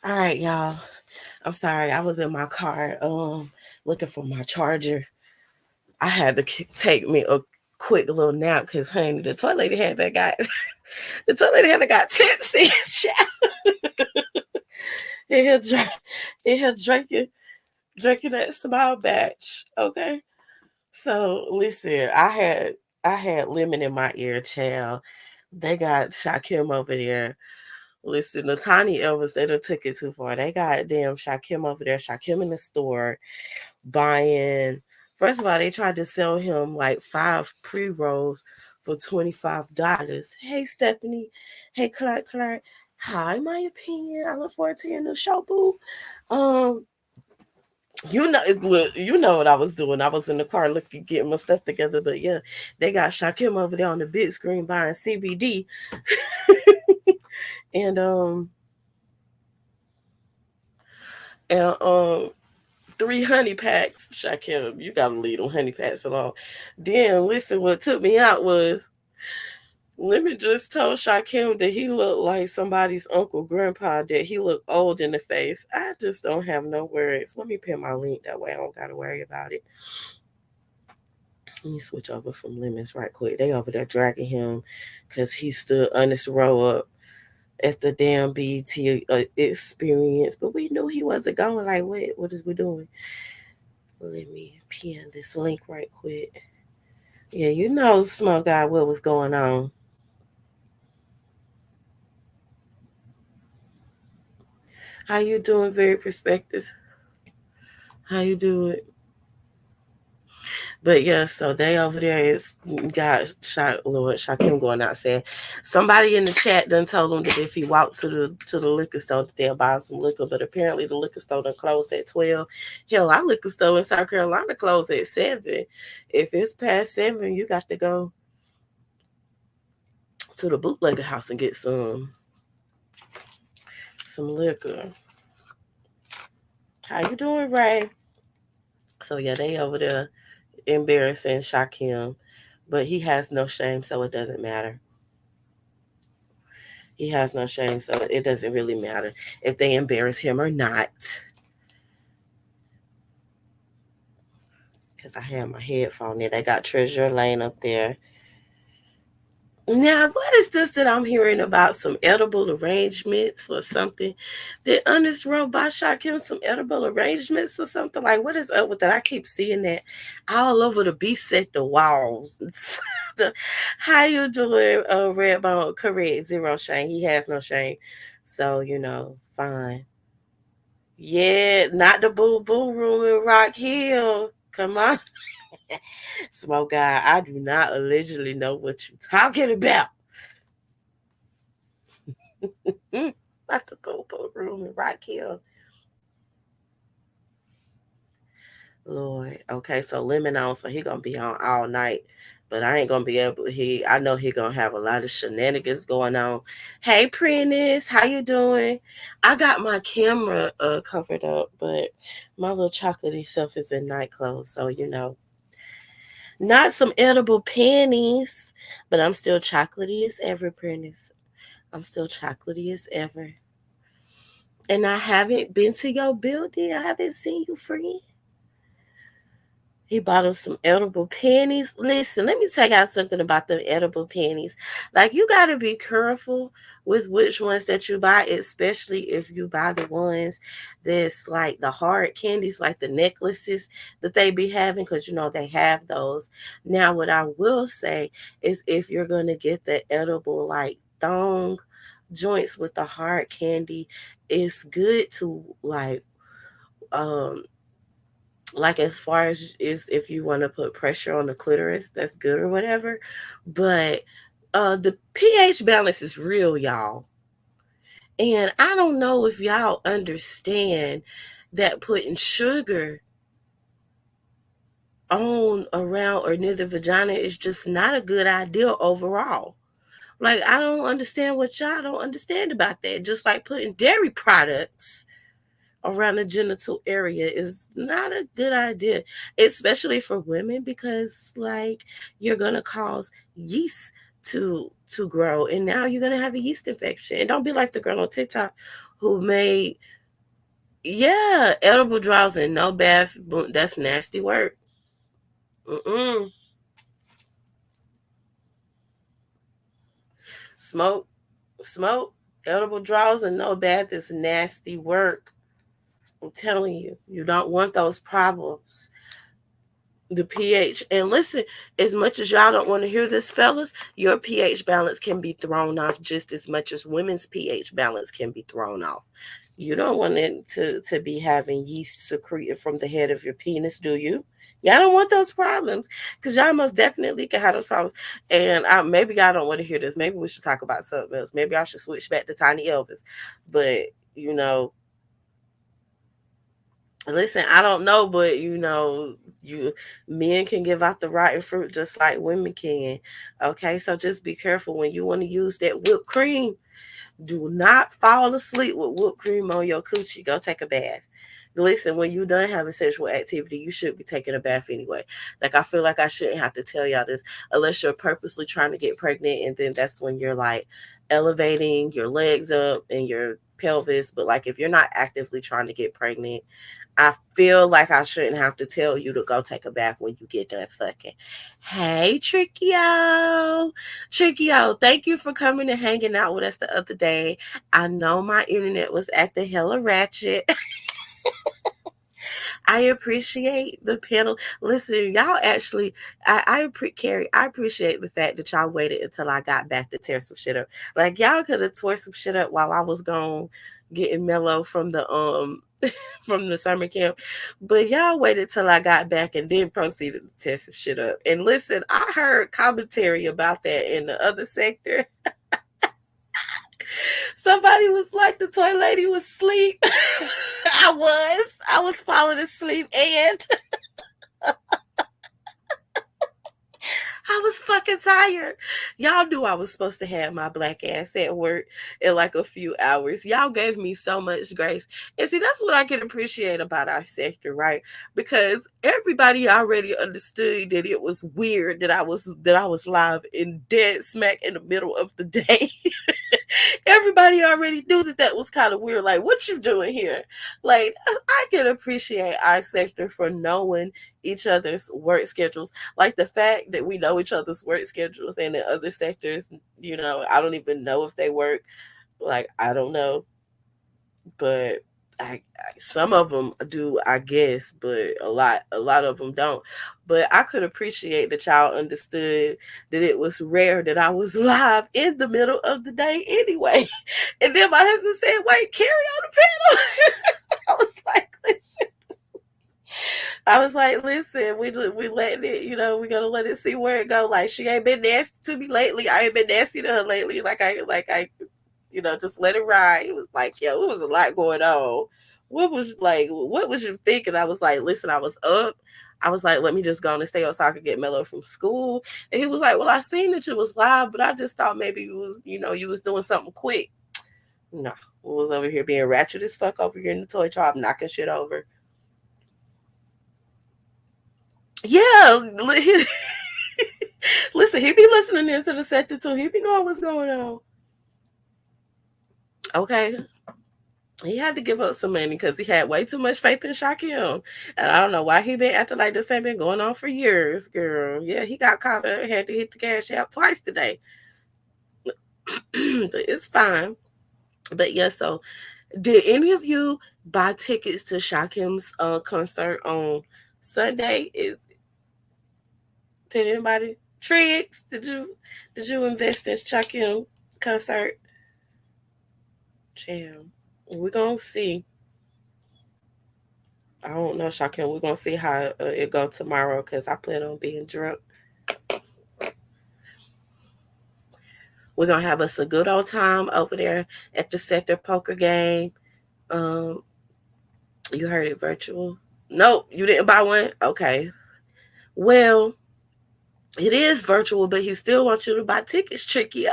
All right, y'all. I'm sorry. I was in my car looking for my charger. I had to take me a quick little nap because honey, the toilet lady had that got the toilet lady had that got tipsy. it had drank it had drinking that small batch. Okay. So listen, I had lemon in my ear, child. They got Shakim over there. Listen, the tiny Elvis, they done took it too far. They got damn Shakim over there, Shakim in the store buying. First of all, they tried to sell him like 5 pre-rolls for $25. Hey, Stephanie. Hey, Clark. Hi, my opinion. I look forward to your new show, boo. Um, you know what I was doing. I was in the car looking, getting my stuff together. But yeah, they got Shakim over there on the big screen buying CBD, and and 3 honey packs. Shakim, you gotta leave them honey packs alone. Then listen, what took me out was Lemon just told Shakim that he looked like somebody's uncle grandpa, that he looked old in the face. I just don't have no words. Let me pin my link that way I don't gotta worry about it. Let me switch over from Lemons right quick. They over there dragging him because he stood on this row up at the damn BT experience, but we knew he wasn't going. Like, what is we doing? Let me pin this link right quick. Yeah, you know, Smoke Guy, what was going on. How you doing, Very Perspectives? How you do it? But yeah, so they over there is got shot. Lord Shakim going out saying somebody in the chat done told him that if he walked to the liquor store that they'll buy some liquor. But apparently the liquor store done closed at 12. Hell, our liquor store in South Carolina closed at 7. If it's past 7, you got to go to the bootlegger house and get some liquor. How you doing, Ray? So yeah, they over there embarrassing Shakim, but he has no shame, so it doesn't matter. He has no shame, so it doesn't really matter if they embarrass him or not. Because I have my headphone there. They got Treasure Lane up there. Now, what is this that I'm hearing about some edible arrangements or something? Did Honest Robot Shot him some edible arrangements or something? Like, what is up with that? I keep seeing that all over the beef sector walls. How you doing, Redbone? Correct, zero shame. He has no shame. So, fine. Yeah, not the Boo Boo Room in Rock Hill. Come on. Smoke Guy, I do not allegedly know what you're talking about. Not the Boo Boo Room in Rock Hill. Lord. Okay, so Lemon on, so he gonna be on all night. But I ain't gonna be able I know he gonna have a lot of shenanigans going on. Hey Prentice, how you doing? I got my camera covered up, but my little chocolatey self is in night clothes, so not some edible panties, but I'm still chocolatey as ever, Prentice. I'm still chocolatey as ever. And I haven't been to your building. I haven't seen you, friend. He bought us some edible panties. Listen, let me tell y'all something about the edible panties. Like, you got to be careful with which ones that you buy, especially if you buy the ones that's like the hard candies, like the necklaces that they be having, because they have those. Now, what I will say is if you're going to get the edible, like thong joints with the hard candy, it's good to um, as far as is if you want to put pressure on the clitoris, that's good or whatever. But the pH balance is real, y'all. And I don't know if y'all understand that putting sugar on, around, or near the vagina is just not a good idea overall. Like, I don't understand what y'all don't understand about that. Just like putting dairy products around the genital area is not a good idea, especially for women, because like you're gonna cause yeast to grow, and now you're gonna have a yeast infection. And don't be like the girl on TikTok who made Yeah, edible draws and no bath. That's nasty work. Mm-mm. Smoke, smoke, edible draws and no bath is nasty work. I'm telling you, you don't want those problems. The pH. And listen, as much as y'all don't want to hear this, fellas, your pH balance can be thrown off just as much as women's pH balance can be thrown off. You don't want it to be having yeast secreted from the head of your penis, do you? Y'all don't want those problems because y'all most definitely can have those problems. And maybe y'all don't want to hear this. Maybe we should talk about something else. Maybe I should switch back to Tiny Elvis. But, you know, listen, I don't know, but you men can give out the rotten fruit just like women can. Okay, so just be careful when you want to use that whipped cream. Do not fall asleep with whipped cream on your coochie. Go take a bath. Listen, when you're done having sexual activity, you should be taking a bath anyway. Like, I feel like I shouldn't have to tell y'all this unless you're purposely trying to get pregnant, and then that's when you're like elevating your legs up and your pelvis. But like, if you're not actively trying to get pregnant, I feel like I shouldn't have to tell you to go take a bath when you get done fucking. Hey, Trickio. Trickio, thank you for coming and hanging out with us the other day. I know my internet was at the hella ratchet. I appreciate the panel. Listen, y'all actually, Carrie, I appreciate the fact that y'all waited until I got back to tear some shit up. Like, y'all could have tore some shit up while I was gone getting mellow from the from the summer camp. But y'all waited till I got back and then proceeded to tear some shit up. And listen, I heard commentary about that in the other sector. Somebody was like, the toy lady was asleep. I was falling asleep, and I was fucking tired. Y'all knew I was supposed to have my black ass at work in like a few hours. Y'all gave me so much grace. And see, that's what I can appreciate about our sector, right? Because everybody already understood that it was weird that I was live in dead smack in the middle of the day. Everybody already knew that was kind of weird. Like, what you doing here? Like, I can appreciate our sector for knowing each other's work schedules. Like the fact that we know each other's work schedules, and in other sectors, I don't even know if they work. Like, I don't know, but some of them do, I guess, but a lot of them don't. But I could appreciate that y'all understood that it was rare that I was live in the middle of the day anyway. And then my husband said, "Wait, Carrie on the panel." I was like, "Listen." We letting it, we gonna let it see where it go. Like, she ain't been nasty to me lately. I ain't been nasty to her lately. Like I just let it ride. It was like, yo, it was a lot going on. What was you thinking? I was like, listen, I was up. I was like, let me just go on and stay up so I could get mellow from school. And he was like, well, I seen that you was live, but I just thought maybe you was doing something quick. No, we was over here being ratchet as fuck over here in the toy shop, knocking shit over. Yeah, listen, he be listening into the sector too. He be knowing what's going on. Okay, he had to give up some money because he had way too much faith in Shakim. And I don't know why he been acting like this ain't been going on for years, girl. Yeah, he got caught up, had to hit the cash out twice today. But it's fine. But yeah, so did any of you buy tickets to Shakim's concert on Sunday? Did anybody? Tricks? Did you invest in Shakim concert? Jam. We're gonna see. I don't know, Shakim. We're gonna see how it go tomorrow because I plan on being drunk. We're gonna have us a good old time over there at the sector poker game. Um, you heard it virtual. Nope, you didn't buy one. Okay. Well, it is virtual, but he still wants you to buy tickets, Tricky.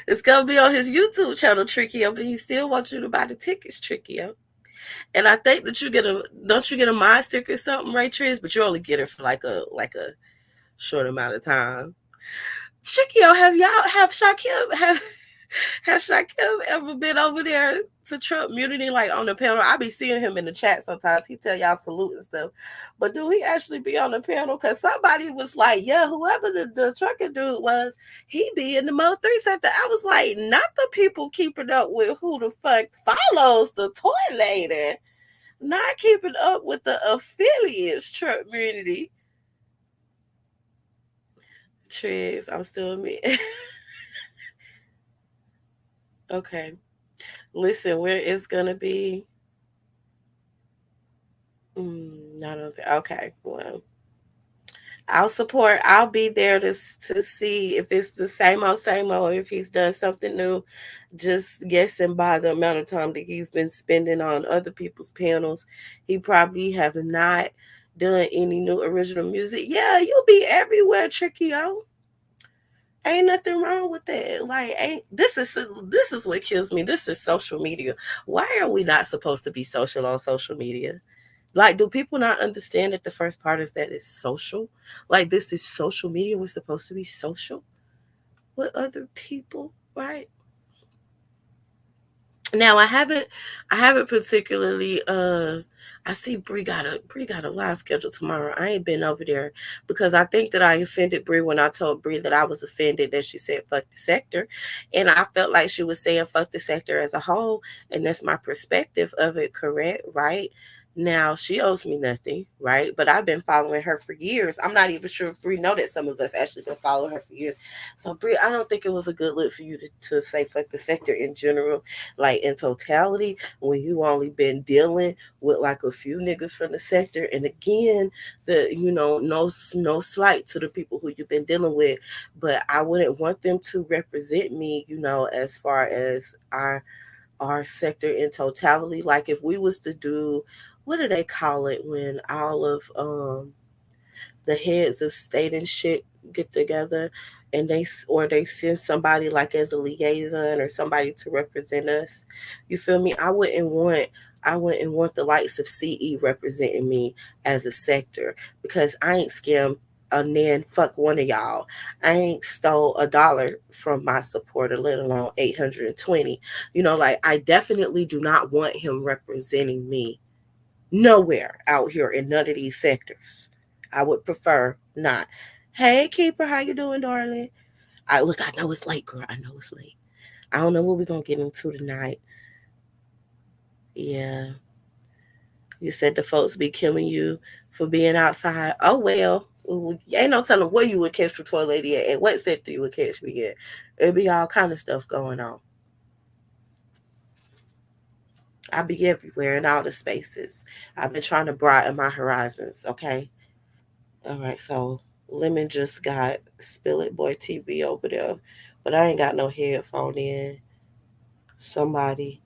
It's gonna be on his YouTube channel, Tricky, but he still wants you to buy the tickets, Tricky. And I think that you get a mind stick or something, Ray Triz, but you only get it for like a short amount of time. Shakio, have Shakim have Has Shakim ever been over there to Trump Unity, like on the panel? I be seeing him in the chat sometimes. He tell y'all salute and stuff. But do he actually be on the panel? Because somebody was like, yeah, whoever the trucker dude was, he be in the Mo 3 sector. I was like, not the people keeping up with who the fuck follows the toy lady. Not keeping up with the affiliates, Trump Unity. Tricks, I'm still me. Okay. Listen, where it's gonna be. Not on. Okay, well, I'll support. I'll be there to see if it's the same old. If he's done something new, just guessing by the amount of time that he's been spending on other people's panels, he probably have not done any new original music. Yeah, you'll be everywhere, Tricky O. Ain't nothing wrong with that. Like, ain't this is what kills me. This is social media. Why are we not supposed to be social on social media? Like, do people not understand that the first part is that it's social? Like, this is social media. We're supposed to be social with other people, right? Now I haven't particularly I see Bree got a live schedule tomorrow. I ain't been over there because I think that I offended Bree when I told Bree that I was offended that she said fuck the sector. And I felt like she was saying fuck the sector as a whole. And that's my perspective of it, correct? Right? Now she owes me nothing, right? But I've been following her for years. I'm not even sure if Bree know that some of us actually been following her for years. So Bree, I don't think it was a good look for you to say fuck the sector in general, like in totality, when you only been dealing with like a few niggas from the sector. And again, no slight to the people who you've been dealing with, but I wouldn't want them to represent me, as far as our sector in totality. Like if we was to do, what do they call it when all of the heads of state and shit get together, and they send somebody like as a liaison or somebody to represent us. You feel me? I wouldn't want the likes of CE representing me as a sector, because I ain't scammed a nan fuck one of y'all. I ain't stole $1 from my supporter, let alone 820. Like, I definitely do not want him representing me nowhere out here in none of these sectors. I would prefer not. Hey, Keeper, how you doing, darling? I know it's late, girl. I know it's late. I don't know what we're gonna get into tonight. Yeah, you said the folks be killing you for being outside. Oh well, ain't no telling where you would catch the toy lady at and what sector you would catch me at. It'd be all kind of stuff going on. I be everywhere in all the spaces. I've been trying to broaden my horizons. Okay. All right, so Lemon just got Spill It Boy TV over there, but I ain't got no headphone in. Somebody,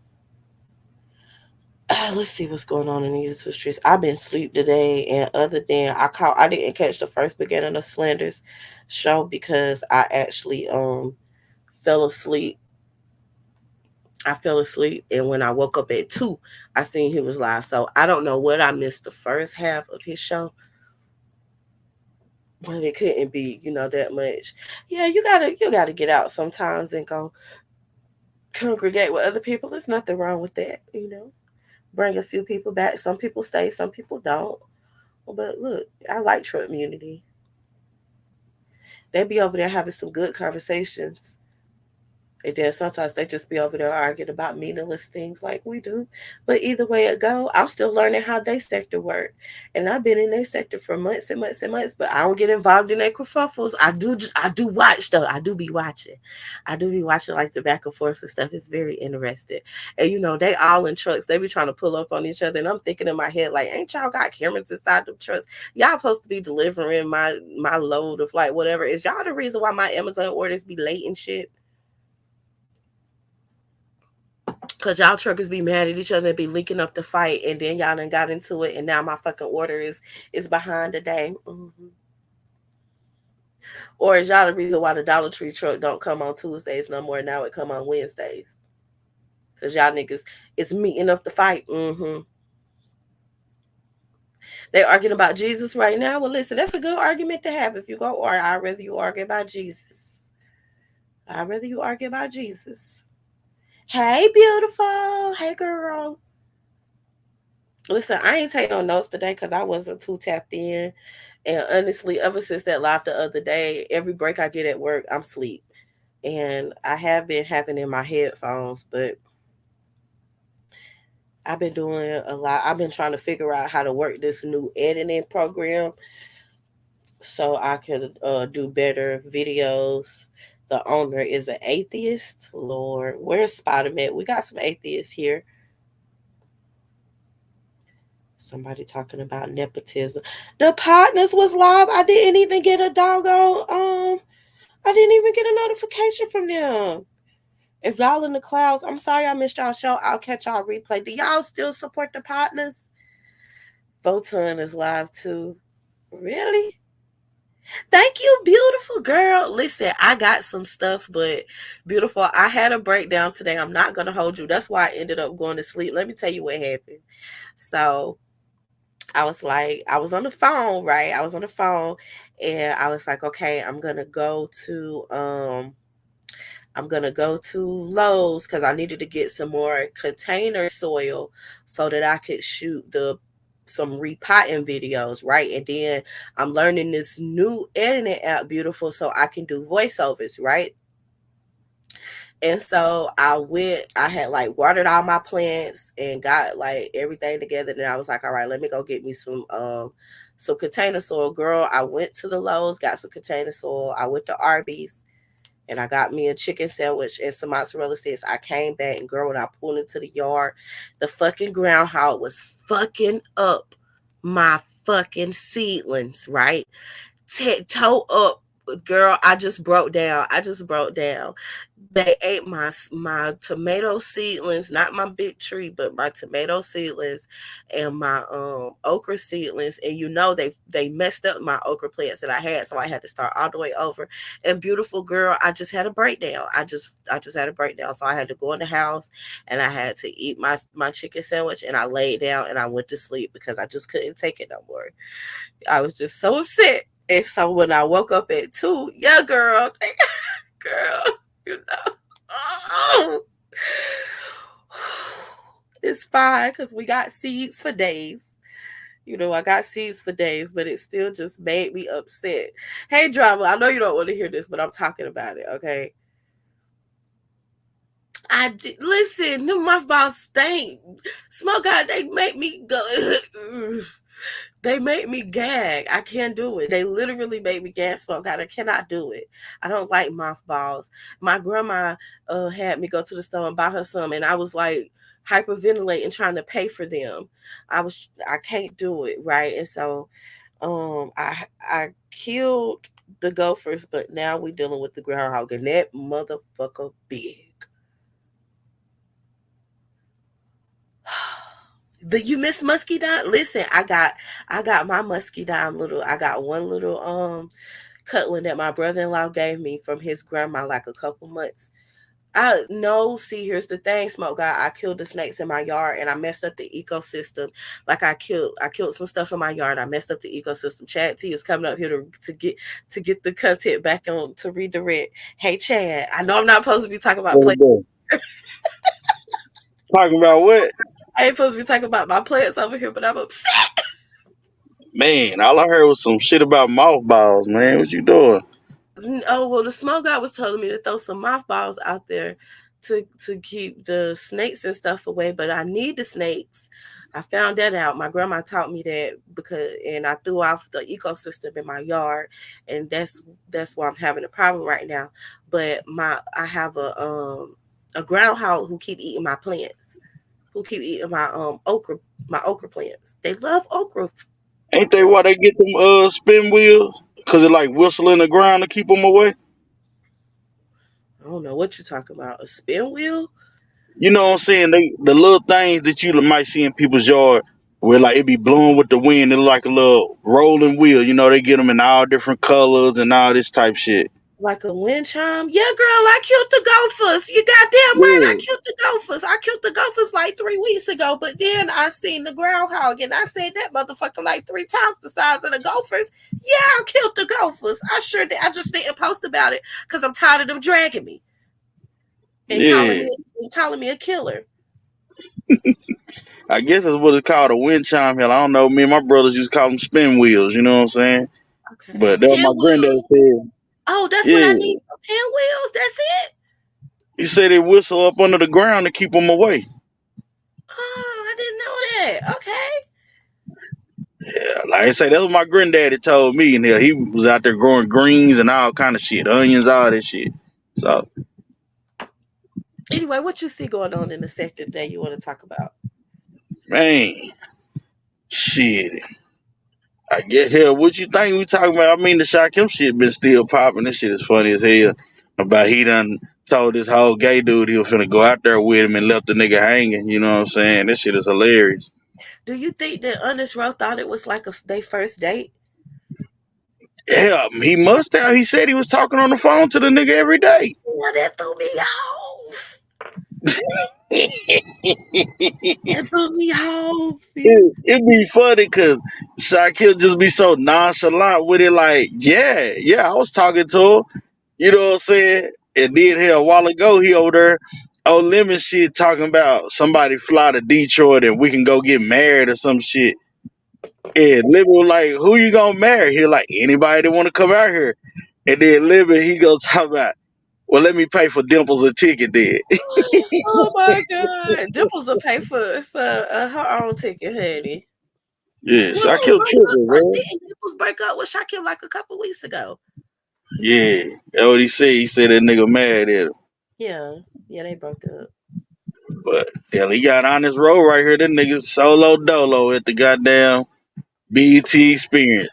let's see what's going on in the YouTube streets. I've been asleep today, and other than I didn't catch the first beginning of Slender's show because I actually fell asleep. I fell asleep, and when I woke up at 2, I seen he was live. So I don't know what I missed the first half of his show, but it couldn't be, that much. Yeah, you gotta get out sometimes and go congregate with other people. There's nothing wrong with that. Bring a few people back. Some people stay, some people don't. But look, I like Trump Unity. They be over there having some good conversations. And then sometimes they just be over there arguing about meaningless things like we do. But either way it go, I'm still learning how they sector work. And I've been in their sector for months and months and months, but I don't get involved in their kerfuffles. I do watch though. I do be watching. I do be watching like the back and forth and stuff. It's very interesting. And they all in trucks. They be trying to pull up on each other. And I'm thinking in my head, like, ain't y'all got cameras inside the trucks? Y'all supposed to be delivering my load of like whatever. Is y'all the reason why my Amazon orders be late and shit? Cause y'all truckers be mad at each other and be linking up the fight, and then y'all done got into it, and now my fucking order is behind a day. Or is y'all the reason why the Dollar Tree truck don't come on Tuesdays no more? Now it come on Wednesdays. Cause y'all niggas is meeting up the fight. They arguing about Jesus right now. Well, listen, that's a good argument to have if you go, or I'd rather you argue about Jesus. I'd rather you argue about Jesus. Hey, beautiful. Hey, girl. Listen, I ain't take no notes today because I wasn't too tapped in. And honestly, ever since that live the other day, every break I get at work, I'm asleep. And I have been having in my headphones, but I've been doing a lot. I've been trying to figure out how to work this new editing program so I can do better videos. The owner is an atheist. Lord, where's Spider Man? We got some atheists here. Somebody talking about nepotism. The partners was live. I didn't even get a doggone I didn't even get a notification from them. If y'all in the clouds, I'm sorry I missed y'all show. I'll catch y'all replay. Do y'all still support the partners? Photon is live too. Really? Thank you, beautiful girl. Listen, I got some stuff, but beautiful. I had a breakdown today. I'm not gonna hold you. That's why I ended up going to sleep. Let me tell you what happened. So I was like, I was on the phone, right? I was on the phone and I was like, okay, I'm gonna go to Lowe's because I needed to get some more container soil so that I could shoot the some repotting videos, right? And then I'm learning this new editing app, beautiful, so I can do voiceovers, right? And so I had like watered all my plants and got like everything together. And I was like, all right, let me go get me some container soil. Girl, I went to the Lowe's, got some container soil. I went to Arby's and I got me a chicken sandwich and some mozzarella sticks. I came back and girl, when I pulled into the yard, the fucking groundhog was fucking up my fucking seedlings, right? Toe up, girl. I just broke down. I just broke down. They ate my tomato seedlings, not my big tree, but my tomato seedlings and my okra seedlings. And you know they messed up my okra plants that I had, so I had to start all the way over. And beautiful girl, I just had a breakdown. I just had a breakdown. So I had to go in the house and I had to eat my chicken sandwich and I laid down and I went to sleep because I just couldn't take it no more. I was just so upset. And so when I woke up at 2, yeah, girl, girl, you know, oh, it's fine because we got seeds for days. You know, I got seeds for days, but it still just made me upset. Hey, drama, I know you don't want to hear this, but I'm talking about it, okay? I did, listen, them mothballs stink. Smoke out, they make me go. They make me gag. I can't do it. They literally make me gag smoke out. I cannot do it. I don't like mothballs. My grandma had me go to the store and buy her some, and I was like hyperventilating trying to pay for them. I can't do it, right? And so I killed the gophers, but now we dealing with the groundhog, and that motherfucker big. You miss musky dime? Listen, I got my musky dime little. I got one little cutlet that my brother-in-law gave me from his grandma like a couple months. I no, see, here's the thing, smoke guy. I killed the snakes in my yard and I messed up the ecosystem. Like I killed some stuff in my yard. I messed up the ecosystem. Chad T is coming up here to get the content back on to redirect. Hey Chad, I know I'm not supposed to be talking about What we plants. doing? Talking about what? I ain't supposed to be talking about my plants over here, but I'm upset. Man, all I heard was some shit about mothballs, man. What you doing? Oh well, the smoke guy was telling me to throw some mothballs out there to keep the snakes and stuff away, but I need the snakes. I found that out. My grandma taught me that because, and I threw off the ecosystem in my yard, and that's why I'm having a problem right now. But I have a groundhog who keep eating my plants, who keep eating my okra plants. They love okra. Ain't they why they get them spin wheels? Cause it like whistle in the ground to keep them away. I don't know what you're talking about. A spin wheel? You know what I'm saying? The little things that you might see in people's yard where like it be blowing with the wind. It look like a little rolling wheel. You know they get them in all different colors and all this type shit. Like a wind chime? Yeah, girl, I killed the gophers. You goddamn right, I Yeah, killed the gophers. I killed the gophers like 3 weeks ago, but then I seen the groundhog and I said that motherfucker like 3 times the size of the gophers. Yeah, I killed the gophers. I sure did. I just didn't post about it because I'm tired of them dragging me and calling yeah. me and calling me a killer. I guess that's what it's called, a wind chime hill. I don't know. Me and my brothers used to call them spin wheels. You know what I'm saying? Okay. But that was my granddad Pinwheels. said. Oh, that's what I Yeah, need. Some pinwheels. That's it. he said they whistle up under the ground to keep them away. Oh, I didn't know that. Okay. Yeah, like I say, that's what my granddaddy told me. And he was out there growing greens and all kind of shit, onions, all that shit. So, Anyway, what you see going on in the sector that you want to talk about? man, shit. I get here. What you think we talking about? I mean, the Shakim shit been still popping. This shit is funny as hell. About he done told this whole gay dude he was finna go out there with him and left the nigga hanging. You know what I'm saying? This shit is hilarious. Do you think that Honest Row thought it was like a they first date? Yeah, he must have. He said he was talking on the phone to the nigga every day. Yeah, that threw me off. That threw me off. It'd be funny because Shaquille just be so nonchalant with it, like, yeah, I was talking to him, you know what I'm saying? And then here a while ago, he over there, oh, lemon shit, talking about somebody fly to Detroit and we can go get married or some shit. And Lemon was like, who you gonna marry? He like, anybody that wanna come out here. And then Lemon, he goes talk about, well, let me pay for Dimples a ticket then. Oh my god. Dimples will pay for her own ticket, honey. Yeah, Well, they Shaquille broke up. tripping, bro. Didn't Dimples break up with Shakim like a couple weeks ago? Yeah, that's what he said. He said that nigga mad at him. Yeah. Yeah, they broke up. But hell, he got on this road right here. That nigga solo dolo at the goddamn BET experience.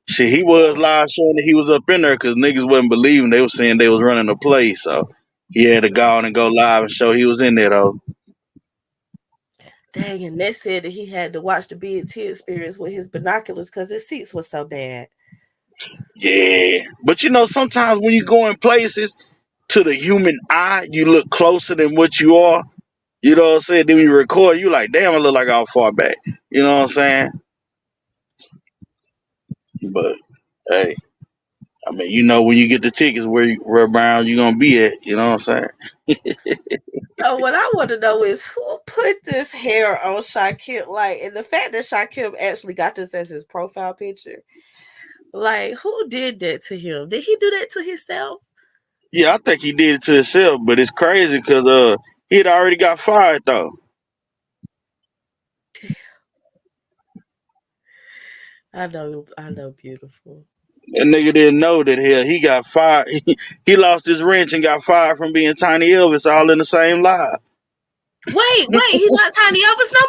Shit, he was live showing that he was up in there because niggas wasn't believing. They was saying they was running a play, so he had to go on and go live and show he was in there though. Dang, and they said that he had to watch the BT experience with his binoculars because his seats were so bad. Yeah, but you know sometimes when you go in places to the human eye, you look closer than what you are. You know what I'm saying? Then when you record, you like, damn, I look like I'm far back. You know what I'm saying? But hey. I mean, you know, when you get the tickets, where Brown you gonna be at? You know what I'm saying? So what I want to know is who put this hair on Shakim? Like, and the fact that Shakim actually got this as his profile picture. Like, who did that to him? Did he do that to himself? Yeah, I think he did it to himself, but it's crazy because he had already got fired though. I know, beautiful. That nigga didn't know that hell he got fired. He lost his wrench and got fired from being Tiny Elvis all in the same live. Wait, he's not Tiny Elvis no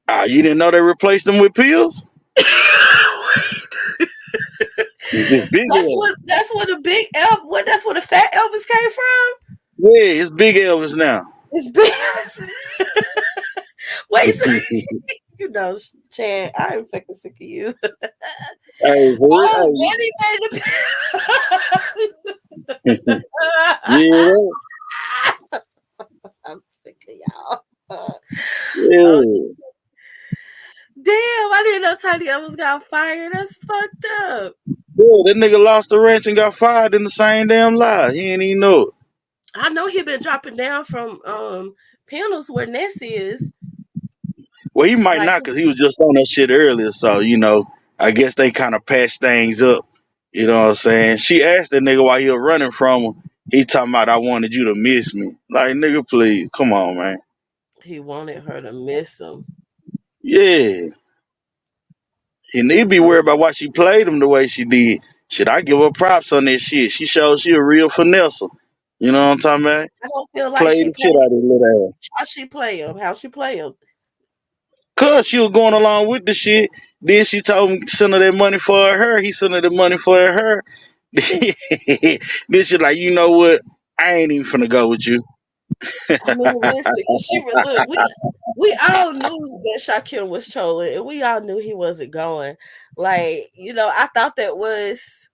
Ah, you didn't know they replaced him with pills? more. It's big Elvis. That's what the big what that's where the fat Elvis came from. Yeah, it's big Elvis now. It's big Elvis. Wait, so, you know, Chad, I'm fucking sick of you. Hey, Oh, for Daddy made real, hey. the. Yeah, I'm sick of y'all. Oh, yeah. damn, I didn't know Tiny Elvis got fired. That's fucked up. Yeah, that nigga lost the wrench and got fired in the same damn lie. He ain't even know it. I know he been dropping down from panels where Ness is. Well, he might Like, not because he was just on that shit earlier. So, you know, I guess they kind of patched things up. You know what I'm saying? She asked that nigga why he was running from him. He talking about, I wanted you to miss me. Like, nigga, please. Come on, man. he wanted her to miss him. Yeah. He need to be worried about why she played him the way she did. Shit, I give her props on that shit. She showed she a real finesse. You know what I'm talking about? I don't feel like Played she the shit played. out of his little ass. How she play him? How she play him? Cause she was going along with the shit. Then she told him send her that money for her. He sent her the money for her. Then she like, you know what? I ain't even finna go with you. I mean, listen, cause look, we all knew that Shaquille was trolling, and we all knew he wasn't going. Like, you know, I thought that was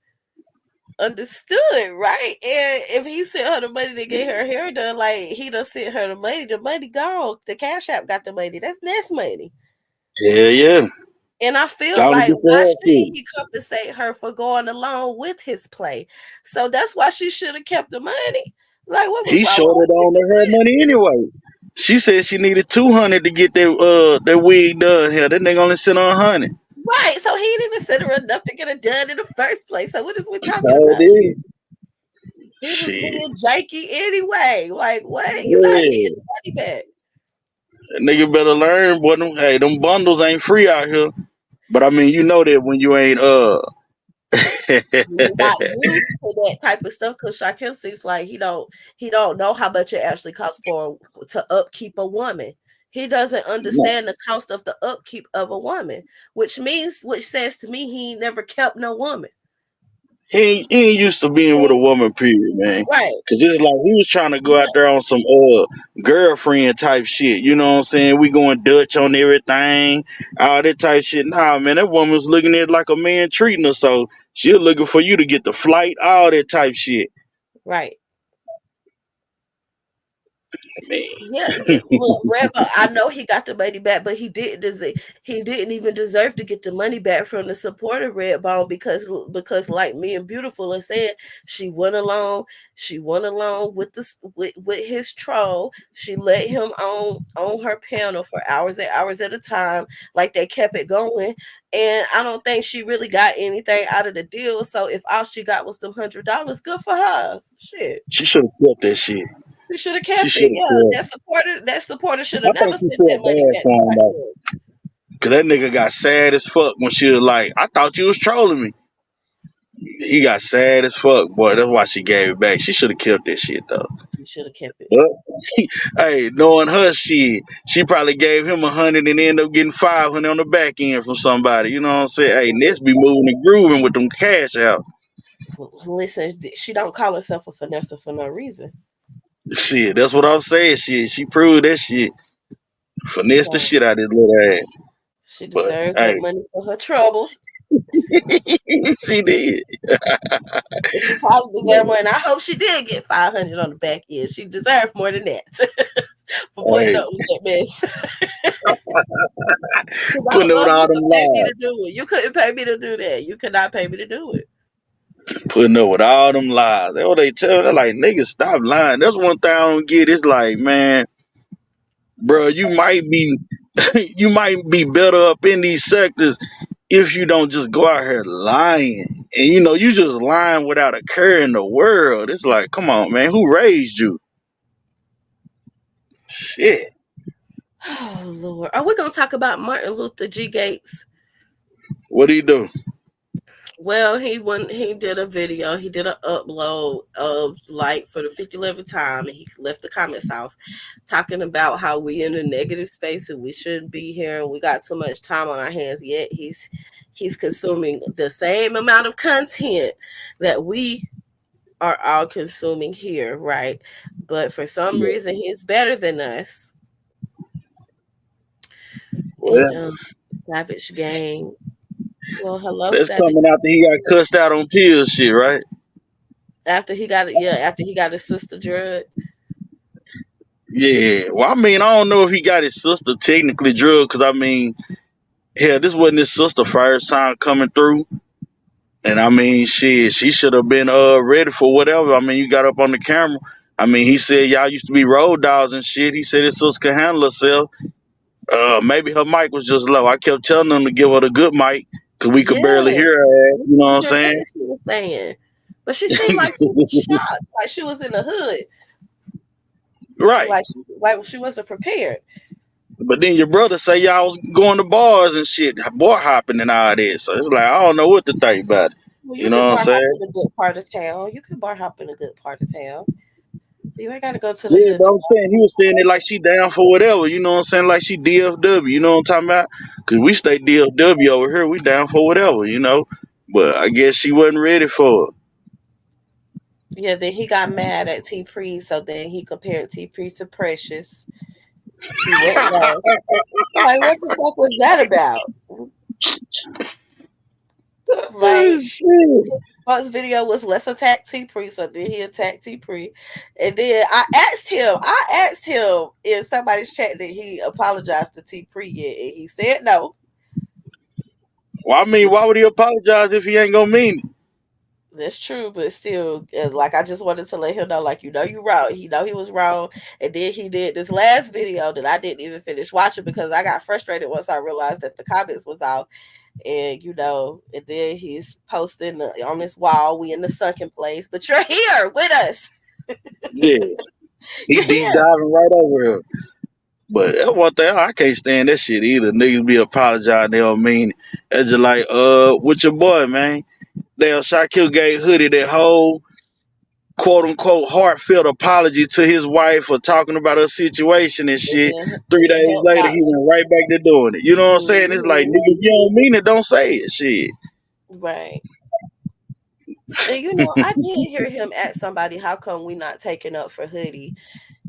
understood, right? And if he sent her the money to get her hair done, like he done sent her the money gone. The Cash App got the money. That's Nest money. Yeah, yeah. And I feel Gonna like get why the shouldn't haircut. he compensate her for going along with his play? So that's why she should have kept the money. Like what was He wrong with shorted her on keeping her it? money anyway. She said she needed 200 to get that wig done here. That nigga only sent her 100. Right. So he didn't even send her enough to get it done in the first place. So what is we talking So about here? did. He was Shit. being janky anyway. Like what? You not getting Yeah. the money back. That nigga better learn, boy. Them bundles ain't free out here. But I mean, you know that when you ain't You're not used to that type of stuff because Shakim seems like he don't know how much it actually costs for to upkeep a woman. He doesn't no. understand the cost of the upkeep of a woman, which says to me he ain't never kept no woman. He ain't used to being with a Okay? woman, period, man. Right. Cause it's like he was trying to go out But there on some girlfriend type shit. You know what I'm saying? We going Dutch on everything, all that type shit. Nah, man, that woman was looking at it like a man treating her. So she was looking for you to get the flight, all that type shit. right. Man, Yeah, yeah. Look, Rambo, I know he got the money back, but he didn't even deserve to get the money back from the supporter Redbone because like me and Beautiful are saying, she went along with with his troll. She let him on her panel for hours and hours at a time, like they kept it going. And I don't think she really got anything out of the deal. So if all she got was them $100, good for her. Shit. she should have kept that shit. She should have She kept should it. have Yeah, kept. that supporter should I have think never she sent that felt money bad back to for him though. Shaquille. Cause that nigga got sad as fuck when she was like, I thought you was trolling me. He got sad as fuck, boy. That's why she gave it back. She should have kept that shit though. She should have kept it. But hey, knowing her shit, she probably gave him 100 and ended up getting 500 on the back end from somebody. You know what I'm saying? Hey, Ness be moving and grooving with them cash out. Listen, she don't call herself a finesse for no reason. Shit, that's what I'm saying. She proved that shit. Finesse the So shit out of this little ass. she But deserves hey, that money for her troubles. she did. And she probably deserved more. And I hope she did get 500 on the back end. She deserved more than that for putting Hey, up with that mess. 'Cause I putting don't up know with if all you them could pay me lies. to do it. You couldn't pay me to do that. You could not pay me to do it. Putting up with all them lies. That's what they tell me. They're like, niggas, stop lying. That's one thing I don't get. It's like, man, bro, you might be better up in these sectors if you don't just go out here lying. And you just lying without a care in the world. It's like, come on, man, who raised you? Shit. Oh Lord. Are we gonna talk about Martin Luther G. Gates? What do you do? Well, he did a video, he did an upload of like for the 50th time, and he left the comments off talking about how we in a negative space and we shouldn't be here and we got too much time on our hands. Yet he's consuming the same amount of content that we are all consuming here, right? But for some Yeah. reason he's better than us. And Well, Savage Gang. Well, hello, that's Savage. coming after he got cussed out on pills shit, right? After he got it, yeah, after he got his sister drug. Yeah. Well, I mean, I don't know if he got his sister technically drugged, because I mean, hell, this wasn't his sister first time coming through. And I mean, shit, she should have been ready for whatever. I mean, you got up on the camera. I mean, he said y'all used to be road dogs and shit. He said his sister could handle herself. Maybe her mic was just low. I kept telling them to give her the good mic because we could barely Yeah, hear her ass. we You know what couldn't I'm hear saying? nothing she was saying. But she seemed like she was shocked, like she was in the hood, Right. like she wasn't prepared. But then your brother say y'all was going to bars and shit, boy hopping and all this. So it's like I don't know what to think about it. Well, you You know can what I'm bar hop saying? in a good part of town. You can bar hop in a good part of town. You ain't got to go to the Yeah, hood. but I'm saying he was saying it like she down for whatever. You know what I'm saying? Like she DFW. You know what I'm talking about? Cause we stay DFW over here. We down for whatever. But I guess she wasn't ready for it. Yeah, then he got mad at T Pre, so then he compared T Pre to Precious. He went low. Like, what the fuck was that about? Oh, Like, shit. first video was let's attack T Pre. So then he attacked T Pre. And then I asked him in somebody's chat that he apologized to T Pre yet. And he said no. Well, I mean, This why would he apologize if he ain't gonna mean it? That's true, but still, like I just wanted to let him know, like you wrong. He know he was wrong, and then he did this last video that I didn't even finish watching because I got frustrated once I realized that the comments was off, and and then he's posting on this wall. We in the sunken place, but you're here with us. Yeah, he You're deep here. diving right over here. But that's one thing I can't stand that shit either. Niggas be apologizing, they don't mean it. It's just like, with your boy, man. Damn, Shaquille gave Hoodie that whole quote unquote heartfelt apology to his wife for talking about her situation and And shit. then 3 days help later, out he some. went right back to doing it. You know what I'm saying? It's like, Mhm. nigga, if you don't mean it, don't say it. Shit. Right. And I did hear him ask somebody, "How come we not taking up for Hoodie?"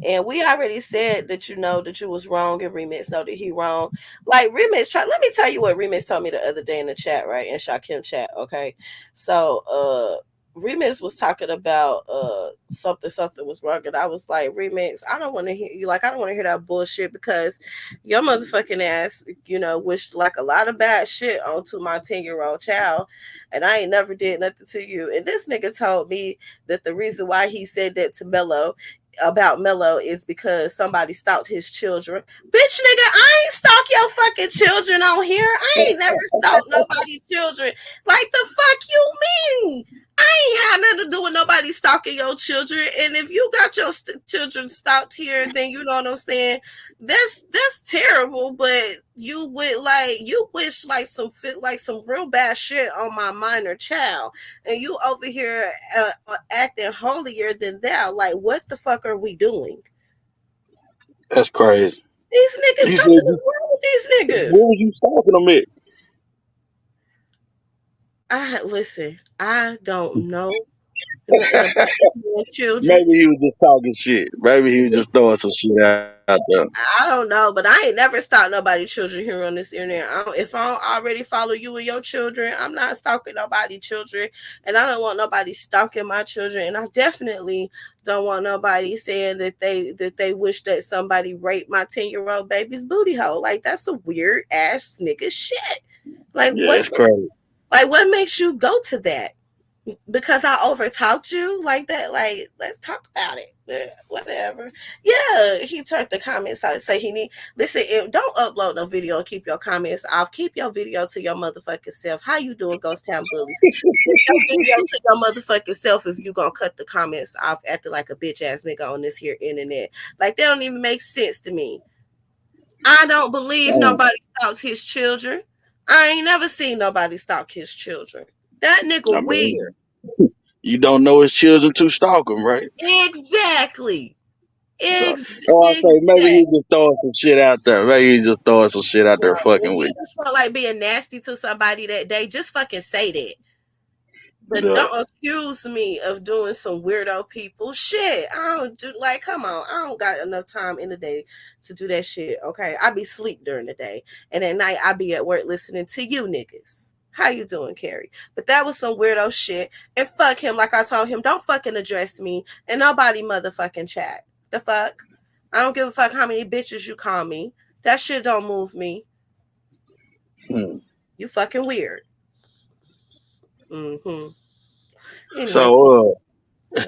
And we already said that that you was wrong and Remix know that he wrong. Like Remix let me tell you what Remix told me the other day in the chat, right? In Shakim chat, okay? So Remix was talking about something was wrong, and I was like, Remix, I don't want to hear you, like I don't want to hear that bullshit because your motherfucking ass, wished like a lot of bad shit onto my 10-year-old child, and I ain't never did nothing to you. And this nigga told me that the reason why he said that to Mello about Mello is because somebody stalked his children. Bitch, nigga, I ain't stalk your fucking children on here. I ain't never stalked nobody's children. Like the fuck you mean? I ain't had nothing to do with nobody stalking your children. And if you got your children stalked here, then you know what I'm saying. That's terrible. But you wish like some real bad shit on my minor child, and you over here acting holier than thou. Like, what the fuck are we doing? That's crazy. These niggas, He said, something is wrong with these where niggas. was you stalking him at? I listen. I don't know nothing about your children. Maybe he was just talking shit. Maybe he was just throwing some shit out there. I don't know, but I ain't never stalked nobody's children here on this internet. If I don't already follow you and your children, I'm not stalking nobody's children, and I don't want nobody stalking my children. And I definitely don't want nobody saying that they wish that somebody raped my 10-year-old baby's booty hole. Like that's a weird ass nigga shit. Like Yeah, it's crazy. what makes you go to that? Because I overtalked you like that. Like, let's talk about it. Whatever. Yeah, he turned the comments out. Say he need listen. Don't upload no video and keep your comments off. Keep your video to your motherfucking self. How you doing, Ghost Town Bullies? Keep your video to your motherfucking self if you gonna cut the comments off acting like a bitch ass nigga on this here internet. Like that don't even make sense to me. I don't believe Damn. nobody stalks his children. I ain't never seen nobody stalk his children. That I nigga weird. mean, you don't know his children to stalk him, right? Exactly. So, oh, I say maybe Exactly. he just throwing some shit out there. Maybe he just throwing some shit out there If fucking you with just felt like being nasty to somebody that day, just fucking say that. you. But don't accuse me of doing some weirdo people shit. I don't do like, come on. I don't got enough time in the day to do that shit. Okay. I be sleep during the day. And at night I be at work listening to you niggas. How you doing, Carrie? But that was some weirdo shit. And fuck him, like I told him, don't fucking address me and nobody motherfucking chat. The fuck? I don't give a fuck how many bitches you call me. That shit don't move me. Hmm. You fucking weird. Mm-hmm. So, Anyway, please.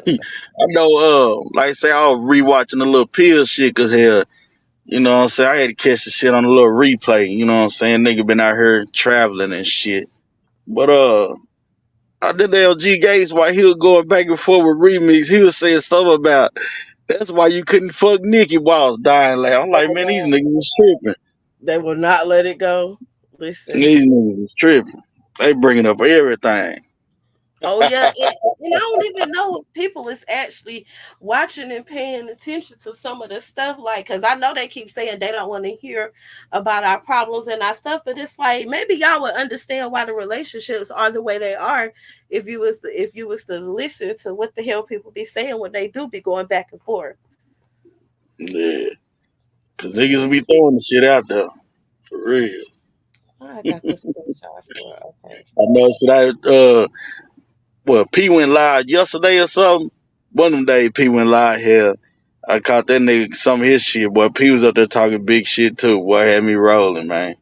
Yes. I know, like I say, I was rewatching the little pill shit because here, you know what I'm saying? I had to catch the shit on a little replay. You know what I'm saying? Nigga been out here traveling and shit. But, I did the LG Gates while he was going back and forth with Remix. He was saying something about that's why you couldn't fuck Nikki while I was dying. Like, I'm like, Oh man, these man, niggas is tripping. they will not let it go. Listen. These niggas is tripping. They bringing up everything. Oh yeah, and I don't even know if people is actually watching and paying attention to some of the stuff. Like, cause I know they keep saying they don't want to hear about our problems and our stuff, but it's like maybe y'all would understand why the relationships are the way they are if you was to listen to what the hell people be saying when they do be going back and forth. Yeah. Cause Yeah, niggas be throwing the shit out there. For real. I got this screenshot for it. Okay. I know shit Well, P went live yesterday or something. One of them days P went live here. I caught that nigga some of his shit. Boy, P was up there talking big shit too. Boy, had me rolling, man.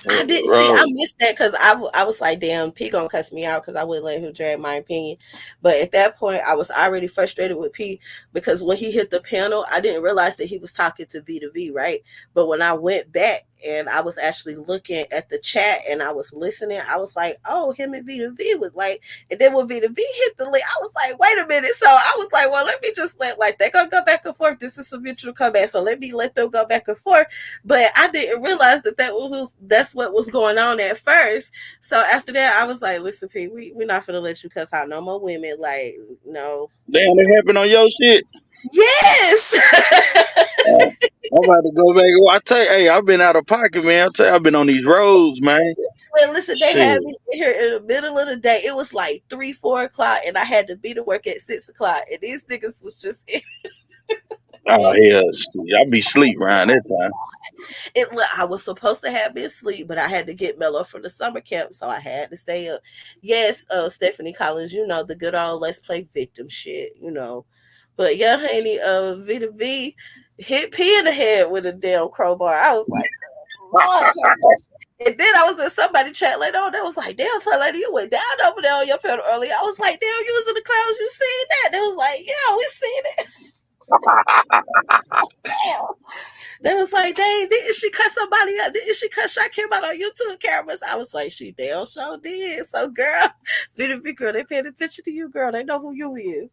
I Had me didn't see. I rolling. missed that because I was like, damn, P gonna cuss me out because I wouldn't let him drag my opinion. But at that point, I was already frustrated with P because when he hit the panel, I didn't realize that he was talking to V to V, right? But when I went back and I was actually looking at the chat and I was listening, I was like, oh, him and V to V was like, and then when V to V hit the link, I was like, wait a minute. So I was like, well, let me just let like they're gonna go back and forth. This is a mutual comeback, so let me let them go back and forth. But I didn't realize that's what was going on at first. So after that, I was like, "Listen, P, we're not gonna let you cuss out no more women. Like, no." Damn, it happened on your shit. Yes. I'm about to go back. I tell you, hey, I've been out of pocket, man. I tell you, I've been on these roads, man. Well, listen, they Shit. had me here in the middle of the day. It was like 3, 4 o'clock, and I had to be to work at 6 o'clock. And these niggas was just Oh hell, shit. I be sleep around that time. I was supposed to have been asleep, but I had to get mellow for the summer camp, so I had to stay up. Yes, Stephanie Collins, you know, the good old let's play victim shit, you know. But yeah, honey, V to V hit P in the head with a damn crowbar. I was like, Lord have mercy. And then I was in somebody chat later on that was like, damn, tell lady, you went down over there on your pedal earlier. I was like, damn, you was in the clouds, you seen that? They was like, yeah, we seen it. Damn. They was like, dang, didn't she cut somebody out? Didn't she cut Shakim out on YouTube cameras? I was like, she damn sure did. So, girl, Vivi girl, they paying attention to you, girl. They know who you is.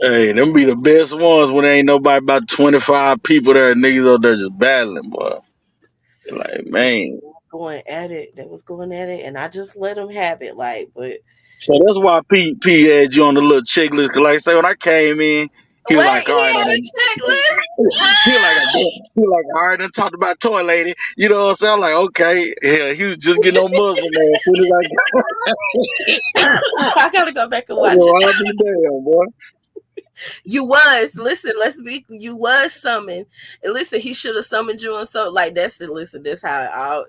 Hey, them be the best ones when there ain't nobody about 25 people there, niggas out there just battling, boy. Like, man. Going at it. They was going at it, and I just let them have it. Like, but So that's why P had you on the little checklist. Cause like I say, when I came in, he was what? like, all He right, had I a done, checklist? he was like, he was like, all right, done talked about toy lady. You know what I'm saying? I'm like, okay. Yeah, he was just getting on Muslim, man. As soon as I got I gotta go back and watch it. there, I'll be damn, boy. You was listen. Let's be. You was summoned, and listen. He should have summoned you on something like that's it. Listen, that's how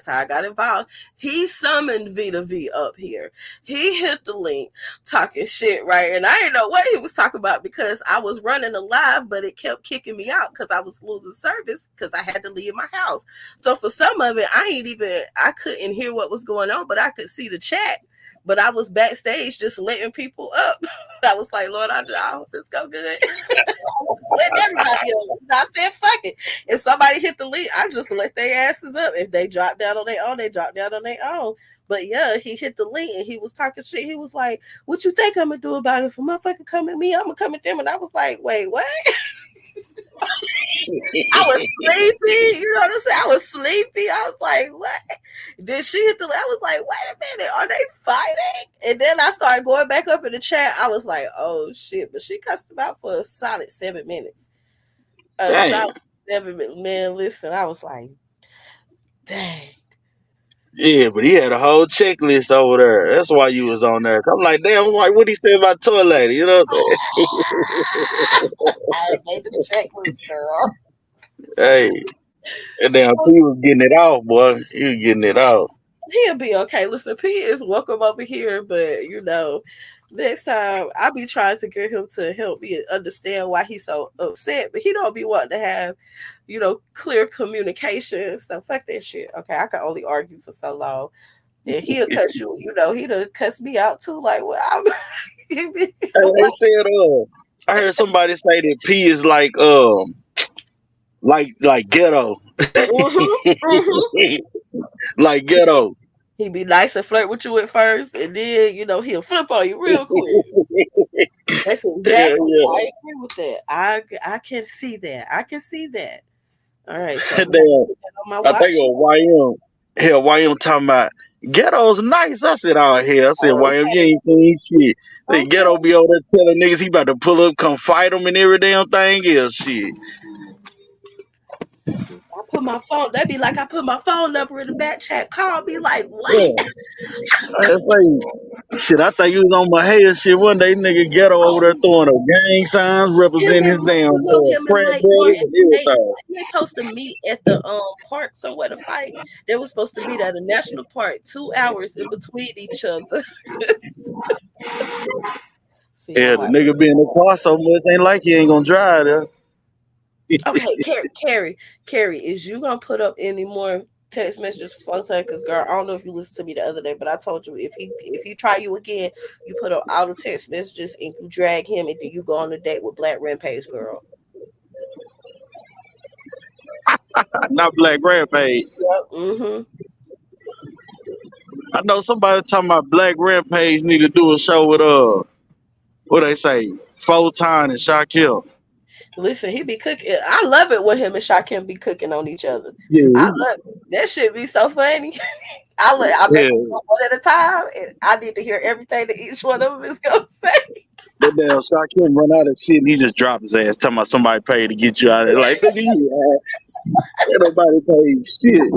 I got involved. He summoned V to V up here. He hit the link, talking shit, right? And I didn't know what he was talking about because I was running a live, but it kept kicking me out because I was losing service because I had to leave my house. So for some of it, I couldn't hear what was going on, but I could see the chat. But I was backstage just letting people up. I was like, Lord, I hope this go good. Let everybody up. I said, fuck it. If somebody hit the lead, I just let their asses up. If they drop down on their own, they drop down on their own. But yeah, he hit the link and he was talking shit. He was like, what you think I'm gonna do about it? If a motherfucker come at me, I'm gonna come at them. And I was like, wait, what? I was sleepy. You know what I'm saying? I was sleepy. I was like, what? Then she hit the. I was like, wait a minute, are they fighting? And then I started going back up in the chat. I was like, oh shit. But she cussed him out for a solid 7 minutes. A Damn. solid 7 minutes. Man, listen, I was like, dang. Yeah, but he had a whole checklist over there. That's why you was on there. I'm like, damn, I'm like, what he say about toy lady? You know what I'm saying? I made the checklist, girl. Hey, and damn, P was getting it off, boy. He was getting it off. He'll be okay. Listen, P is welcome over here, but you know, next time I'll be trying to get him to help me understand why he's so upset, but he don't be wanting to have, clear communication. So fuck that shit. Okay, I can only argue for so long. And he'll cuss you, he'll cuss me out too. Like, well, I'm, Hey, I'm they like, said, I heard somebody say that P is like ghetto, mm-hmm. like ghetto. He be nice and flirt with you at first, and then he'll flip on you real quick. That's Yeah, exactly. yeah. I agree with that. I can see that. I can see that. All right, so I'm gonna have to Damn, put that on my I think watch. it was YM. Hell, YM talking about ghetto's nice. I said, oh hell, I said, YM, you Okay, ain't seen shit. The ghetto okay. be over there telling niggas he about to pull up, come fight him and every damn thing else. Shit. I put my phone. That'd be like I put my phone number in the back chat. Call me like what? Yeah. I say, shit, I think he was on my hair shit one day. Nigga ghetto over there throwing up gang signs Him representing and his damn him and frat Mike brothers and Martin. everything. They supposed to meet at the park somewhere to fight. They were supposed to meet at a national park, 2 hours in between each other. See, I Yeah, the might. nigga be in the car so much ain't like he ain't gonna drive there. Okay, Carrie, is you gonna put up any more text messages for her? Cause girl, I don't know if you listened to me the other day, but I told you if he try you again, you put up all the text messages and you drag him, and then you go on a date with Black Rampage girl. Not Black Rampage. Yep. Mm-hmm. I know somebody talking about Black Rampage need to do a show with what they say, Photon and Shakim. Listen, he be cooking. I love it when him and Shakim be cooking on each other. I Yeah, love it. That shit be so funny. I make them yeah. go one at a time, and I need to hear everything that each one of them is gonna say. That damn Shakim run out of shit and he just dropped his ass talking about somebody paid to get you out of there. Like, nigga, you ain't nobody paid shit.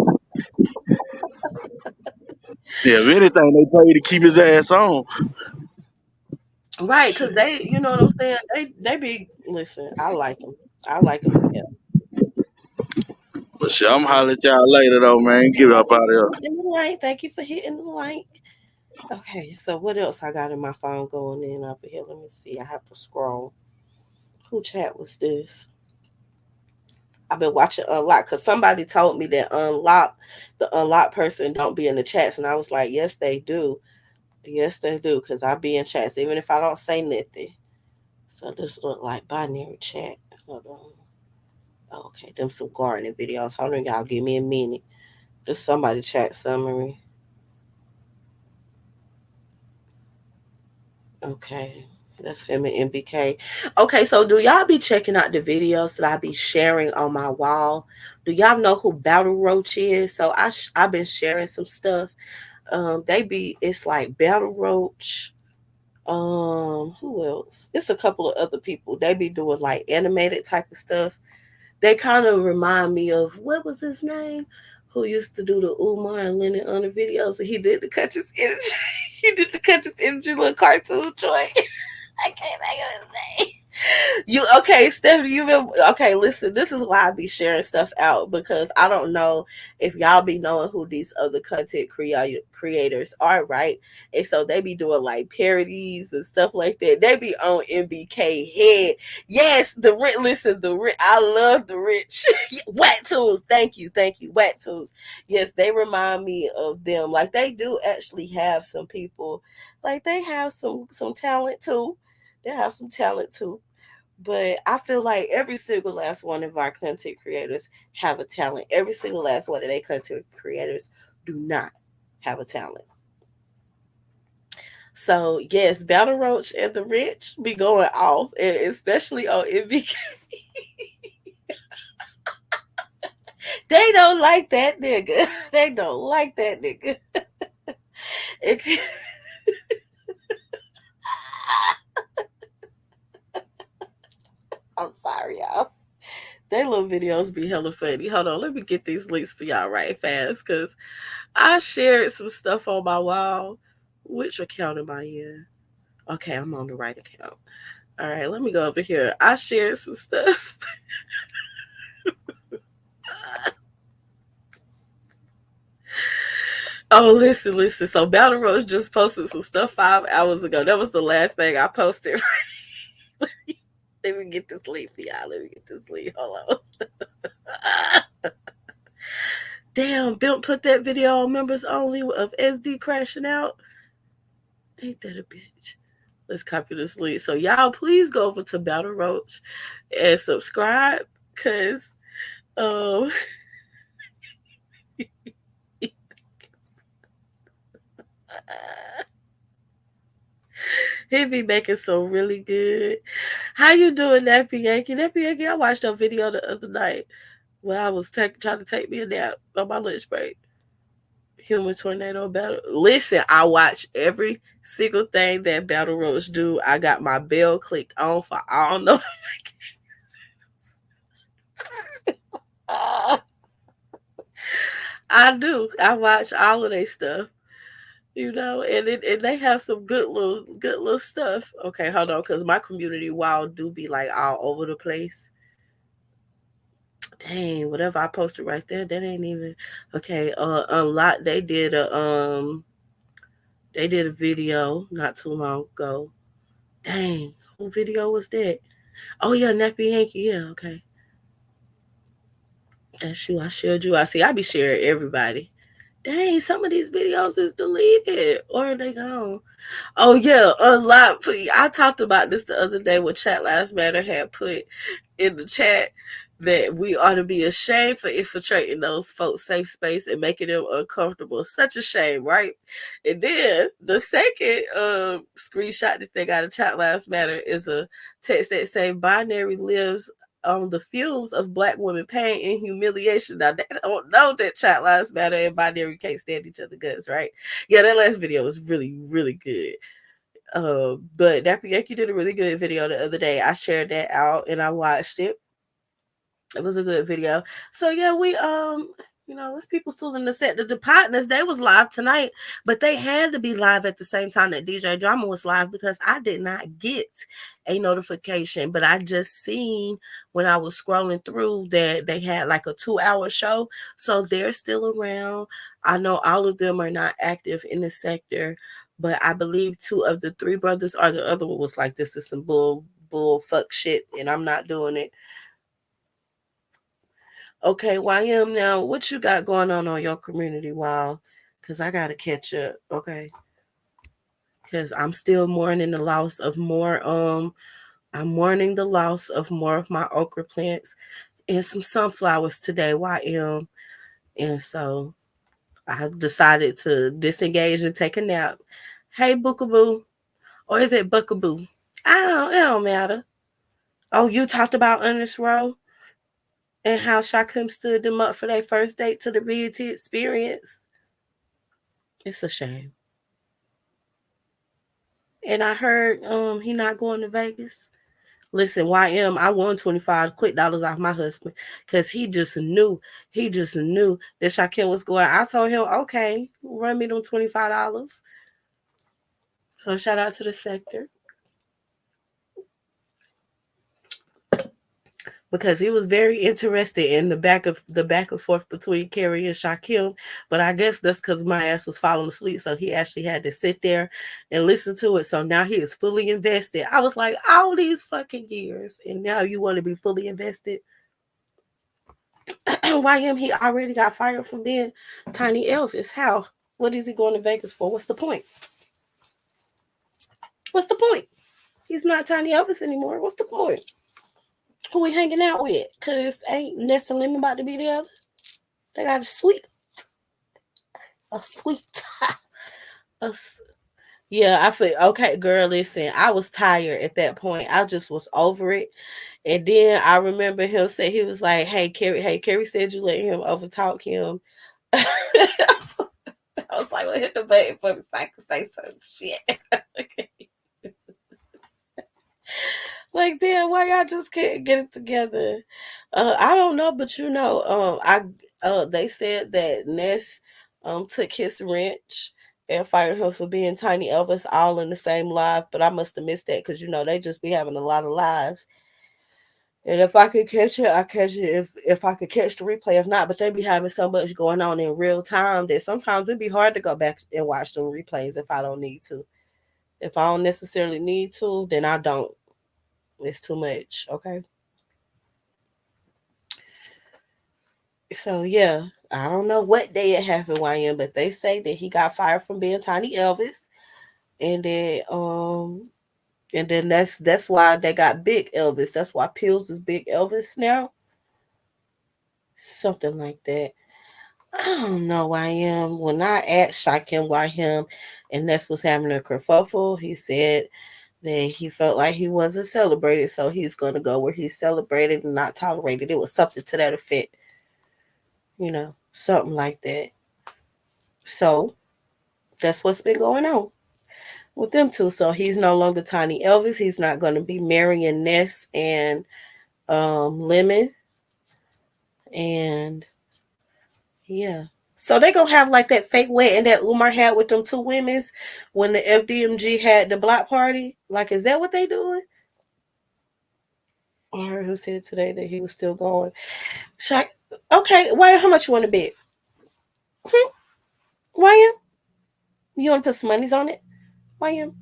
Yeah, if anything, they paid to keep his ass on. Right, because they, you know what I'm saying. They be listen. I like them. I like them. Yeah. But shit, I'm holler at y'all later though, man. Get up out of here. Hitting the light. Thank you for hitting the light. Okay, so what else I got in my phone going in over here? Let me see. I have to scroll. Who chat was this? I've been watching Unlock because somebody told me that the Unlock person don't be in the chats, and I was like, yes, they do. Yes, they do, because I be in chats even if I don't say nothing. So this look like binary chat. Hold on. Okay, them some gardening videos. Hold on, y'all. Give me a minute. Just somebody chat summary. Okay. That's him and MBK. Okay, so do y'all be checking out the videos that I be sharing on my wall? Do y'all know who Battle Roach is? So I've been sharing some stuff. It's like Battle Roach. Who else? It's a couple of other people. They be doing like animated type of stuff. They kind of remind me of what was his name? Who used to do the Umar and Lennon on the videos, and he did the Cut His Energy. He did the Cut His Energy little cartoon joint. I can't think of his name. You okay, Stephanie? You been okay? Listen, this is why I be sharing stuff out because I don't know if y'all be knowing who these other creators are, right? And so they be doing like parodies and stuff like that. They be on MBK head. Yes, Listen, I love the rich. Wet tunes. Thank you. Wet tunes. Yes, they remind me of them. Like they do actually have some people. Like they have some talent too. They have some talent too. But I feel like every single last one of our content creators have a talent. Every single last one of their content creators do not have a talent. So yes, Battle Roach and the Rich be going off, and especially on MVK. They don't like that nigga. They don't like that nigga. It- I'm sorry, y'all. They little videos be hella funny. Hold on, let me get these links for y'all right fast, cause I shared some stuff on my wall. Which account am I in? Okay, I'm on the right account. All right, let me go over here. I shared some stuff. Oh, listen. So Battle Rose just posted some stuff 5 hours ago. That was the last thing I posted. Let me get to sleep for y'all. Let me get to sleep. Hold on. Damn, Bill put that video on members only of SD crashing out. Ain't that a bitch? Let's copy this link. So y'all please go over to Battle Roach and subscribe. Cause um he be making some really good. How you doing, Nappy Yankee? Nappy Yankee, I watched a video the other night when I was trying to take me a nap on my lunch break. Human tornado battle. Listen, I watch every single thing that Battle Roach do. I got my bell clicked on for all notifications. I do. I watch all of their stuff. And they have some good little stuff. Okay, hold on, because my community wow do be like all over the place. Dang, whatever I posted right there, that ain't even okay. Unlock They did a video not too long ago. Dang, who video was that? Oh yeah, Nappy Yankee. Yeah, okay. That's you. I shared you. I see. I be sharing everybody. Dang, some of these videos is deleted or they gone. Oh yeah, a lot. I talked about this the other day. What Chat Last Matter had put in the chat that we ought to be ashamed for infiltrating those folks' safe space and making them uncomfortable. Such a shame, right? And then the second screenshot that they got in Chat Last Matter is a text that say binary lives on the fumes of black women pain and humiliation. Now they don't know that Chat Lives Matter and binary can't stand each other guts, right? Yeah, that last video was really, really good. But Nappy Yankee did a really good video the other day. I shared that out and I watched it. It was a good video. So yeah, it's people still in the set. The partners, they was live tonight, but they had to be live at the same time that DJ Drama was live because I did not get a notification. But I just seen when I was scrolling through that they had like a 2 hour show. So they're still around. I know all of them are not active in the sector, but I believe two of the three brothers or the other one was like, this is some bull fuck shit, and I'm not doing it. Okay, YM, now what you got going on your community wall? Cause I gotta catch up. Okay, cause I'm still mourning the loss of more. I'm mourning the loss of more of my okra plants and some sunflowers today. YM, and so I decided to disengage and take a nap. Hey, Bookaboo, or is it Buckaboo? It don't matter. Oh, you talked about Ernest Rowe and how Shakim stood them up for their first date to the BET experience. It's a shame. And I heard he not going to Vegas. Listen, YM, I won 25 quick dollars off my husband because he just knew that Shakim was going. I told him, okay, run me them $25. So shout out to the sector because he was very interested in the back and forth between Carrie and Shakim. But I guess that's because my ass was falling asleep, so he actually had to sit there and listen to it. So now he is fully invested. I was like, all these fucking years, and now you want to be fully invested? YM, he already got fired from being Tiny Elvis. How? What is he going to Vegas for? What's the point? What's the point? He's not Tiny Elvis anymore. What's the point? Who we hanging out with? Cause ain't Ness and Lemon about to be there. They got a sweet, a, yeah. I feel okay, girl. Listen, I was tired at that point. I just was over it. And then I remember him say he was like, Hey, Carrie said you let him overtalk him." I was like, "Well, hit the button for me so I can say some shit." Like, damn, why y'all just can't get it together? I don't know, but they said that Ness took his wrench and fired him for being Tiny Elvis all in the same live, but I must have missed that because they just be having a lot of lives. And if I could catch it, I catch it. If I could catch the replay, if not, but they be having so much going on in real time that sometimes it'd be hard to go back and watch them replays if I don't need to. If I don't necessarily need to, then I don't. It's too much. Okay. So yeah, I don't know what day it happened, YM, but they say that he got fired from being Tiny Elvis, and then that's why they got Big Elvis. That's why Pills is Big Elvis now. Something like that. I don't know YM. When I asked Shakim why him and that's what's having a kerfuffle, he said that he felt like he wasn't celebrated, so he's gonna go where he's celebrated and not tolerated. It was something to that effect, something like that. So that's what's been going on with them two. So he's no longer Tiny Elvis. He's not going to be marrying Ness and Lemon. And yeah. So they gonna have like that fake wedding that Umar had with them two women's when the FDMG had the block party. Like, is that what they doing? I heard him said today that he was still going. Shaq, okay, why? How much you want to bet? Hmm? Why? You want to put some monies on it? Why you?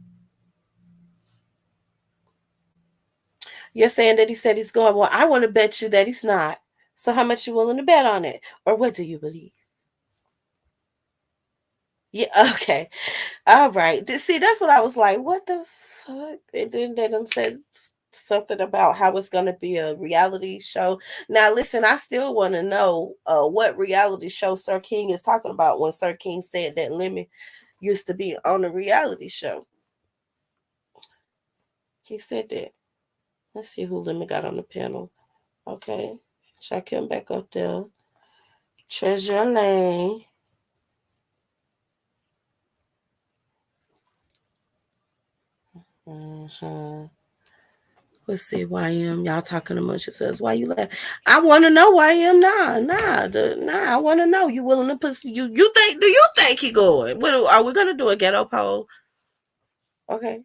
You're saying that he said he's going. Well, I want to bet you that he's not. So how much you willing to bet on it? Or what do you believe? Yeah, okay. All right. See, that's what I was like. What the fuck? And then they done said something about how it's gonna be a reality show. Now, listen, I still want to know what reality show Sir King is talking about when Sir King said that Lemon used to be on a reality show. He said that. Let's see who Lemon got on the panel. Okay, check him back up there. Treasure Lane. Uh-huh. Let's see, YM. Y'all talking amongst yourselves. Why you laugh? I want to know, YM. Nah. I want to know. You willing to put you? You think? Do you think he going? What are we gonna do? A ghetto poll? Okay.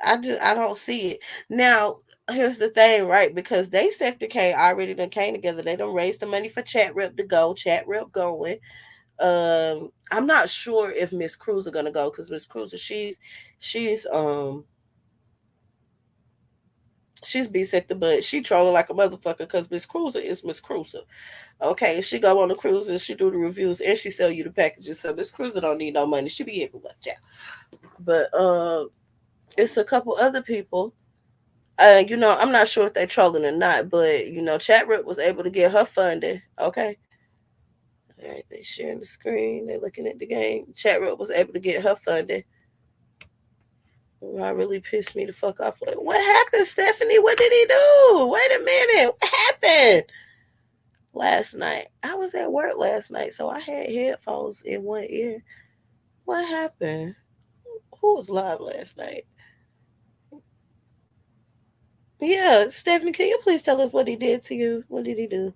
I don't see it. Now, here's the thing, right? Because they Sector K already done came together. They done raised the money for Chat Rip to go. Chat Rip going. I'm not sure if Miss Cruz are gonna go because Miss Cruz, she's she's bisected, but she trolling like a motherfucker because Miss Cruiser is Miss Cruiser. Okay, she go on the cruises, she do the reviews, and she sell you the packages. So Miss Cruiser don't need no money. She be everywhere, yeah. But it's a couple other people. I'm not sure if they trolling or not, but Chatrip was able to get her funding. Okay. All right, they sharing the screen. They looking at the game. Chatrip was able to get her funding. I really pissed me the fuck off. Like, what happened, Stephanie? What did he do? Wait a minute. What happened? Last night. I was at work last night, so I had headphones in one ear. What happened? Who was live last night? Yeah, Stephanie, can you please tell us what he did to you? What did he do?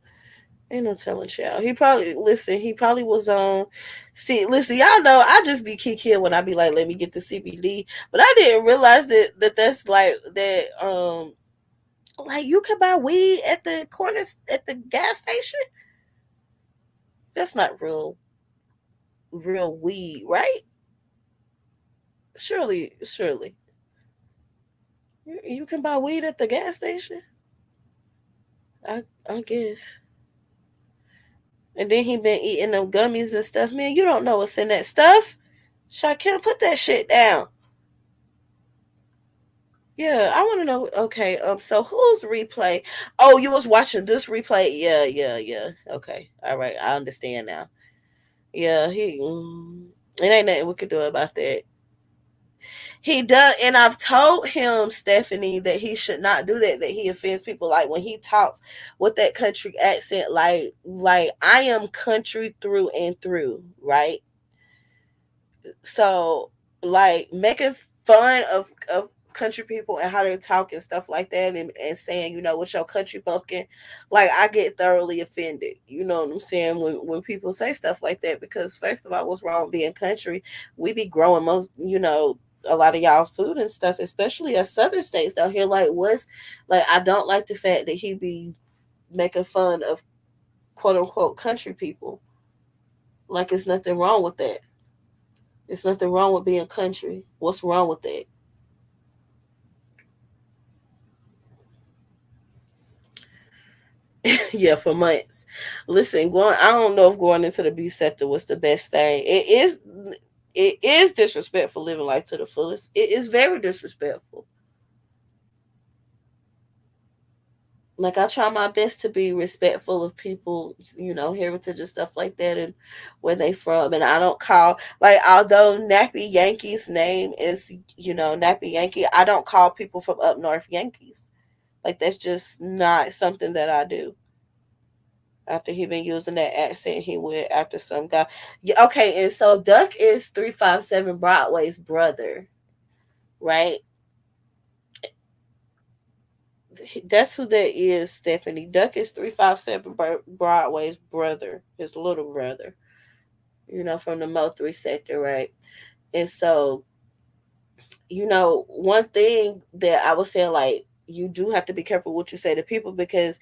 Ain't no telling, child. He probably listen. He probably was on. See, listen, y'all know I just be kicking when I be like, let me get the CBD, but I didn't realize that's like that. Like you can buy weed at the corner at the gas station. That's not real weed, right? Surely, you can buy weed at the gas station. I guess. And then he been eating them gummies and stuff. Man, you don't know what's in that stuff. Shakim, put that shit down. Yeah, I want to know. Okay, so whose replay? Oh, you was watching this replay? Yeah. Okay, all right, I understand now. Yeah, it ain't nothing we could do about that. He does, and I've told him, Stephanie, that he should not do that. That he offends people. Like when he talks with that country accent, like I am country through and through, right? So like making fun of country people and how they talk and stuff like that, and saying, what's your country pumpkin, like I get thoroughly offended. You know what I'm saying? When people say stuff like that, because first of all, what's wrong with being country? We be growing most, a lot of y'all food and stuff, especially us southern states out here. Like what's like I don't like the fact that he be making fun of quote unquote country people. Like it's nothing wrong with that. There's nothing wrong with being country. What's wrong with that? Yeah, for months. Listen, going. I don't know if going into the B sector was the best thing. It is. It is disrespectful living life to the fullest. It is very disrespectful. Like I try my best to be respectful of people, heritage and stuff like that, and where they from. And I don't call like although Nappy Yankee's name is Nappy Yankee. I don't call people from up north Yankees. Like that's just not something that I do. After he been using that accent, he went after some guy. Yeah, okay, and so Duck is 357 Broadway's brother, right? That's who that is, Stephanie. Duck is 357 Broadway's brother, his little brother. From the Mo 3 sector, right? And so, one thing that I would say, like, you do have to be careful what you say to people because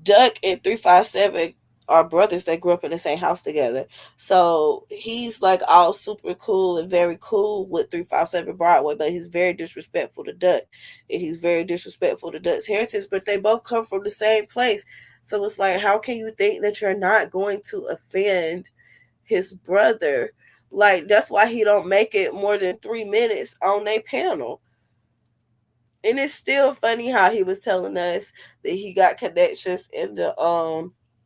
Duck at 357 are brothers that grew up in the same house together. So he's like all super cool and very cool with 357 Broadway, but he's very disrespectful to Duck. And he's very disrespectful to Duck's heritage, but they both come from the same place. So it's like, how can you think that you're not going to offend his brother? Like, that's why he don't make it more than 3 minutes on their panel. And it's still funny how he was telling us that he got connections in the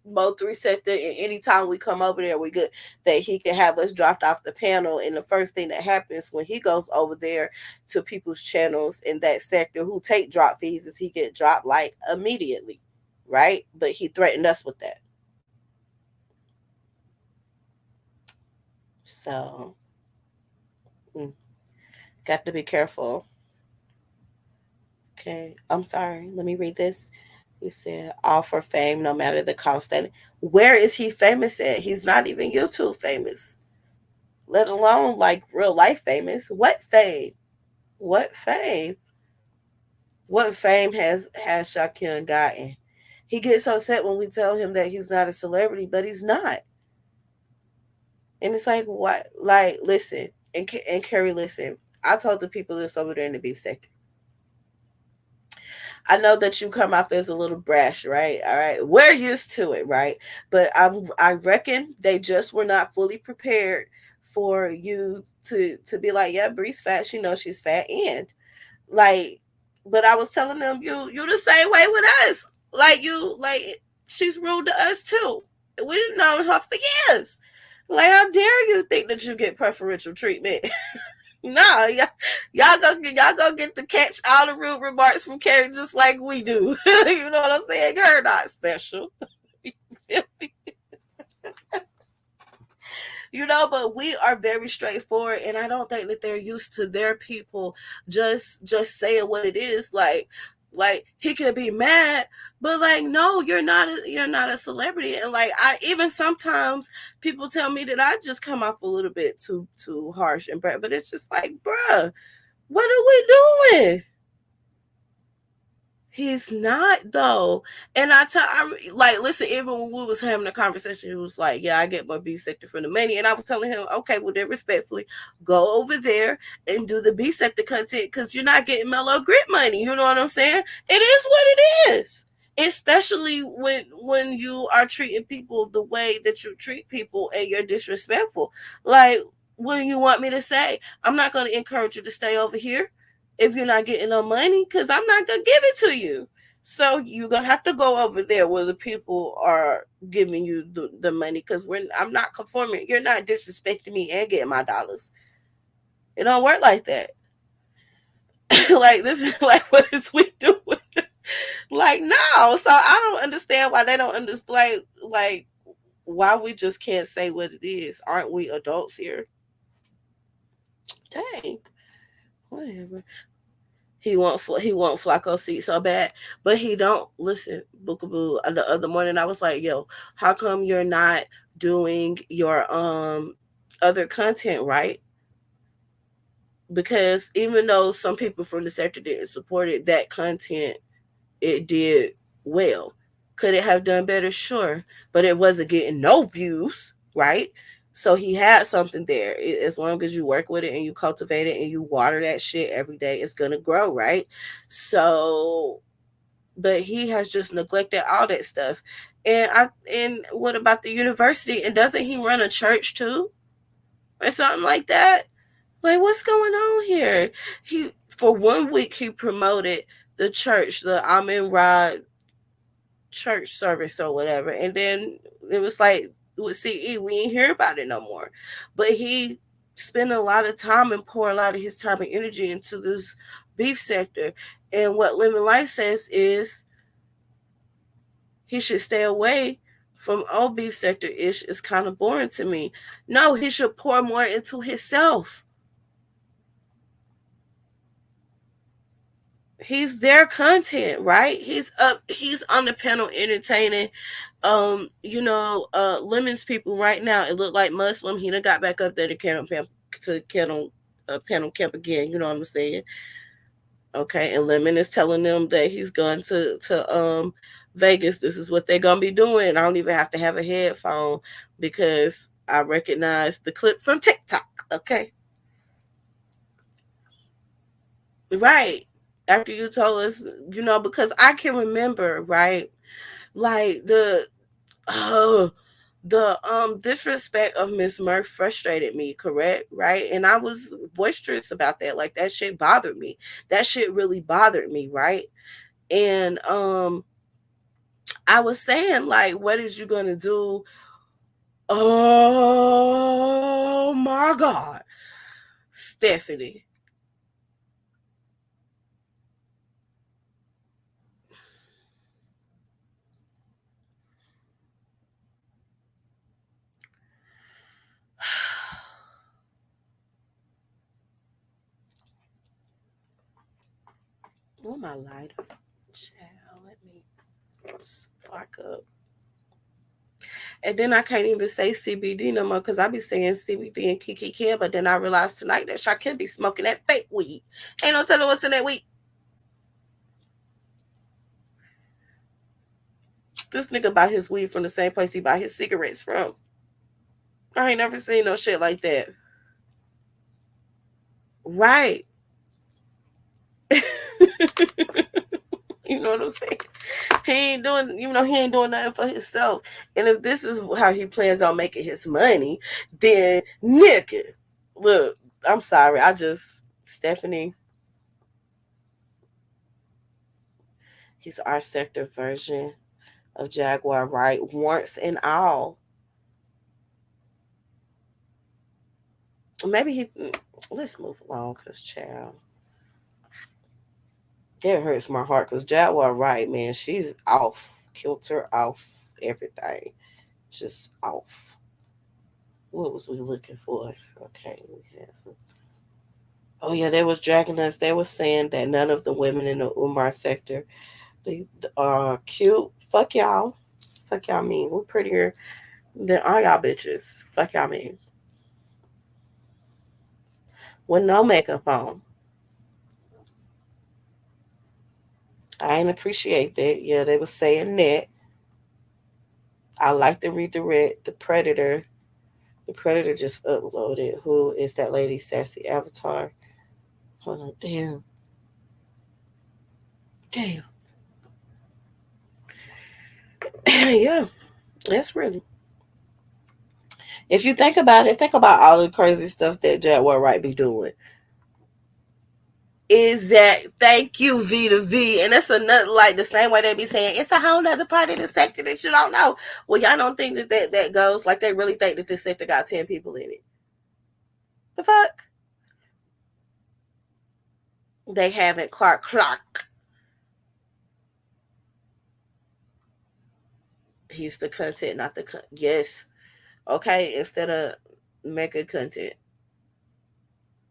Mo 3 sector, and anytime we come over there we good, that he can have us dropped off the panel. And the first thing that happens when he goes over there to people's channels in that sector who take drop fees is he get dropped like immediately. Right? But he threatened us with that. So mm, got to be careful. Okay, I'm sorry. Let me read this. He said, all for fame, no matter the cost. And where is he famous at? He's not even YouTube famous, let alone like real life famous. What fame? What fame? What fame has Shakim gotten? He gets upset when we tell him that he's not a celebrity, but he's not. And it's like, what? Like, listen, and Carrie, listen. I told the people this over there in the beef sector. I know that you come off as a little brash, right? All right, we're used to it, right? But I reckon they just were not fully prepared for you to be like, yeah, Bree's fat. She knows she's fat, and like, but I was telling them, you the same way with us. Like you, like she's rude to us too. We didn't know her for years. Like, how dare you think that you get preferential treatment? No, y'all go get to catch all the rude remarks from Carrie just like we do. You know what I'm saying? You're not special. You know, but we are very straightforward, and I don't think that they're used to their people just saying what it is. Like he could be mad, but like, no, you're not a celebrity. And like, I even sometimes people tell me that I just come off a little bit too harsh and but it's just like, bruh, what are we doing? He's not though. And I like, listen, even when we was having a conversation, he was like, yeah, I get my B sector from the money. And I was telling him, okay, well then respectfully, go over there and do the B sector content, because you're not getting mellow grit money. You know what I'm saying? It is what it is. Especially when you are treating people the way that you treat people and you're disrespectful. Like, what do you want me to say? I'm not gonna encourage you to stay over here if you're not getting no money, because I'm not gonna give it to you. So you're gonna have to go over there where the people are giving you the money, because I'm not conforming. You're not disrespecting me and getting my dollars. It don't work like that. Like, this is like, what is we doing? Like, no. So I don't understand why they don't understand. Like why we just can't say what it is. Aren't we adults here? Dang. Whatever. He want Flacco seat so bad, but he don't listen. Bookaboo. The other morning I was like, "Yo, how come you're not doing your other content right?" Because even though some people from the sector didn't support it, that content, it did well. Could it have done better? Sure, but it wasn't getting no views, right? So he had something there. As long as you work with it and you cultivate it and you water that shit every day, it's gonna grow, right? So, but he has just neglected all that stuff. And what about the university? And doesn't he run a church too, or something like that? Like, what's going on here? He For 1 week he promoted the church, the Amen Ra church service or whatever, and then it was like with CE, we ain't hear about it no more. But he spent a lot of time and pour a lot of his time and energy into this beef sector. And what Lemon Life says is he should stay away from all beef sector ish. Is kind of boring to me. No, he should pour more into himself. He's their content, right? He's on the panel entertaining Lemon's people right now. It looked like Muslim. He done got back up there to panel camp again, you know what I'm saying? Okay, and Lemon is telling them that he's going to Vegas, this is what they're gonna be doing. I don't even have to have a headphone because I recognize the clip from TikTok. Okay, right. After you told us, because I can remember, right, like uh, the disrespect of Miss Murph frustrated me, correct, right? And I was boisterous about that. Like that shit bothered me. That shit really bothered me, right? And I was saying, like, what is you gonna do? Oh my God, Stephanie. Where my lighter? Child, let me spark up. And then I can't even say CBD no more because I be saying CBD and Kiki Kim, but then I realized tonight that Shakim be smoking that fake weed. Ain't no telling what's in that weed. This nigga buy his weed from the same place he buy his cigarettes from. I ain't never seen no shit like that. Right. You know what I'm saying? He ain't doing, he ain't doing nothing for himself. And if this is how he plans on making his money, then nigga, look, I'm sorry. Stephanie, he's our sector version of Jaguar, right? Warrants and all. Maybe let's move along because, child, that hurts my heart because Jaguar, right, man, she's off kilter, off everything, just off. What was we looking for? Okay, we had some. Oh yeah, they was dragging us. They was saying that none of the women in the Umar sector they are cute. Fuck y'all. Fuck y'all mean. We're prettier than all y'all bitches. Fuck y'all mean. With no makeup on. I ain't appreciate that. Yeah, they was saying that. I like the redirect. The Predator. The Predator just uploaded. Who is that lady? Sassy Avatar. Hold on. Damn. Damn. Yeah. That's really. If you think about it, think about all the crazy stuff that Jaguar Wright be doing. Is that thank you V to V, and that's another like the same way they be saying it's a whole nother part of the sector that you don't know. Well, y'all don't think that goes like they really think that this sector got 10 people in it. The fuck they haven't. Clark. He's the content, not the yes. Okay, instead of making content.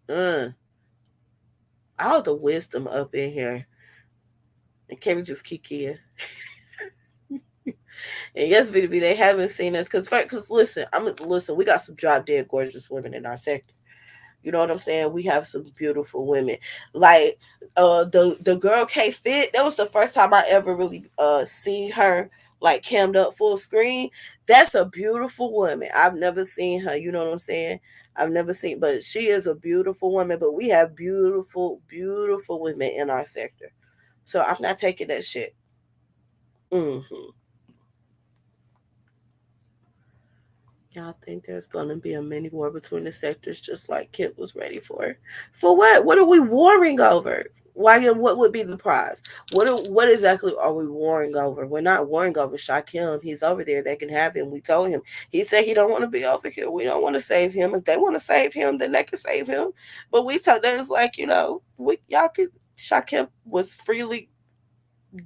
Mm, all the wisdom up in here. And can we just kick in? And yes, B2B, they haven't seen us because listen, listen. We got some drop dead gorgeous women in our sector. You know what I'm saying? We have some beautiful women. Like the girl K Fit, that was the first time I ever really seen her like cammed up full screen. That's a beautiful woman. I've never seen her, you know what I'm saying? I've never seen, but she is a beautiful woman. But we have beautiful, beautiful women in our sector. So I'm not taking that shit. Hmm. Y'all think there's gonna be a mini war between the sectors, just like Kip was ready for? For what? What are we warring over? Why? What would be the prize? What exactly are we warring over? We're not warring over Shakim. He's over there. They can have him. We told him. He said he don't want to be over here. We don't want to save him. If they want to save him, then they can save him. But we told them it's like y'all could. Shakim was freely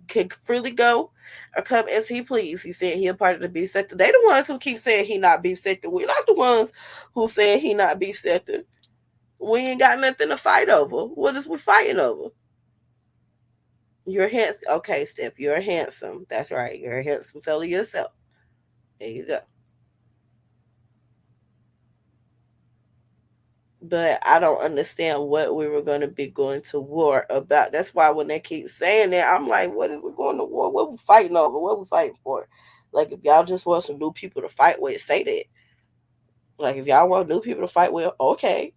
can freely go or come as he please. He said he a part of the beef sector. They the ones who keep saying he not beef sector. We're not the ones who saying he not beef sector. We ain't got nothing to fight over. What is we fighting over? You're handsome. Okay, Steph, you're handsome. That's right. You're a handsome fella yourself. There you go. but I don't understand what we were going to be going to war about. That's why when they keep saying that, I'm like, what is we going to war? What we fighting over? What we fighting for? Like, if y'all just want some new people to fight with, say that. Like, if y'all want new people to fight with, okay.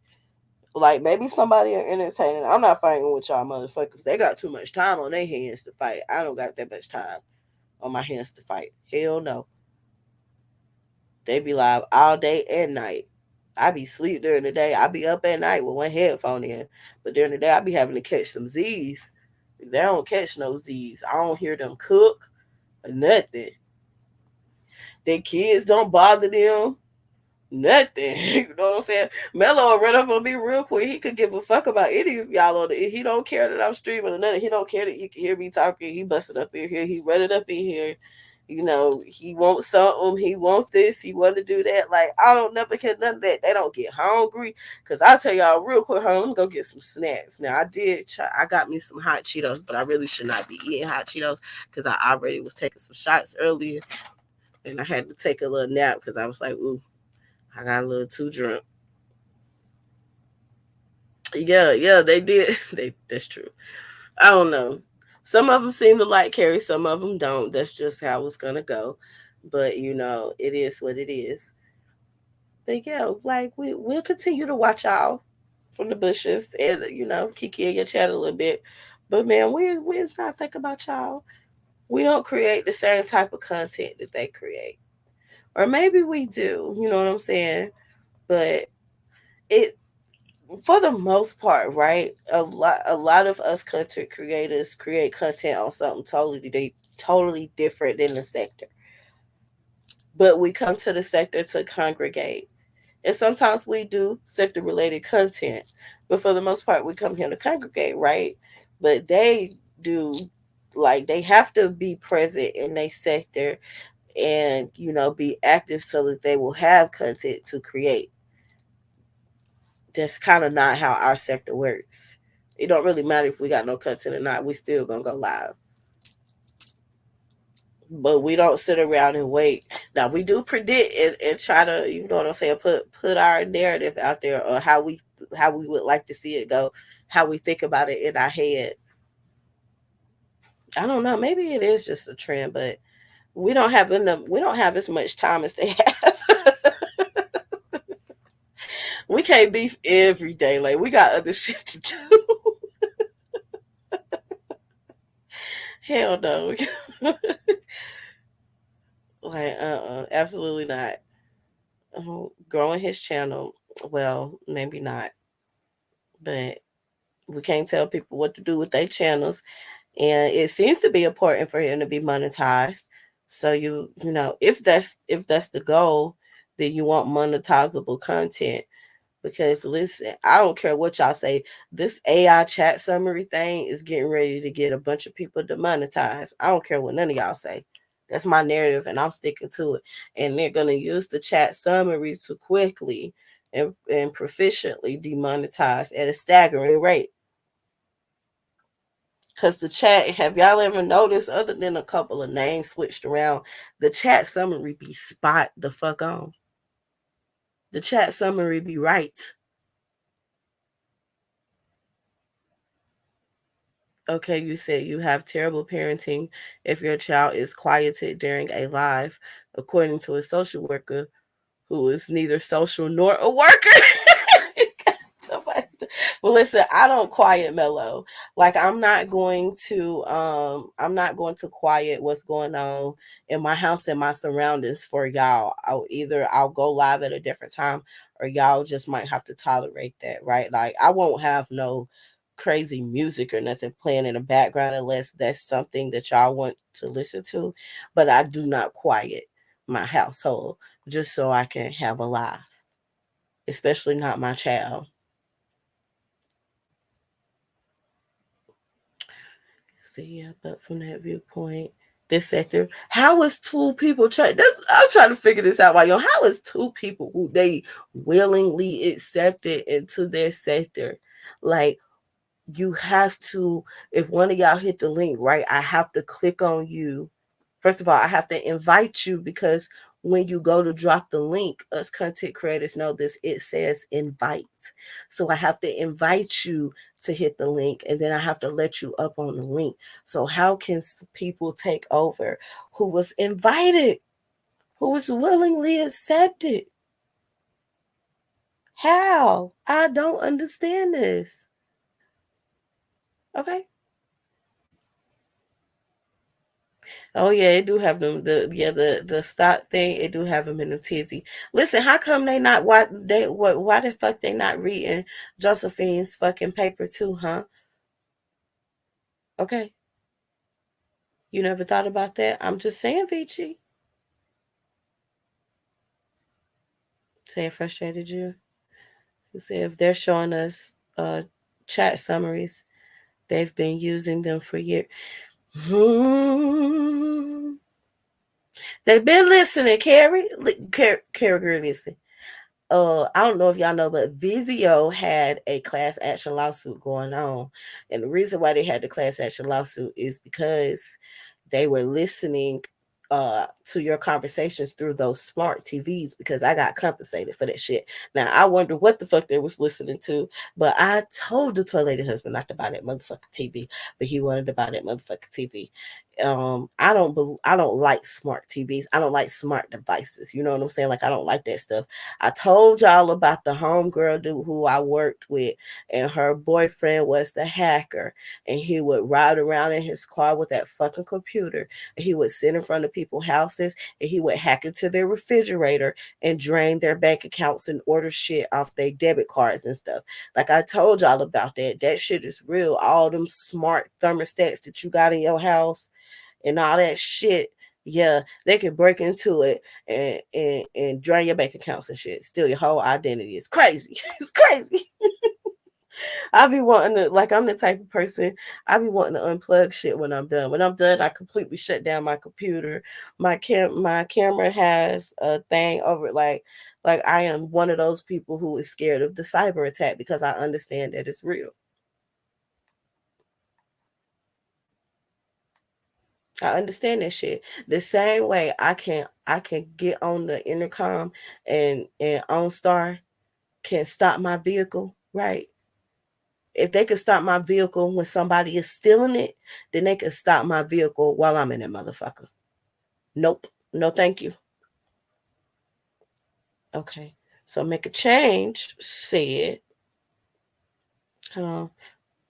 Like, maybe somebody are entertaining. I'm not fighting with y'all motherfuckers. They got too much time on their hands to fight. I don't got that much time on my hands to fight. Hell no. They be live all day and night. I be sleep during the day. I be up at night with one headphone in. But during the day, I be having to catch some Z's. They don't catch no Z's. I don't hear them cook or nothing. Their kids don't bother them. Nothing. You know what I'm saying? Mello will run up on me real quick. He could give a fuck about any of y'all on it. He don't care that I'm streaming or nothing. He don't care that he can hear me talking. He busting up in here. He running up in here. You know, he wants something. He wants this. He want to do that. Like, I don't never get none of that. They don't get hungry. Because I tell y'all real quick, hold on, let me go get some snacks. Now, I did try. I got me some hot Cheetos, but I really should not be eating hot Cheetos because I already was taking some shots earlier. And I had to take a little nap because I was like, ooh, I got a little too drunk. Yeah, yeah, they did. That's true. I don't know. Some of them seem to like Carrie, some of them don't. That's just how it's gonna go. But you know, it is what it is. But yeah, like we'll continue to watch y'all from the bushes and kiki in your chat a little bit. But man, we's not think about y'all. We don't create the same type of content that they create, or maybe we do. You know what I'm saying? But it for the most part, right? A lot of us content creators create content on something totally different than the sector. But we come to the sector to congregate. And sometimes we do sector related content. But for the most part we come here to congregate, right? But they do, like, they have to be present in their sector and be active so that they will have content to create. That's kind of not how our sector works. It don't really matter if we got no content or not. We still gonna go live, but we don't sit around and wait. Now we do predict and try to, you know what I'm saying, put our narrative out there or how we would like to see it go, how we think about it in our head. I don't know. Maybe it is just a trend, but we don't have enough. We don't have as much time as they have. We can't beef every day. Like, we got other shit to do. Hell no. Like, absolutely not. Growing his channel, well, maybe not, but we can't tell people what to do with their channels, and it seems to be important for him to be monetized. So if that's the goal, then you want monetizable content. Because listen, I don't care what y'all say. This AI chat summary thing is getting ready to get a bunch of people demonetized. I don't care what none of y'all say. That's my narrative, and I'm sticking to it. And they're gonna use the chat summaries to quickly and proficiently demonetize at a staggering rate. Cause the chat, have y'all ever noticed, other than a couple of names switched around, the chat summary be spot the fuck on. The chat summary be right. Okay, you said you have terrible parenting if your child is quieted during a live, according to a social worker who is neither social nor a worker. Somebody- well, listen, I don't quiet Mellow. Like, I'm not going to quiet what's going on in my house and my surroundings for y'all. I'll go live at a different time, or y'all just might have to tolerate that, right? Like, I won't have no crazy music or nothing playing in the background unless that's something that y'all want to listen to. But I do not quiet my household just so I can have a live, especially not my child. So yeah, but from that viewpoint, this sector, how is two people trying? I'm trying to figure this out. While yo, how is two people who they willingly accepted into their sector, like, you have to, if one of y'all hit the link, right? I have to click on you. First of all, I have to invite you because when you go to drop the link, us content creators know this, it says invite. So I have to invite you to hit the link, and then I have to let you up on the link. So how can people take over who was invited, who was willingly accepted? How? I don't understand this. Okay. Oh yeah, it do have them, the stock thing. It do have them in the tizzy. Listen, how come they not, why the fuck they not reading Josephine's fucking paper too, huh? Okay, you never thought about that. I'm just saying, Vici. Say it frustrated you. You say if they're showing us chat summaries, they've been using them for years. Hmm. They've been listening, Carrie. Carrie, girl, listen. I don't know if y'all know, but Vizio had a class action lawsuit going on. And the reason why they had the class action lawsuit is because they were listening to your conversations through those smart TVs, because I got compensated for that shit. Now I wonder what the fuck they was listening to, but I told the toilet husband not to buy that motherfucking TV, but he wanted to buy that motherfucking TV. I don't like smart TVs. I don't like smart devices. You know what I'm saying? Like I don't like that stuff. I told y'all about the homegirl dude who I worked with, and her boyfriend was the hacker, and he would ride around in his car with that fucking computer, and he would sit in front of people's houses, and he would hack into their refrigerator and drain their bank accounts and order shit off their debit cards and stuff. Like I told y'all about that. That shit is real. All them smart thermostats that you got in your house and all that shit. Yeah, they can break into it and drain your bank accounts and shit. Steal your whole identity. It's crazy. It's crazy. I be wanting to, like, I'm the type of person, I be wanting to unplug shit when I'm done. When I'm done, I completely shut down my computer. My camera has a thing over it, like I am one of those people who is scared of the cyber attack because I understand that it's real. I understand that shit. The same way I can get on the intercom and OnStar can stop my vehicle, right? If they could stop my vehicle when somebody is stealing it, then they can stop my vehicle while I'm in that motherfucker. Nope. No, thank you. Okay. So make a change said, um,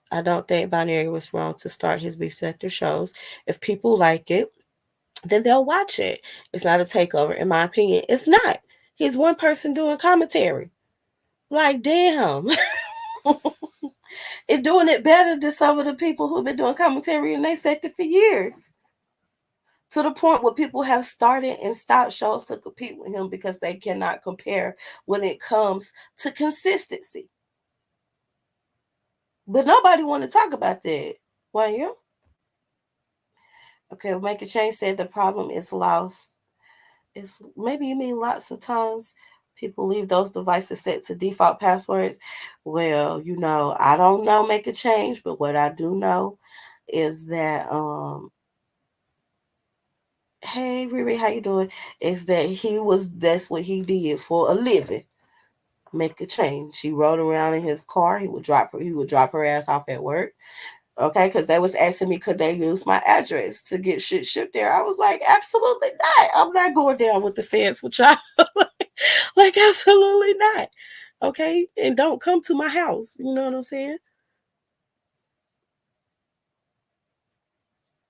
I don't think Binary was wrong to start his beef detector shows. If people like it, then they'll watch it. It's not a takeover, in my opinion. It's not. He's one person doing commentary. Like, damn. And doing it better than some of the people who've been doing commentary in their sector for years. To the point where people have started and stopped shows to compete with him because they cannot compare when it comes to consistency. But nobody want to talk about that. Why you? Okay, Make a Change said the problem is lost. It's maybe you mean lots of times people leave those devices set to default passwords. Well, I don't know Make a Change, but what I do know is that hey Riri, how you doing? Is that that's what he did for a living. Make a change. He rode around in his car. He would drop her ass off at work. Okay, because they was asking me could they use my address to get shit shipped there. I was like, absolutely not. I'm not going down with the fence with y'all. Like, absolutely not. Okay, and don't come to my house. You know what I'm saying?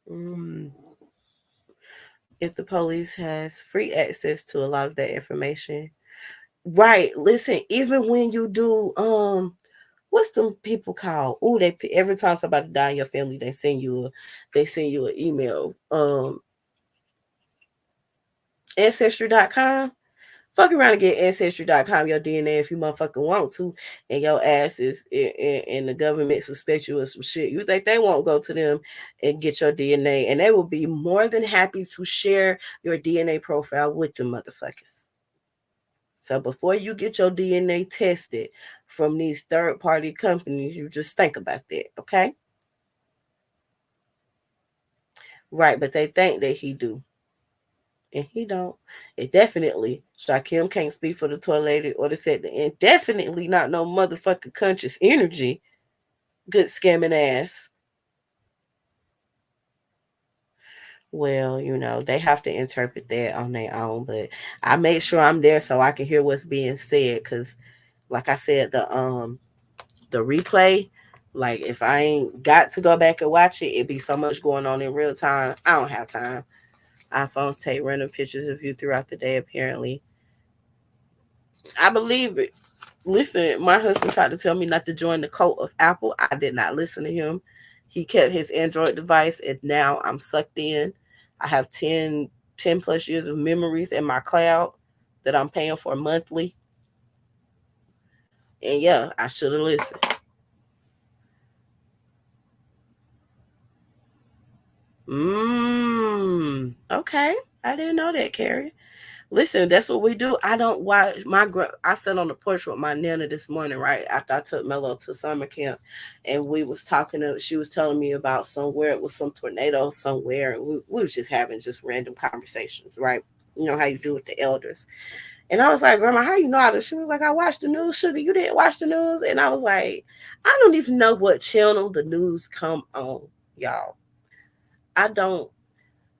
Mm. If the police has free access to a lot of that information, right? Listen, even when you do, what's them people called? Oh, every time somebody die in your family, they send you an email. Ancestry.com. Fuck around and get ancestry.com your DNA if you motherfucking want to, and your ass is and the government suspects you of some shit. You think they won't go to them and get your DNA, and they will be more than happy to share your DNA profile with the motherfuckers. So before you get your DNA tested from these third party companies, you just think about that, okay? Right, but they think that he do. and he don't. It definitely Shakim can't speak for the toilet lady or the set the end. Definitely not no motherfucking conscious energy. Good scamming ass. Well, they have to interpret that on their own, but I make sure I'm there so I can hear what's being said. Cause like I said, the replay, like if I ain't got to go back and watch it, it be so much going on in real time. I don't have time. iPhones take random pictures of you throughout the day, apparently. I believe it. Listen, my husband tried to tell me not to join the cult of Apple. I did not listen to him. He kept his Android device, and now I'm sucked in. I have 10 plus years of memories in my cloud that I'm paying for monthly. And yeah, I should have listened. Okay. I didn't know that, Carrie. Listen, that's what we do. I don't watch I sat on the porch with my nana this morning, right after I took Mello to summer camp, and we was talking. She was telling me about somewhere it was some tornado somewhere, and we was just having just random conversations, right? You know how you do with the elders. And I was like, Grandma, how you know all this? She was like, I watched the news. Sugar, you didn't watch the news? And I was like, I don't even know what channel the news come on, y'all. I don't.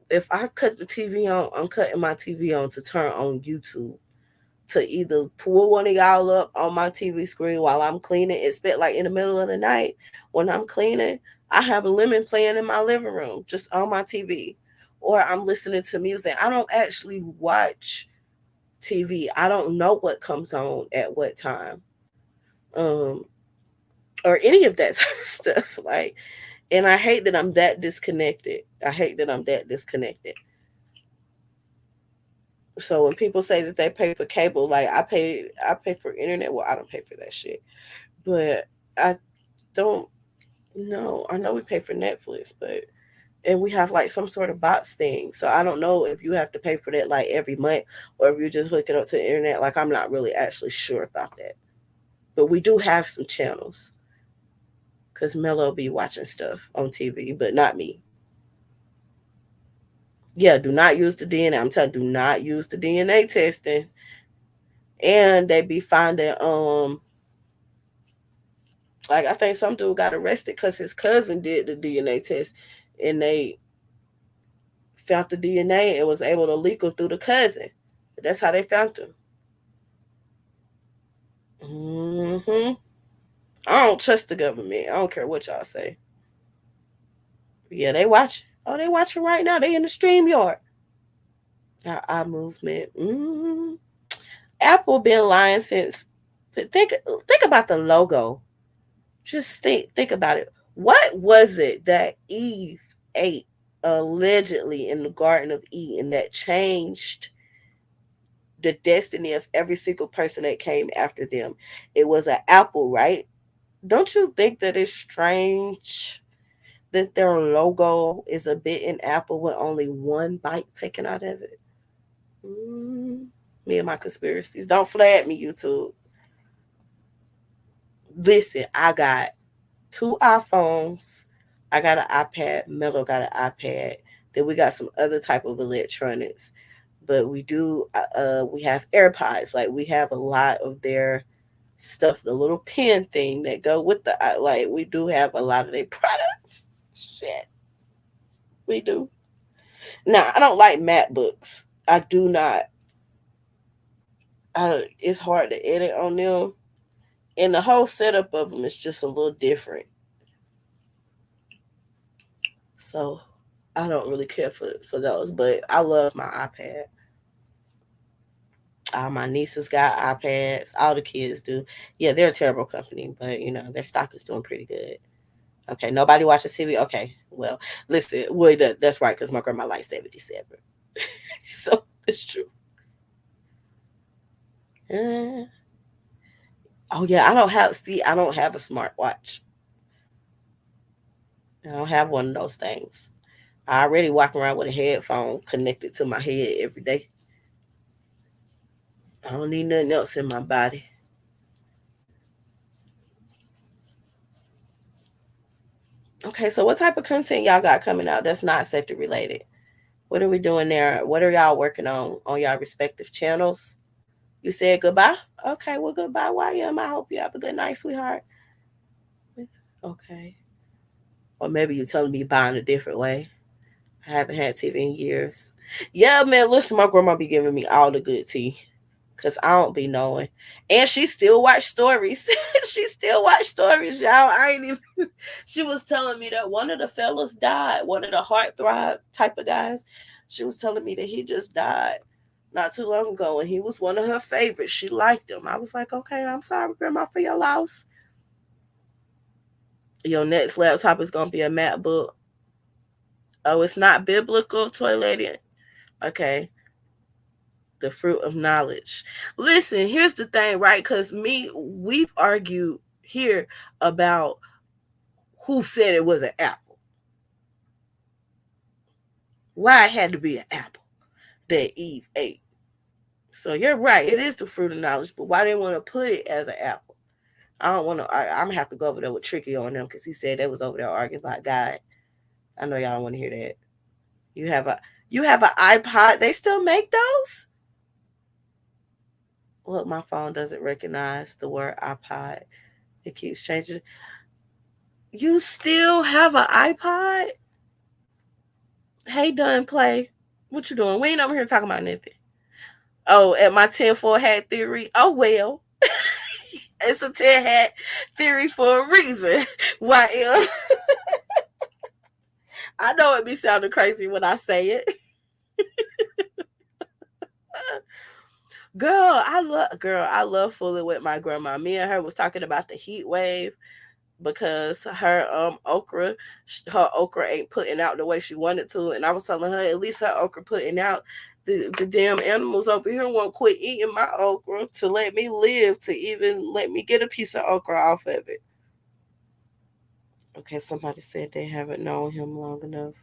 If I cut the TV on, I'm cutting my TV on to turn on YouTube, to either pull one of y'all up on my TV screen while I'm cleaning. Expect like in the middle of the night when I'm cleaning, I have a lemon playing in my living room just on my TV, or I'm listening to music. I don't actually watch TV. I don't know what comes on at what time, um, or any of that type of stuff. Like, and I hate that I'm that disconnected. I hate that I'm that disconnected. So when people say that they pay for cable, like I pay for internet. Well, I don't pay for that shit. But I don't know. I know we pay for Netflix, but and we have like some sort of box thing. So I don't know if you have to pay for that like every month or if you just hook it up to the internet. Like I'm not really actually sure about that. But we do have some channels because Mello be watching stuff on TV, but not me. Yeah, do not use the DNA. I'm telling you, do not use the DNA testing. And they be finding like I think some dude got arrested because his cousin did the DNA test, and they found the DNA and was able to leak him through the cousin. That's how they found him. I don't trust the government. I don't care what y'all say. Yeah, they watch. Oh, they watching right now. They in the stream yard. Our eye movement. Apple been lying since. Think about the logo. Just think about it. What was it that Eve ate allegedly in the Garden of Eden that changed the destiny of every single person that came after them? It was an apple, right? Don't you think that it's strange that their logo is a bitten apple with only one bite taken out of it? Mm, Me and my conspiracies. Don't flag me, YouTube. Listen, I got two iPhones. I got an iPad. Melo got an iPad. Then we got some other type of electronics. But we have AirPods. Like we have a lot of their stuff, the little pen thing that go with like we do have a lot of their products. Shit, we do. Now I don't like MacBooks. I do not. It's hard to edit on them, and the whole setup of them is just a little different. So I don't really care for those, but I love my iPad. All my nieces got iPads. All the kids do. Yeah, they're a terrible company, but their stock is doing pretty good. Okay, nobody watches TV. Okay, well, listen, that's right, because my grandma likes 77, so it's true. Uh, oh yeah, I don't have a smartwatch. I don't have one of those things. I already walk around with a headphone connected to my head every day. I don't need nothing else in my body. Okay, so what type of content y'all got coming out that's not sector related? What are we doing there? What are y'all working on y'all respective channels? You said goodbye? Okay, well, goodbye, YM. I hope you have a good night, sweetheart. Okay. Or maybe you're telling me buying a different way. I haven't had TV in years. Yeah, man, listen, my grandma be giving me all the good tea. Cause I don't be knowing. And she still watch stories. She still watch stories, y'all. I ain't even she was telling me that one of the fellas died, one of the heartthrob type of guys. She was telling me that he just died not too long ago, and he was one of her favorites. She liked him. I was like, okay, I'm sorry, Grandma, for your loss. Your next laptop is gonna be a MacBook. Oh, it's not biblical, toy lady. Okay, the fruit of knowledge. Listen, here's the thing, right? Because we've argued here about who said it was an apple. Why it had to be an apple that Eve ate. So you're right, it is the fruit of knowledge, but why they want to put it as an apple? I don't want to. I'm gonna have to go over there with Tricky on them because he said they was over there arguing about God. I know y'all don't want to hear that. You have a you have an iPod. They still make those. Look, my phone doesn't recognize the word iPod. It keeps changing. You still have an iPod? Hey, done play. What you doing? We ain't over here talking about nothing. Oh, at my 10-4 hat theory. Oh well. It's a 10 hat theory for a reason. Why I know it be sounding crazy when I say it. Girl, I love fooling with my grandma. Me and her was talking about the heat wave because her okra ain't putting out the way she wanted to, and I was telling her at least her okra putting out. The damn animals over here won't quit eating my okra to let me live, to even let me get a piece of okra off of it. Okay, somebody said they haven't known him long enough.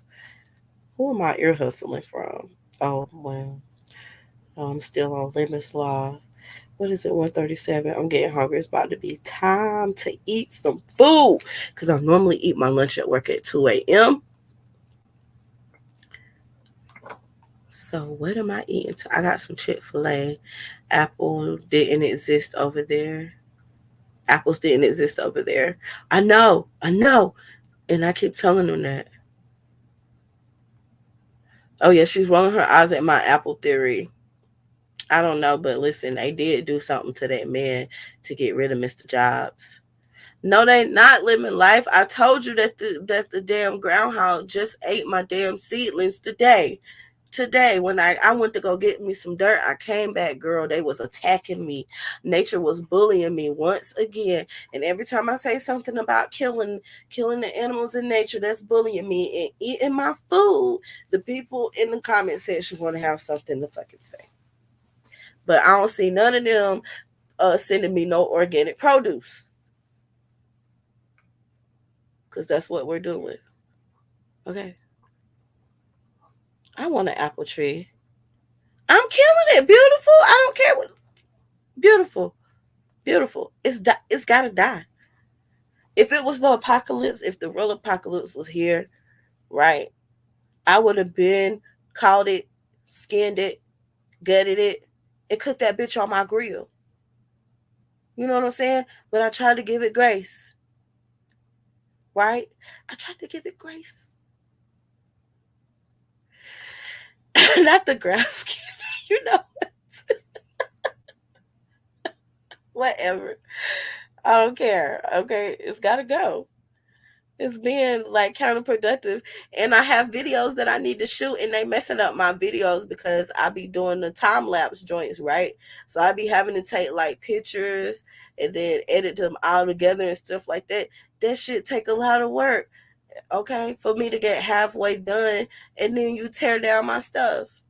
Who am I ear hustling from? Oh well, I'm still on Limits Law. What is it? 1:37. I'm getting hungry. It's about to be time to eat some food because I normally eat my lunch at work at 2 a.m. So what am I eating? I got some Chick-fil-A. Apple didn't exist over there. Apples didn't exist over there. I know. And I keep telling them that. Oh yeah, she's rolling her eyes at my Apple theory. I don't know, but listen, they did do something to that man to get rid of Mr. Jobs. No, they not living life. I told you that the damn groundhog just ate my damn seedlings today. Today, when I went to go get me some dirt, I came back, girl. They was attacking me. Nature was bullying me once again. And every time I say something about killing the animals in nature, that's bullying me and eating my food. The people in the comment section want to have something to fucking say. But I don't see none of them sending me no organic produce because that's what we're doing. Okay. I want an apple tree. I'm killing it. Beautiful. I don't care what. Beautiful. Beautiful. It's gotta die. If it was the apocalypse, if the real apocalypse was here, right, I would have been caught it, skinned it, gutted it, and cooked that bitch on my grill. You know what I'm saying? But I tried to give it grace, right? I tried to give it grace. Not the grass skin. You know, whatever. I don't care. Okay, it's gotta go. It's being like counterproductive. And I have videos that I need to shoot and they messing up my videos because I be doing the time lapse joints, right? So I be having to take like pictures and then edit them all together and stuff like that. That shit take a lot of work, okay, for me to get halfway done and then you tear down my stuff.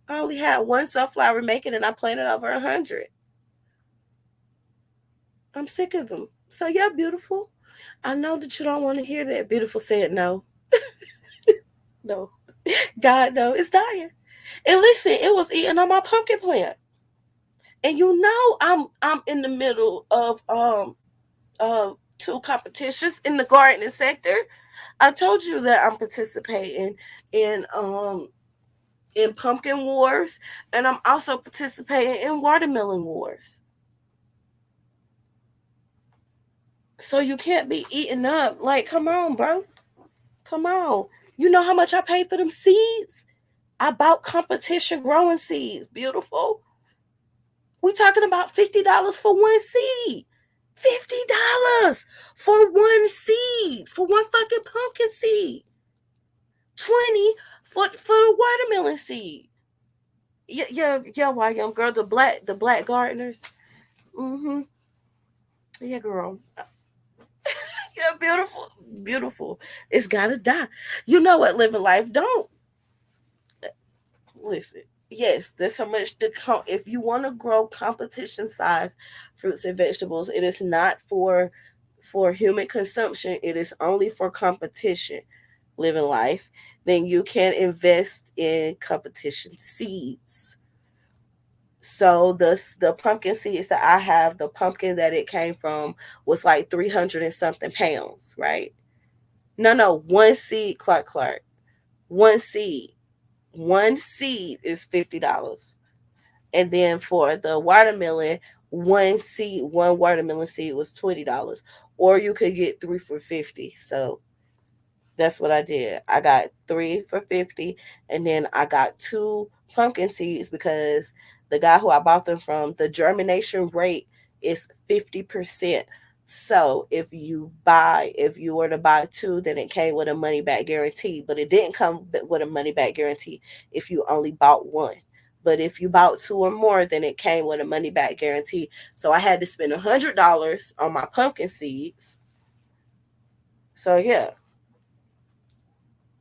I only had one sunflower making and I planted over 100. I'm sick of them. So yeah, beautiful. I know that you don't want to hear that. Beautiful said no. No. God no, it's dying. And listen, it was eating on my pumpkin plant. And you know I'm in the middle of two competitions in the gardening sector. I told you that I'm participating in in pumpkin wars, and I'm also participating in watermelon wars. So you can't be eating up. Like, come on, bro. Come on. You know how much I paid for them seeds? I bought competition growing seeds. Beautiful. We talking about $50 for one seed. $50 for one seed. For one fucking pumpkin seed. 20 for the watermelon seed. Yeah, yeah, yeah, why young girl, the black gardeners. Mm-hmm. Yeah, girl. Yeah, beautiful. Beautiful. It's gotta die. You know what, living life. Don't listen. Yes, there's so much to come. If you want to grow competition size fruits and vegetables, it is not for human consumption. It is only for competition. Living life, then you can invest in competition seeds. So the pumpkin seeds that I have, the pumpkin that it came from was like 300 and something pounds, right? No, one seed, Clark. One seed. One seed is $50. And then for the watermelon, one watermelon seed was $20. Or you could get three for 50. So that's what I did. I got three for 50, and then I got two pumpkin seeds because the guy who I bought them from, the germination rate is 50%. So if you were to buy two, then it came with a money back guarantee, but it didn't come with a money back guarantee if you only bought one. But if you bought two or more, then it came with a money back guarantee. So I had to spend $100 on my pumpkin seeds. So yeah,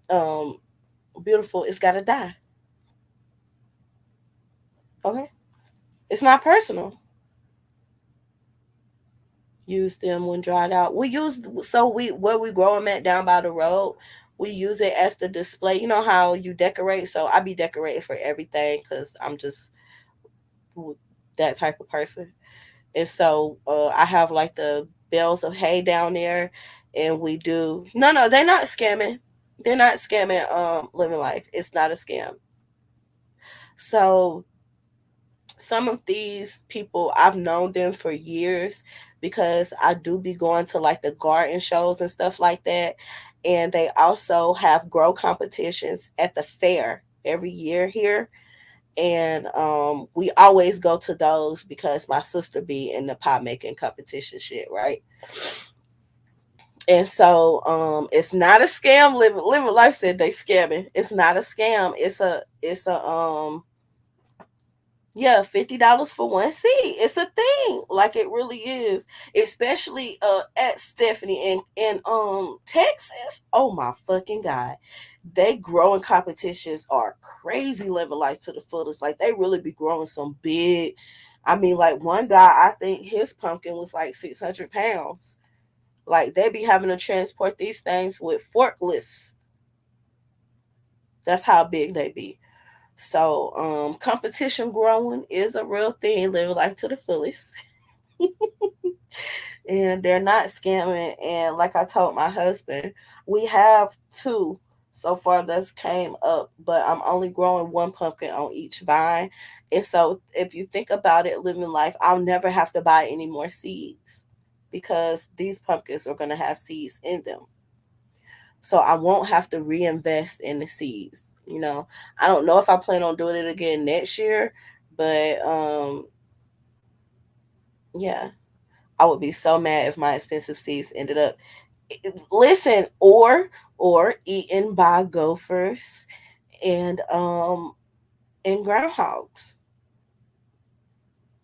um, beautiful. It's gotta die. Okay, it's not personal. Use them when dried out. We use so we where we grow them at down by the road. We use it as the display. You know how you decorate. So I be decorating for everything because I'm just that type of person. And so I have like the bales of hay down there, and we do. No, they're not scamming. They're not scamming. Living life. It's not a scam. So some of these people I've known them for years because I do be going to like the garden shows and stuff like that. And they also have grow competitions at the fair every year here. And we always go to those because my sister be in the pie making competition shit, right? And so it's not a scam. Living life said they scamming. It's not a scam. It's a yeah, $50 for one seat. It's a thing. Like it really is. Especially at Stephanie in Texas. Oh my fucking God. They growing competitions are crazy, living life to the fullest. Like they really be growing some big. I mean, like one guy, I think his pumpkin was like 600 pounds. Like they be having to transport these things with forklifts. That's how big they be. So, competition growing is a real thing. Live life to the fullest, and they're not scamming. And like I told my husband, we have two so far that's came up, but I'm only growing one pumpkin on each vine. And so, if you think about it, living life, I'll never have to buy any more seeds because these pumpkins are going to have seeds in them. So I won't have to reinvest in the seeds. I don't know if I plan on doing it again next year, but yeah, I would be so mad if my expensive seeds ended up listen or eaten by gophers and groundhogs.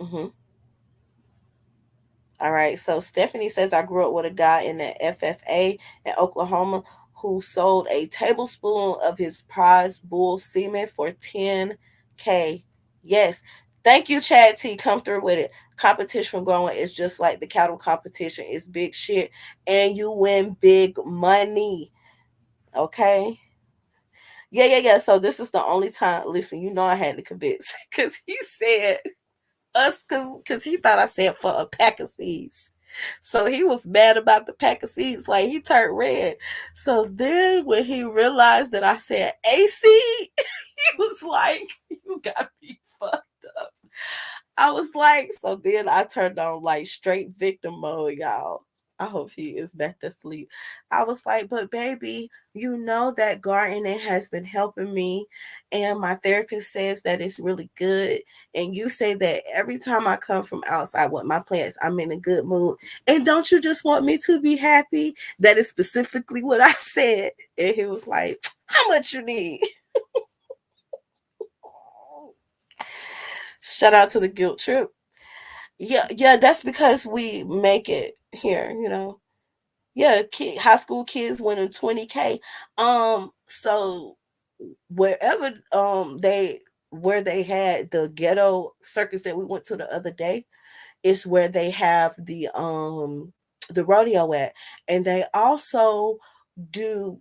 Hmm. All right. So Stephanie says I grew up with a guy in the FFA in Oklahoma who sold a tablespoon of his prize bull semen for 10K. Yes. Thank you, Chad T. Come through with it. Competition growing is just like the cattle competition. It's big shit. And you win big money. Okay. Yeah. So this is the only time. Listen, I had to convince because he said us because he thought I said for a pack of seeds. So he was mad about the pack of seeds, like he turned red. So then when he realized that I said AC, he was like, "You got me fucked up." I was like, so then I turned on like straight victim mode, y'all. I hope he is back to sleep. I was like, but baby, you know that gardening has been helping me, and my therapist says that it's really good. And you say that every time I come from outside with my plants, I'm in a good mood. And don't you just want me to be happy? That is specifically what I said. And he was like, how much you need? Shout out to the guilt trip. Yeah, yeah, that's because we make it here, you know. Yeah, high school kids winning 20K. So wherever they where they had the ghetto circus that we went to the other day is where they have the rodeo at. And they also do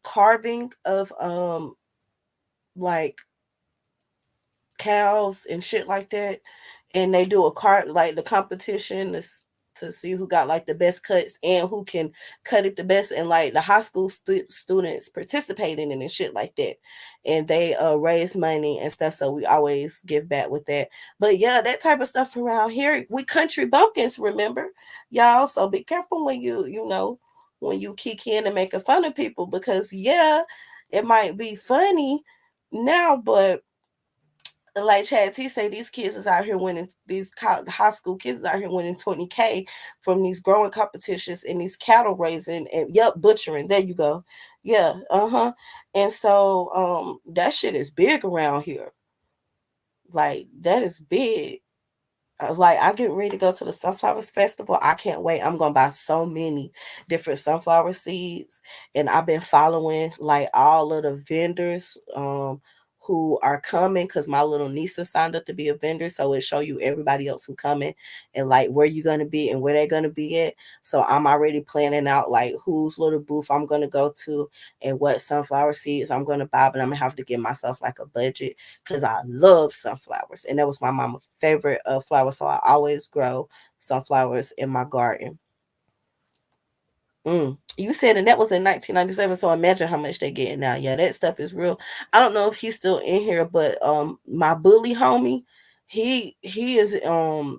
carving of like cows and shit like that, and they do a cart like the competition to see who got like the best cuts and who can cut it the best, and like the high school students participating in and shit like that, and they raise money and stuff. So we always give back with that. But yeah, that type of stuff around here, we country bumpkins, remember, y'all. So be careful when you know when you kick in and making fun of people, because yeah, it might be funny now, but like Chad T say, these kids is out here winning. These high school kids is out here winning 20K from these growing competitions and these cattle raising and yep, butchering. There you go. Yeah, uh-huh. And so that shit is big around here. Like that is big. Like I get ready to go to the sunflowers festival. I can't wait. I'm gonna buy so many different sunflower seeds, and I've been following like all of the vendors who are coming, because my little niece has signed up to be a vendor, so it show you everybody else who coming and like where you're gonna be and where they're gonna be at. So I'm already planning out like whose little booth I'm gonna go to and what sunflower seeds I'm gonna buy, but I'm gonna have to give myself like a budget because I love sunflowers, and that was my mama's favorite flower. So I always grow sunflowers in my garden. You said, and that was in 1997. So imagine how much they're getting now. Yeah, that stuff is real. I don't know if he's still in here, but my bully homie, he is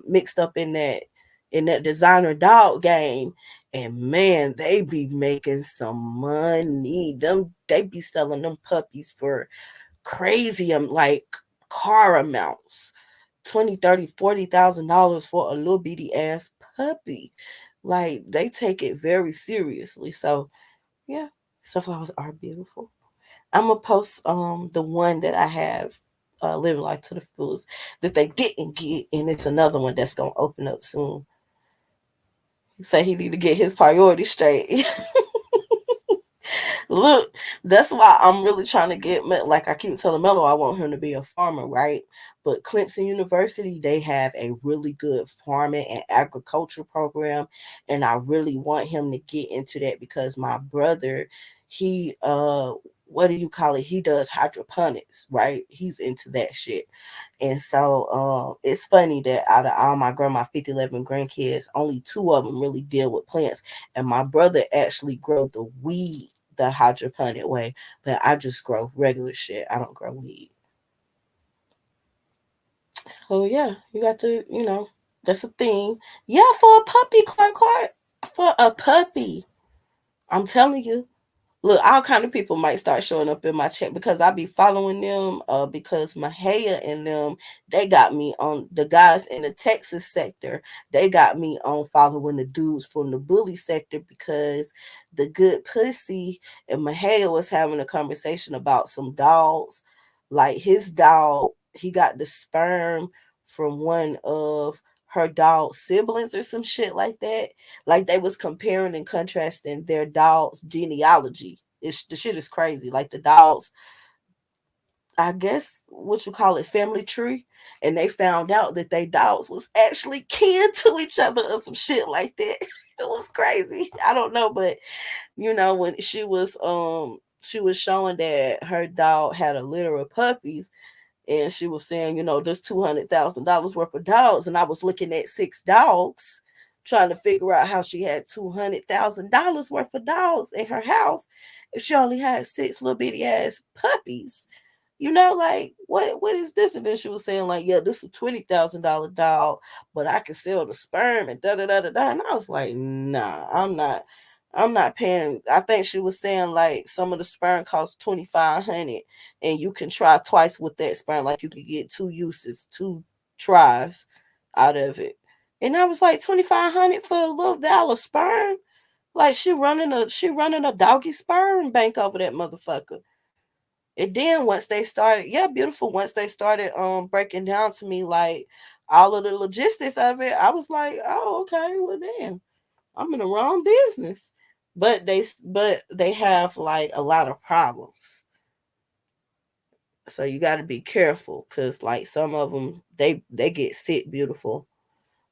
mixed up in that designer dog game, and man, they be making some money. Them they be selling them puppies for crazy like car amounts. 20, 30, $40,000 for a little bitty ass puppy. Like they take it very seriously. So yeah, sunflowers are beautiful. I'm gonna post the one that I have living life to the fullest that they didn't get, and it's another one that's gonna open up soon. He said he need to get his priorities straight. Look, that's why I'm really trying to get like I keep telling Mello I want him to be a farmer, right? But Clemson University, they have a really good farming and agriculture program, and I really want him to get into that because my brother, he what do you call it? He does hydroponics, right? He's into that shit. And so it's funny that out of all my grandma 5011 grandkids, only two of them really deal with plants. And my brother actually grow the weed the hydroponic way, but I just grow regular shit. I don't grow weed. So yeah, you got to, that's a thing. Yeah, for a puppy, Clark. For a puppy. I'm telling you. Look, all kind of people might start showing up in my chat because I be following them. Because Mahaya and them, they got me on the guys in the Texas sector. They got me on following the dudes from the bully sector because the good pussy and Mahaya was having a conversation about some dogs. Like his dog, he got the sperm from one of her dog siblings or some shit like that. Like they was comparing and contrasting their dog's genealogy. The shit is crazy. Like the dogs, I guess what you call it, family tree, and they found out that they dogs was actually kin to each other or some shit like that. It was crazy. I don't know, but when she was showing that her dog had a litter of puppies, and she was saying, there's $200,000 worth of dogs, and I was looking at 6 dogs. trying to figure out how she had $200,000 worth of dogs in her house if she only had six little bitty ass puppies. Like what is this? And then she was saying like, yeah, this is $20,000 dog, but I can sell the sperm and da da da da da. And I was like, nah, I'm not paying. I think she was saying like some of the sperm costs 2,500, and you can try twice with that sperm. Like you could get two uses, two tries out of it. And I was like 2,500 for a little vial of sperm. Like she running a doggy sperm bank over that motherfucker. And then once they started, yeah, beautiful. Once they started breaking down to me like all of the logistics of it, I was like, oh, okay, well damn, I'm in the wrong business. But they have like a lot of problems. So you got to be careful cuz like some of them they get sick beautiful.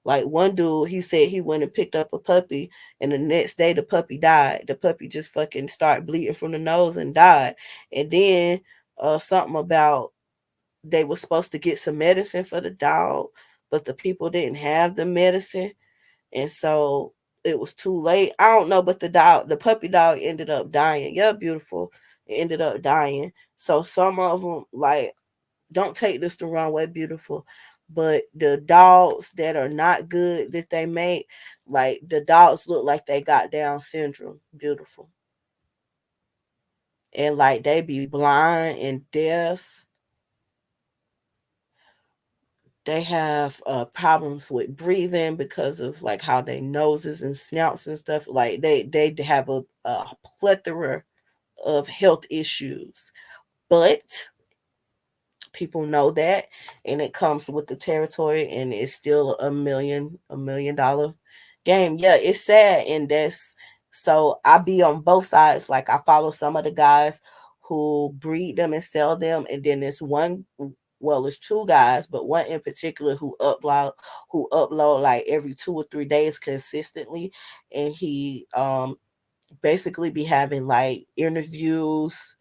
Like one dude, he said he went and picked up a puppy, and the next day the puppy died. The puppy just fucking started bleeding from the nose and died. And then something about they were supposed to get some medicine for the dog, but the people didn't have the medicine, and so it was too late. I don't know, but the puppy dog ended up dying. Yeah, beautiful. It ended up dying. So some of them like don't take this the wrong way, beautiful. But the dogs that are not good that they make, like the dogs look like they got Down syndrome, beautiful. And like they be blind and deaf. They have problems with breathing because of like how their noses and snouts and stuff. Like they have a plethora of health issues. But people know that, and it comes with the territory, and it's still a $1 million game. Yeah, it's sad, and that's so I be on both sides. Like I follow some of the guys who breed them and sell them, and then there's one, well, it's two guys, but one in particular who upload like every 2 or 3 days consistently, and he basically be having like interviews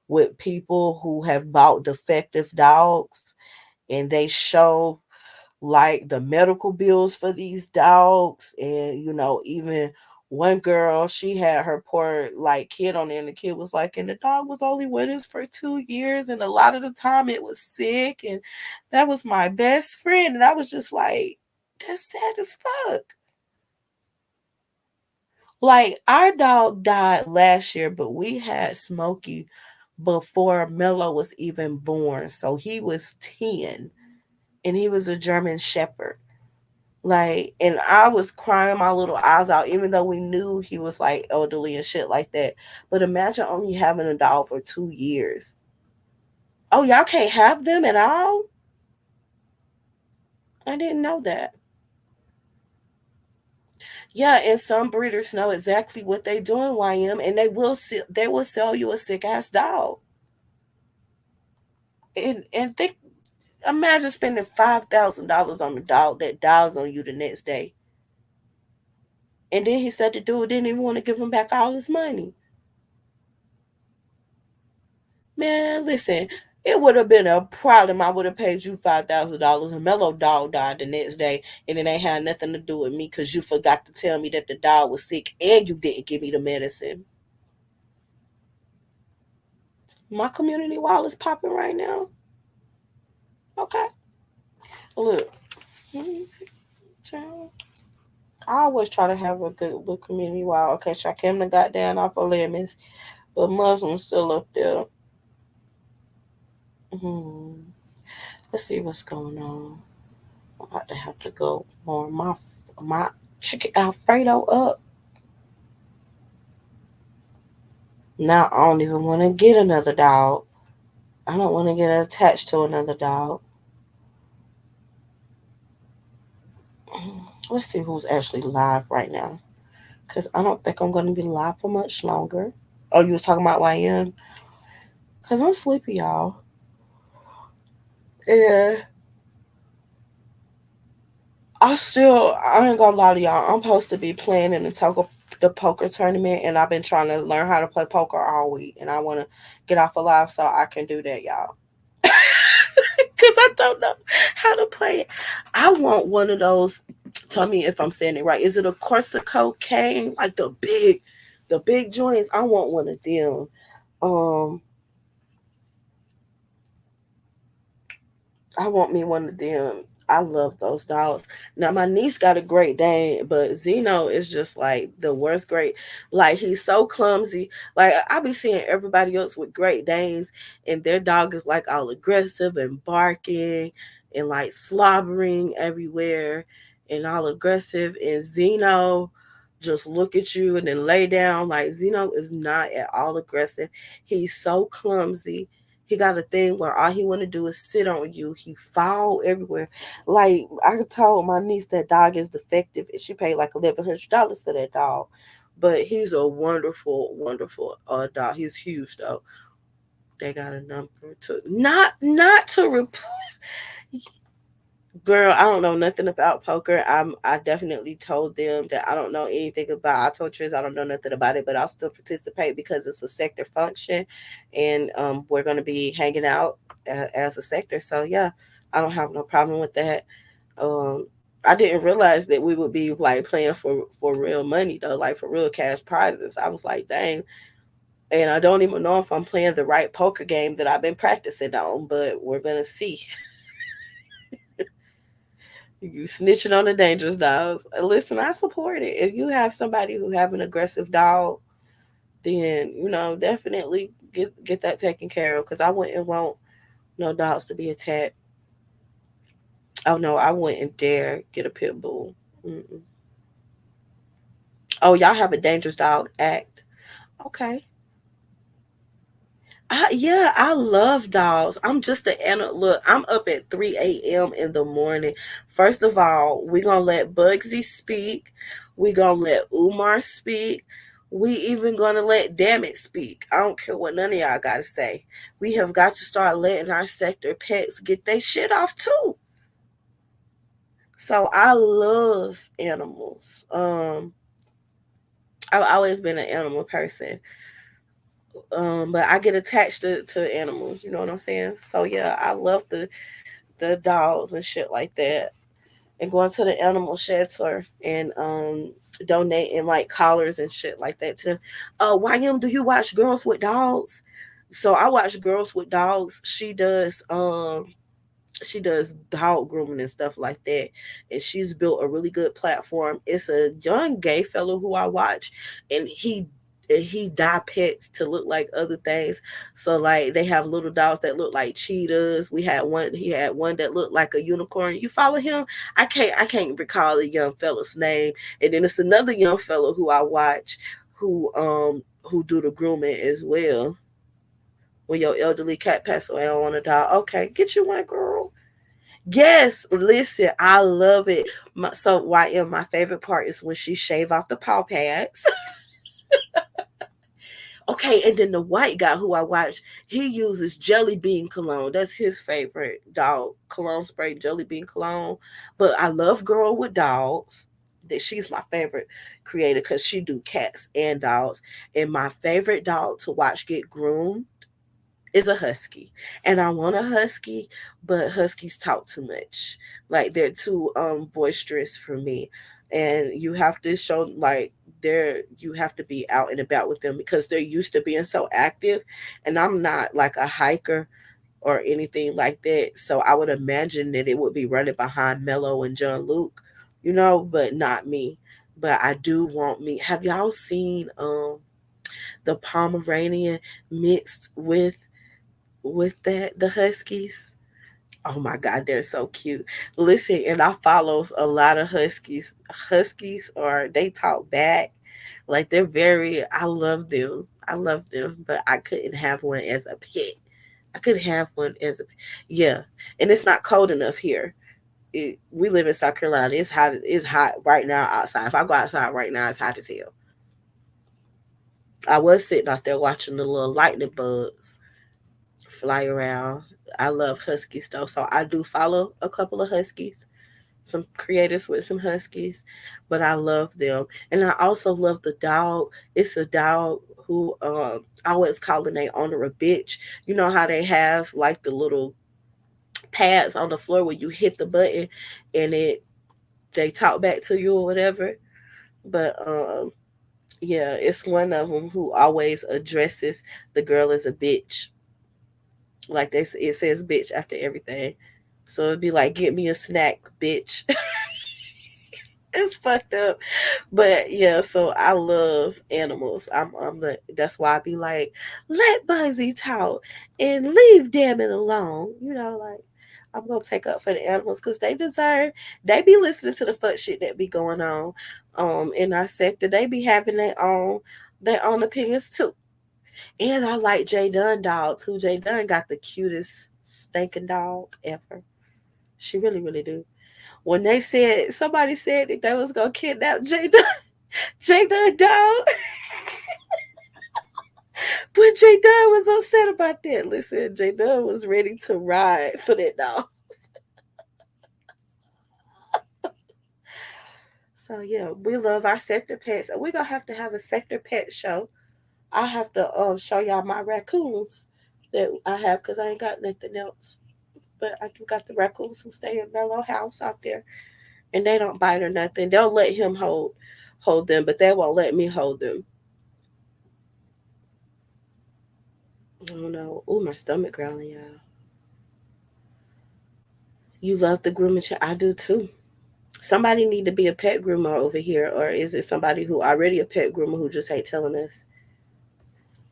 with people who have bought defective dogs, and they show like the medical bills for these dogs. And even one girl, she had her poor like kid on there, and the kid was like, and the dog was only with us for 2 years, and a lot of the time it was sick, and that was my best friend. And I was just like, that's sad as fuck. Like our dog died last year, but we had Smokey before Mello was even born. So he was 10, and he was a German Shepherd. Like, and I was crying my little eyes out, even though we knew he was like elderly and shit like that. But imagine only having a dog for 2 years. Oh, y'all can't have them at all? I didn't know that. Yeah, and some breeders know exactly what they doing, YM, and they will sell you a sick ass dog. And think imagine spending $5,000 on a dog that dies on you the next day. And then he said the dude didn't even want to give him back all his money. Man, listen, it would have been a problem. I would have paid you $5,000 and Mellow Dog died the next day, and it ain't had nothing to do with me because you forgot to tell me that the dog was sick and you didn't give me the medicine. My community wall is popping right now. Okay. Look. I always try to have a good little community wall. Okay, Shakim done got down off of lemons, but Muslims still up there. Hmm. Let's see what's going on. I'm about to have to go warm my chicken Alfredo up. Now I don't even want to get another dog. I don't want to get attached to another dog. Let's see who's actually live right now. Because I don't think I'm going to be live for much longer. Oh, you was talking about YM? Because I'm sleepy, y'all. Yeah. I ain't gonna lie to y'all. I'm supposed to be playing in the poker tournament, and I've been trying to learn how to play poker all week, and I want to get off a live so I can do that, y'all. Because I don't know how to play it. I want one of those Tell me if I'm saying it right. Is it a Corsico cane? Like the big joints? I want one of them. Um, I want me one of them. I love those dogs. Now my niece got a Great Dane, but Zeno is just like the worst great. Like he's so clumsy. Like I be seeing everybody else with Great Danes, and their dog is like all aggressive and barking and like slobbering everywhere and all aggressive. And Zeno just look at you and then lay down. Like Zeno is not at all aggressive. He's so clumsy. He got a thing where all he want to do is sit on you. He fall everywhere. Like I told my niece that dog is defective, and she paid like $1,100 for that dog. But he's a wonderful, wonderful dog. He's huge though. They got a number to not to girl, I don't know nothing about poker. I definitely told them that I don't know anything about. I told Triz I don't know nothing about it, but I'll still participate because it's a sector function, and we're gonna be hanging out as a sector. So yeah, I don't have no problem with that. Um, I didn't realize that we would be like playing for real money though, like for real cash prizes. I was like, dang. And I don't even know if I'm playing the right poker game that I've been practicing on, but we're gonna see. You snitching on the dangerous dogs. Listen, I support it. If you have somebody who have an aggressive dog, then definitely get that taken care of. Because I wouldn't want no dogs to be attacked. Oh no, I wouldn't dare get a pit bull. Mm-mm. Oh, y'all have a dangerous dog act. Okay. Yeah, I love dogs. I'm just an animal. Look, I'm up at 3 a.m. in the morning. First of all, we going to let Bugsy speak. We going to let Umar speak. We even going to let Dammit speak. I don't care what none of y'all got to say. We have got to start letting our sector pets get their shit off too. So I love animals. I've always been an animal person. But I get attached to animals, you know what I'm saying? So yeah, I love the dogs and shit like that. And going to the animal shelter and donating like collars and shit like that to them. YM, do you watch Girls with Dogs? So I watch Girls with Dogs. She does dog grooming and stuff like that, and she's built a really good platform. It's a young gay fellow who I watch, and he dye pets to look like other things. So like they have little dogs that look like cheetahs. He had one that looked like a unicorn. You follow him? I can't recall the young fella's name. And then it's another young fellow who I watch who do the grooming as well. When your elderly cat pass away, I don't want a dog. Okay, get you one, girl. Yes, listen, I love it. So YM, my favorite part is when she shave off the paw pads. Okay, and then the white guy who I watch, he uses jelly bean cologne. That's his favorite dog cologne spray, jelly bean cologne. But I love Girl with Dogs. That she's my favorite creator because she do cats and dogs. And my favorite dog to watch get groomed is a husky, and I want a husky, but huskies talk too much. Like they're too boisterous for me, and you have to show like you have to be out and about with them because they're used to being so active, and I'm not like a hiker or anything like that. So I would imagine that it would be running behind Mello and John Luke, but not me. But I do want me. Have y'all seen the Pomeranian mixed with the huskies? Oh my god, they're so cute. Listen, and I follows a lot of huskies, or they talk back. Like they're very, I love them. I love them, but I couldn't have one as a pet. I could have one as a yeah. And it's not cold enough here. We live in South Carolina. It's hot right now outside. If I go outside right now, it's hot as hell. I was sitting out there watching the little lightning bugs fly around. I love huskies though, so I do follow a couple of huskies, some creators with some huskies, but I love them, and I also love the dog. It's a dog who I always calling their owner a bitch. You know how they have like the little pads on the floor where you hit the button and they talk back to you or whatever. But yeah, it's one of them who always addresses the girl as a bitch. Like it says bitch after everything. So it'd be like, get me a snack, bitch. It's fucked up. But yeah, so I love animals. That's why I be like, let Buzzy talk and leave damn it alone. Like I'm gonna take up for the animals because they deserve. They be listening to the fuck shit that be going on, in our sector. They be having their own opinions too. And I like J Dunn dog too. J Dunn got the cutest stinking dog ever. She really, really do. When somebody said that they was gonna kidnap J Dunn, J Dunn dog, but J Dunn was upset about that. Listen, J Dunn was ready to ride for that dog. So yeah, we love our sector pets, and we're gonna have a sector pet show. I have to show y'all my raccoons that I have because I ain't got nothing else. But I do got the raccoons who stay in their little house out there, and they don't bite or nothing. They'll let him hold them, but they won't let me hold them. I don't know. Oh, my stomach growling, y'all. You love the grooming. I do too. Somebody need to be a pet groomer over here, or is it somebody who already a pet groomer who just ain't telling us?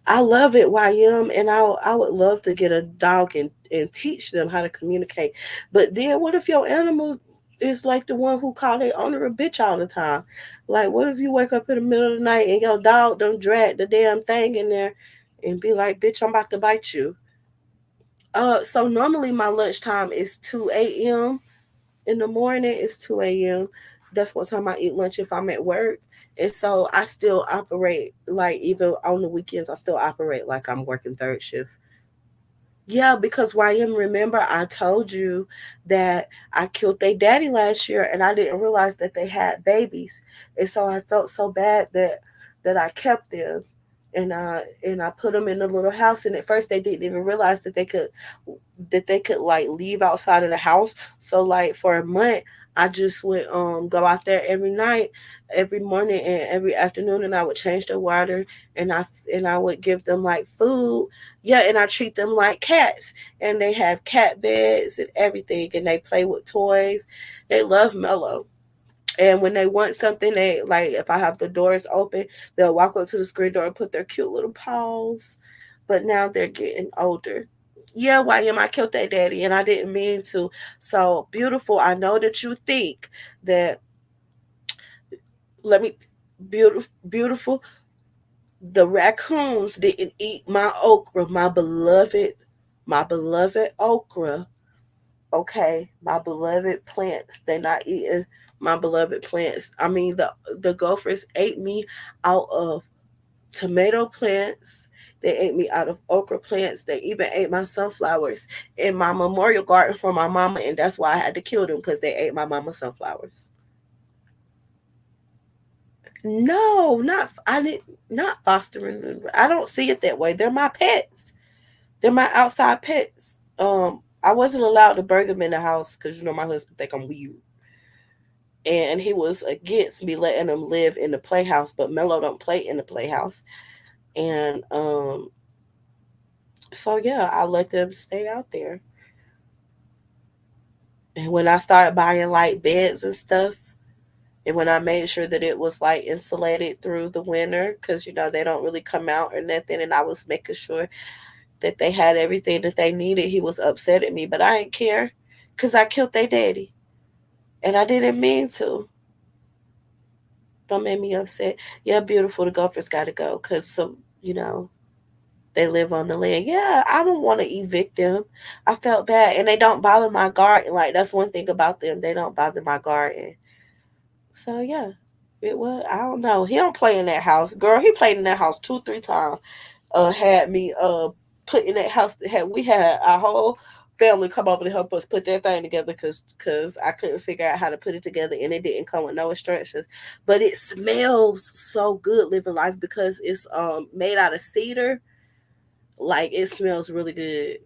I love it, YM, and I would love to get a dog and teach them how to communicate. But then what if your animal is like the one who call their owner a bitch all the time? Like what if you wake up in the middle of the night and your dog done drag the damn thing in there and be like, bitch, I'm about to bite you. So normally my lunchtime is 2 a.m. In the morning. It's 2 a.m. That's what time I eat lunch if I'm at work. And so I still operate like even on the weekends. I still operate like I'm working third shift. Yeah, because YM, remember I told you that I killed their daddy last year and I didn't realize that they had babies. And so I felt so bad that I kept them and I put them in a little house, and at first they didn't even realize that they could like leave outside of the house. So like for a month I just would go out there every night, every morning and every afternoon, and I would change the water, and I would give them like food. Yeah, and I treat them like cats, and they have cat beds and everything, and they play with toys. They love Mellow. And when they want something, they like if I have the doors open, they'll walk up to the screen door and put their cute little paws. But now they're getting older. Yeah, YM, I killed that daddy and I didn't mean to. So beautiful. I know that you think that let me beautiful. The raccoons didn't eat my okra, my beloved okra. Okay, my beloved plants. They're not eating my beloved plants. I mean, the gophers ate me out of tomato plants. They ate me out of okra plants. They even ate my sunflowers in my memorial garden for my mama, and that's why I had to kill them because they ate my mama's sunflowers. No, I didn't not fostering them. I don't see it that way. They're my pets. They're my outside pets. I wasn't allowed to bring them in the house because my husband think I'm weird, and he was against me letting them live in the playhouse. But Mello don't play in the playhouse, and so yeah, I let them stay out there. And when I started buying like beds and stuff, and when I made sure that it was like insulated through the winter, because they don't really come out or nothing, and I was making sure that they had everything that they needed, he was upset at me, but I didn't care, because I killed their daddy, and I didn't mean to. Don't make me upset. Yeah, beautiful. The golfers got to go because you know, they live on the land. Yeah, I don't want to evict them. I felt bad, and they don't bother my garden. Like that's one thing about them. They don't bother my garden. So yeah, it was. I don't know. He don't play in that house, girl. He played in that house 2, 3 times. Had me put in that house. We had our whole family come over to help us put that thing together because I couldn't figure out how to put it together, and it didn't come with no instructions. But it smells so good living life because it's made out of cedar. Like it smells really good.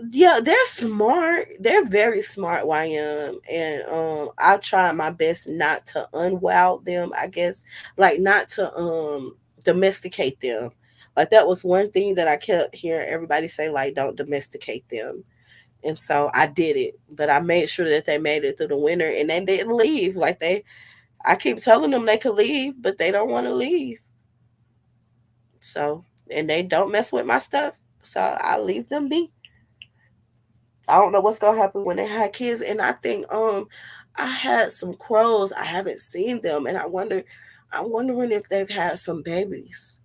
Yeah, they're smart. They're very smart, YM. And I try my best not to unwow them, I guess. Like not to domesticate them. Like that was one thing that I kept hearing everybody say, like, don't domesticate them. And so I did it. But I made sure that they made it through the winter and they didn't leave. Like they I keep telling them they could leave, but they don't want to leave. So and they don't mess with my stuff. So I leave them be. I don't know what's gonna happen when they have kids. And I think I had some crows. I haven't seen them, and I'm wondering if they've had some babies.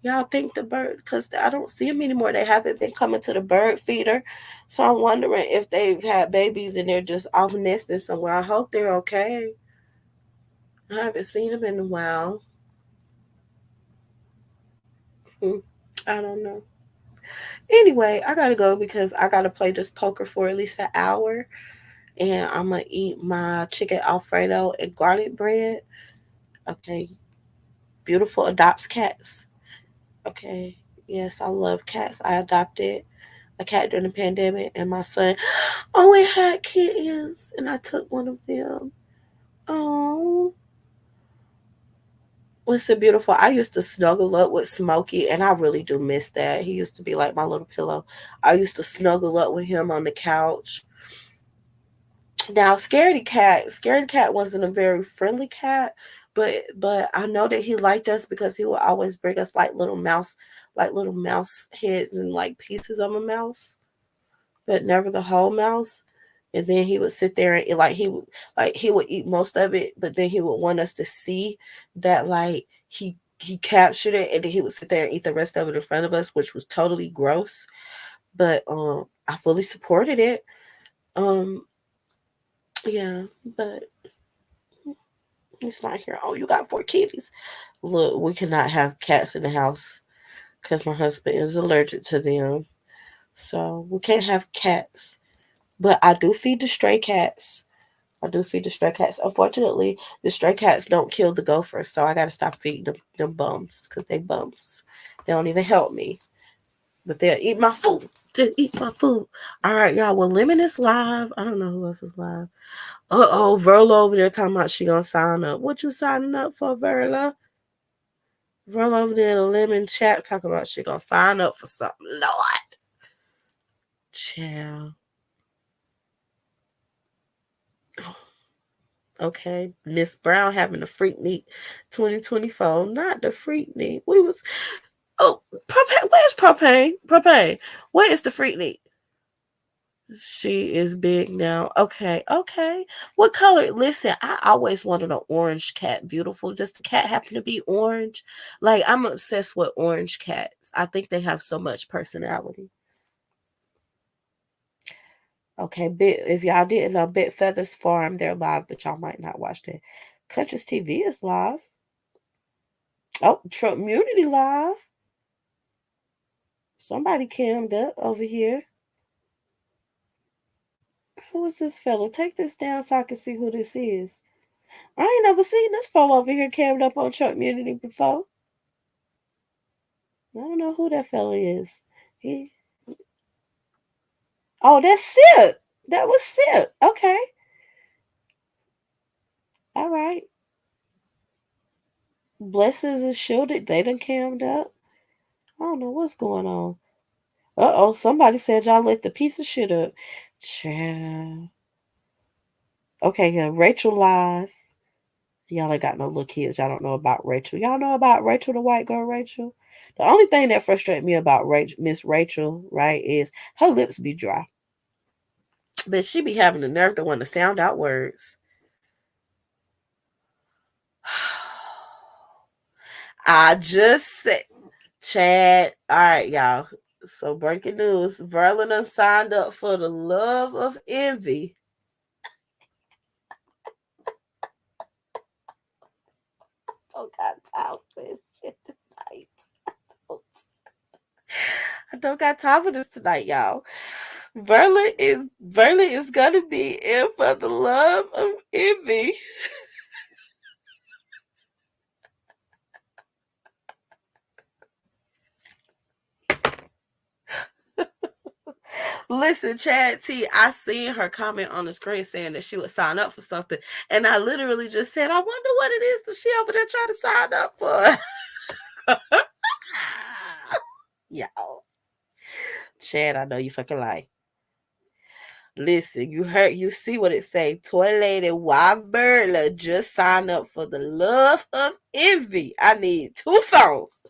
Y'all think the bird? Because I don't see them anymore. They haven't been coming to the bird feeder, so I'm wondering if they've had babies and they're just off nesting somewhere. I hope they're okay. I haven't seen them in a while. Hmm. I don't know. Anyway, I gotta go because I gotta play this poker for at least an hour, and I'm gonna eat my chicken Alfredo and garlic bread. Okay, beautiful adopts cats. Okay, yes, I love cats. I adopted a cat during the pandemic, and my son only had kittens, and I took one of them. Oh, was so beautiful. I used to snuggle up with Smokey, and I really do miss that. He used to be like my little pillow. I used to snuggle up with him on the couch. Now, Scaredy Cat wasn't a very friendly cat, but I know that he liked us because he would always bring us like little mouse heads and like pieces of a mouse, but never the whole mouse. And then he would sit there and like he would eat most of it, but then he would want us to see that like he captured it, and then he would sit there and eat the rest of it in front of us, which was totally gross. But I fully supported it. Um, yeah, but he's not here. Oh, you got four kitties. Look, we cannot have cats in the house because my husband is allergic to them. So we can't have cats. But I do feed the stray cats. I do feed the stray cats. Unfortunately, the stray cats don't kill the gophers, so I gotta stop feeding them bums because they bums. They don't even help me. But they'll eat my food. To eat my food. All right, y'all. Well, Lemon is live. I don't know who else is live. Verla over there talking about she gonna sign up. What you signing up for, Verla? Verla over there in the lemon chat talking about she gonna sign up for something. Lord, child. Okay, Miss Brown having a freak neat 2024. Not the freak neat. We was propane. Where's propane? Propane. Where is the freak neat? She is big now. Okay, okay. What color? Listen, I always wanted an orange cat. Beautiful. Does the cat happen to be orange? Like I'm obsessed with orange cats. I think they have so much personality. Okay, bit if y'all didn't know, Bit Feathers Farm, they're live, but y'all might not watch that. Country's TV is live. Oh, Trump Community live. Somebody cammed up over here. Who is this fella? Take this down so I can see who this is. I ain't never seen this fella over here cammed up on Trump Community before. I don't know who that fella is. He Oh, that's Sip. That was Sip. Okay. All right. Blessings and shielded. They done cammed up. I don't know what's going on. Uh-oh, somebody said y'all let the piece of shit up. Child. Okay, yeah, Rachel live. Y'all ain't got no little kids. Y'all don't know about Rachel. Y'all know about Rachel, the white girl Rachel? The only thing that frustrates me about Miss Rachel, right, is her lips be dry. But she be having the nerve to want to sound out words. I just said, Chad. All right, y'all. So breaking news: Verlin signed up for the Love of Envy. Don't got time for this shit tonight. I don't got time for this tonight, y'all. Verlin is gonna be in for the Love of Envy. Listen, Chad T, I seen her comment on the screen saying that she would sign up for something. And I literally just said, I wonder what it is that she over there trying to sign up for. Yo, Chad, I know you fucking lie. Listen, you see what it say. Toy Lady Wyverla just signed up for the love of envy. I need two phones.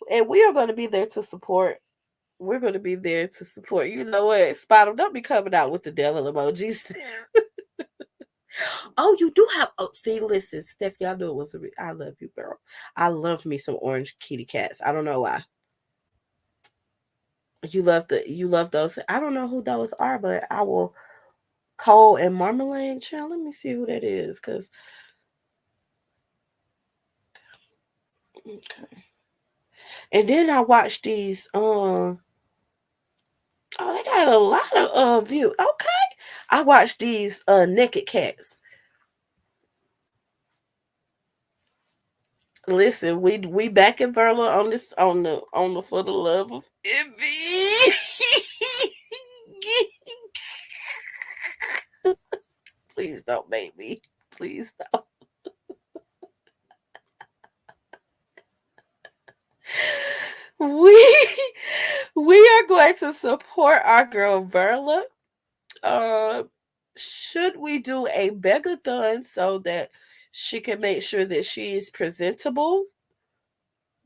And we are going to be there to support. We're going to be there to support. You know what? Spot 'em. Don't be coming out with the devil emojis. Oh, you do have. Oh, see, listen, Steph, y'all knew it was. I love you, girl. I love me some orange kitty cats. I don't know why. You love those. I don't know who those are, but I will. Cole and Marmalade. Child, let me see who that is, cause okay. And then I watched these. Oh, they got a lot of view. Okay, I watched these naked cats. Listen, we back in Verla on this on the for the love of Envy. Please don't make me. Please don't. We we are going to support our girl Verla. Uh, should we do a begathon so that she can make sure that she is presentable?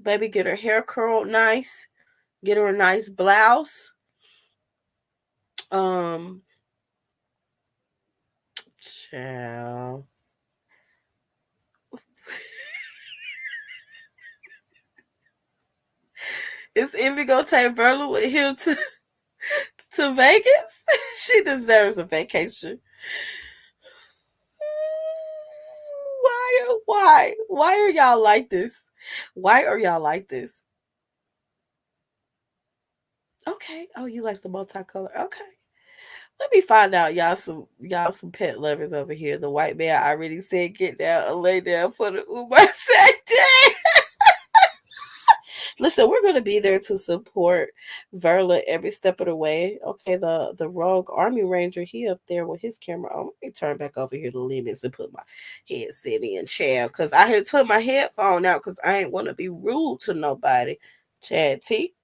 Baby, get her hair curled nice. Get her a nice blouse. Um, Child. Is Envy gonna take Verla with him to Vegas? She deserves a vacation. Why are y'all like this? Why are y'all like this? Okay. Oh, you like the multicolor. Okay. Let me find out y'all some pet lovers over here. The white man already said get down and lay down for the Uber sector. Listen, we're gonna be there to support Verla every step of the way. Okay, the rogue army ranger, he up there with his camera on. Let me turn back over here to limits and put my headset in chair. Cause I had took my headphone out because I ain't wanna be rude to nobody. Chad T.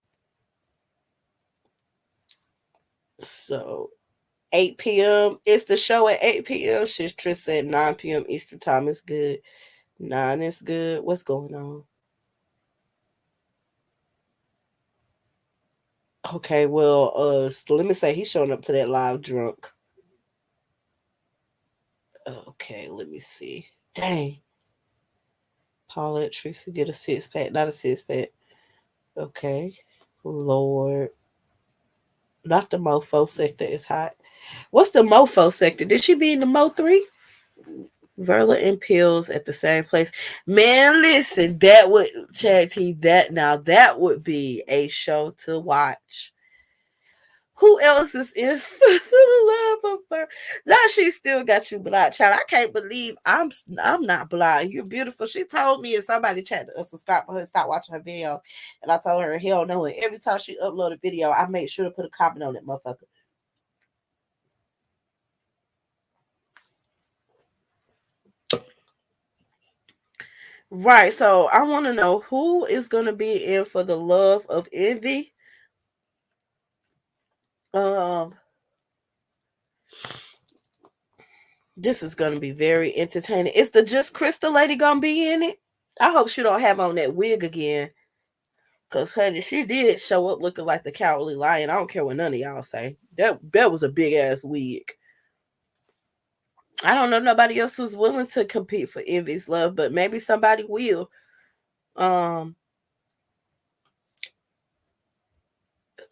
So 8 p.m. It's the show at 8 p.m. She's Trish said 9 p.m. Eastern time is good. 9 is good. What's going on? Okay, well, let me say he's showing up to that live drunk. Okay, let me see. Dang. Paulette Tracy get a six pack, not a six pack. Okay. Lord. Not the mofo sector is hot. What's the mofo sector? Did she be in the Mo 3? Verla and Pills at the same place. Man, listen, that would Chad T, that now that would be a show to watch. Who else is in for the love of her? Now she still got you blind, child. I can't believe I'm not blind. You're beautiful. She told me and somebody tried to subscribe for her to stop watching her videos, and I told her hell no. And every time she upload a video, I make sure to put a comment on it, motherfucker. Right. So I want to know who is going to be in for the love of envy. Um, this is going to be very entertaining. Is the Just Crystal lady going to be in it? I hope she don't have on that wig again. Cause honey, she did show up looking like the cowardly lion. I don't care what none of y'all say. That was a big ass wig. I don't know nobody else who's willing to compete for Envy's love, but maybe somebody will. Um,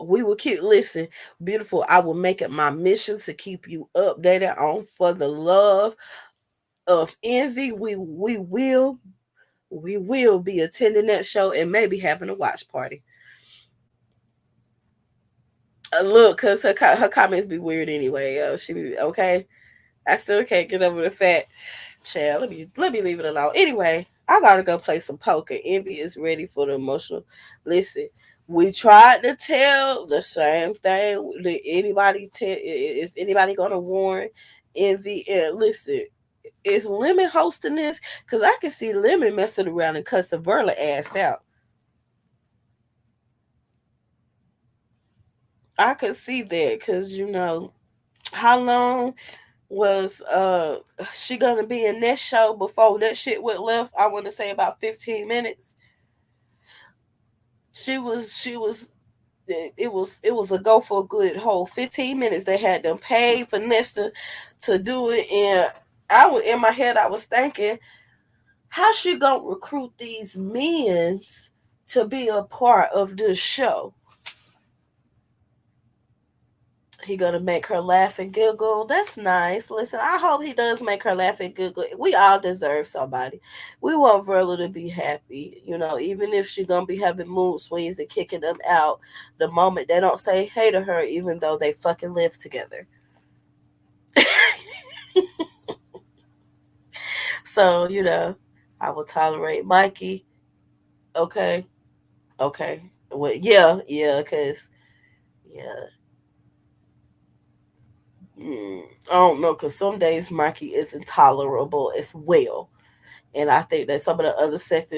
we will keep listen, beautiful. I will make it my mission to keep you updated on for the love of Envy. We will be attending that show and maybe having a watch party. Look, cause her comments be weird anyway. She be okay. I still can't get over the fact, child. Let me leave it alone. Anyway, I gotta go play some poker. Envy is ready for the emotional. Listen, We tried to tell the same thing. Did anybody tell? Is anybody gonna warn Envy? And listen, is Lemon hosting this? Because I can see Lemon messing around and cussing Verla ass out. I could see that because how long was she gonna be in that show before that shit went left? I want to say about 15 minutes. She was it was a go for a good whole 15 minutes. They had them paid for Nesta to do it, and I was in my head. I was thinking, how she gonna recruit these men to be a part of this show? He gonna make her laugh and giggle. That's nice. Listen, I hope he does make her laugh and giggle. We all deserve somebody. We want Verla to be happy, even if she gonna be having mood swings and kicking them out the moment they don't say hey to her, even though they fucking live together. So, I will tolerate Mikey. Okay. Okay. Well, yeah, cause yeah. Mm, I don't know, cause some days Mikey is intolerable as well. And I think that some of the other sector,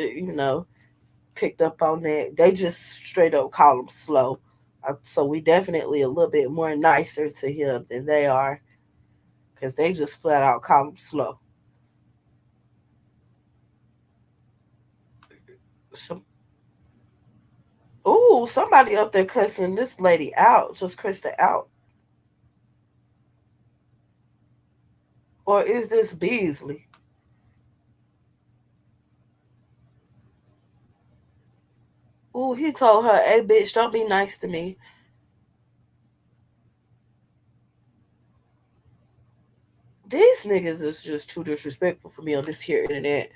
picked up on that. They just straight up call him slow. So we definitely a little bit more nicer to him than they are, because they just flat out call him slow. So, ooh, somebody up there cussing this lady out, just Krista out. Or is this Beasley? Ooh, he told her, hey, bitch, don't be nice to me. These niggas is just too disrespectful for me on this here internet.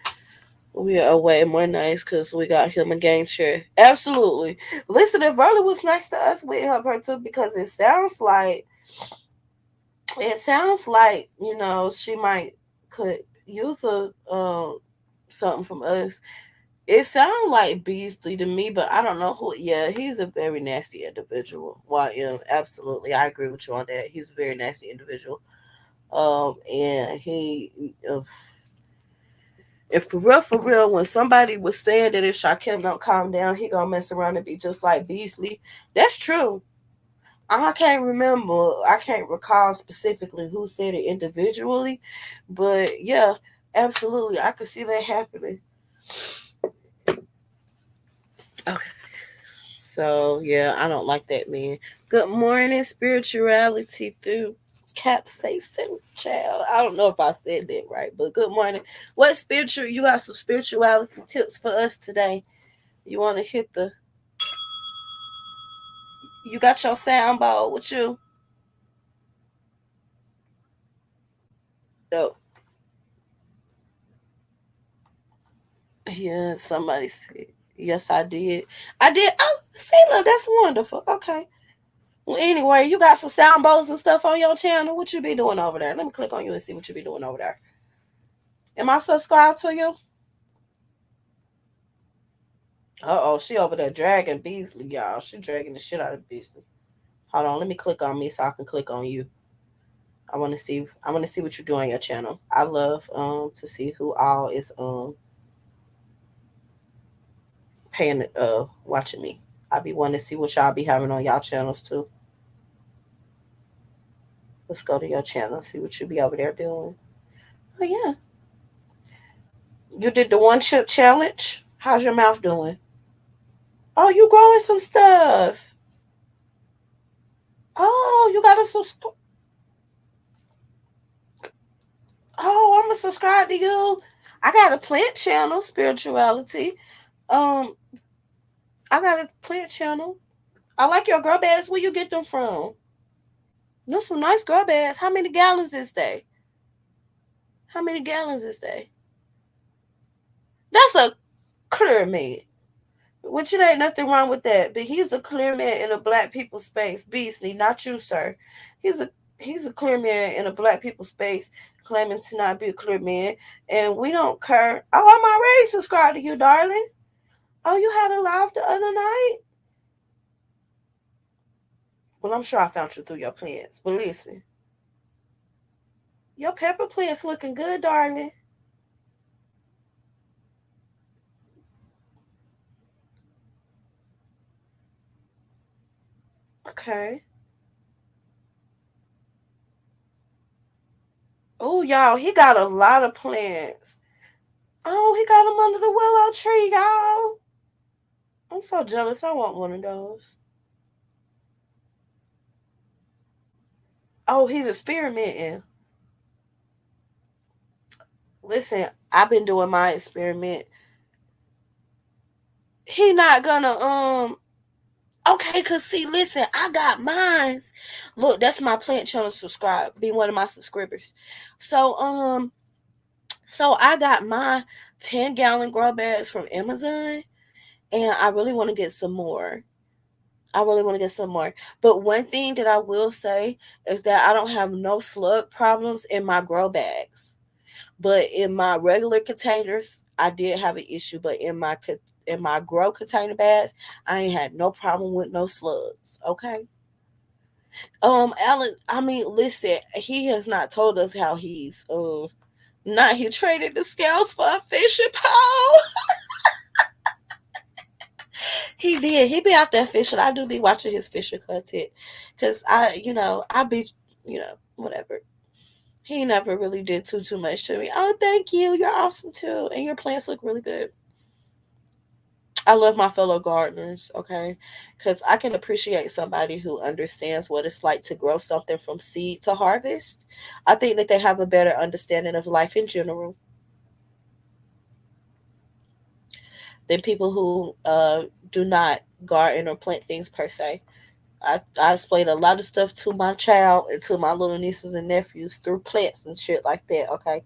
We are way more nice because we got him a game chair. Absolutely. Listen, if Verly was nice to us, we'd help her too, because it sounds like she might could use a something from us. It sounds like Beasley to me, but I don't know who. Yeah, he's a very nasty individual. YM, absolutely, I agree with you on that. He's a very nasty individual. And if for real, when somebody was saying that if Shakim don't calm down, he gonna mess around and be just like Beasley. That's true. I can't remember. I can't recall specifically who said it individually, but yeah, absolutely, I could see that happening. Okay, so yeah, I don't like that man. Good morning, spirituality through capsaicin, child. I don't know if I said that right, but good morning. What spiritual? You got some spirituality tips for us today? You want to hit the? You got your sound ball with you? Oh, yeah. Somebody said yes. I did. I did. Oh, see, look, that's wonderful. Okay. Well, anyway, you got some sound bowls and stuff on your channel. What you be doing over there? Let me click on you and see what you be doing over there. Am I subscribed to you? Uh oh, she over there dragging Beasley, y'all. She dragging the shit out of Beasley. Hold on, let me click on me so I can click on you. I want to see. I want to see what you do on your channel. I love to see who all is paying watching me. I be wanting to see what y'all be having on y'all channels too. Let's go to your channel, see what you be over there doing. Oh yeah, you did the one chip challenge. How's your mouth doing? Oh, you growing some stuff. Oh, you got a subscribe. Oh, I'm gonna subscribe to you. I got a plant channel, spirituality. Um, I got a plant channel. I like your grow bags. Where you get them from? Those some nice grow bags. How many gallons is they? How many gallons is they? That's a clear man. Which it ain't nothing wrong with that. But he's a clear man in a black people space. Beasley, not you, sir. He's a he's a clear man in a black people space, claiming to not be a clear man. And we don't care. Oh, I'm already subscribed to you, darling. Oh, you had a live the other night? Well, I'm sure I found you through your plants. But listen, your pepper plant's looking good, darling. Okay. Oh, y'all, he got a lot of plants. Oh, he got them under the willow tree, y'all. I'm so jealous. I want one of those. Oh, he's experimenting. Listen, I've been doing my experiment. He not gonna okay, cause see, listen, I got mines. Look, that's my plant channel subscribe. Be one of my subscribers. So so I got my 10-gallon grow bags from Amazon, and I really want to get some more. I really want to get some more. But one thing that I will say is that I don't have no slug problems in my grow bags. But in my regular containers, I did have an issue. But in my grow container bags, I ain't had no problem with no slugs. Okay. Alan. I mean, listen. He has not told us how he's not he traded the scales for a fishing pole. He did. He be out there fishing. I do be watching his fishing content, cause I be, whatever. He never really did too much to me. Oh, thank you. You're awesome too, and your plants look really good. I love my fellow gardeners, okay? Because I can appreciate somebody who understands what it's like to grow something from seed to harvest. I think that they have a better understanding of life in general than people who do not garden or plant things per se. I explained a lot of stuff to my child and to my little nieces and nephews through plants and shit like that, okay?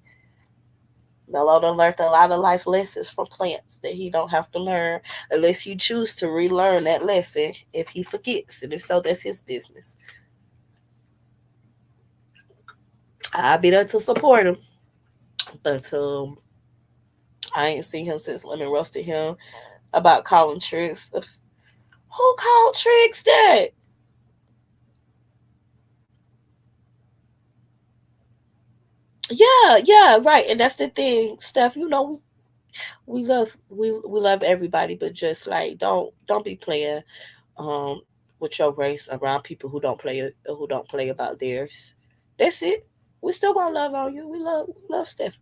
Mello done learned a lot of life lessons from plants that he don't have to learn unless he choose to relearn that lesson if he forgets. And if so, that's his business. I'll be there to support him. But I ain't seen him since Lemon roasted him about calling tricks. Who called tricks that? Yeah, yeah, right. And that's the thing, Steph. We love everybody, but just like don't be playing um with your race around people who don't play about theirs. That's it. We still gonna love on you. We love Steph.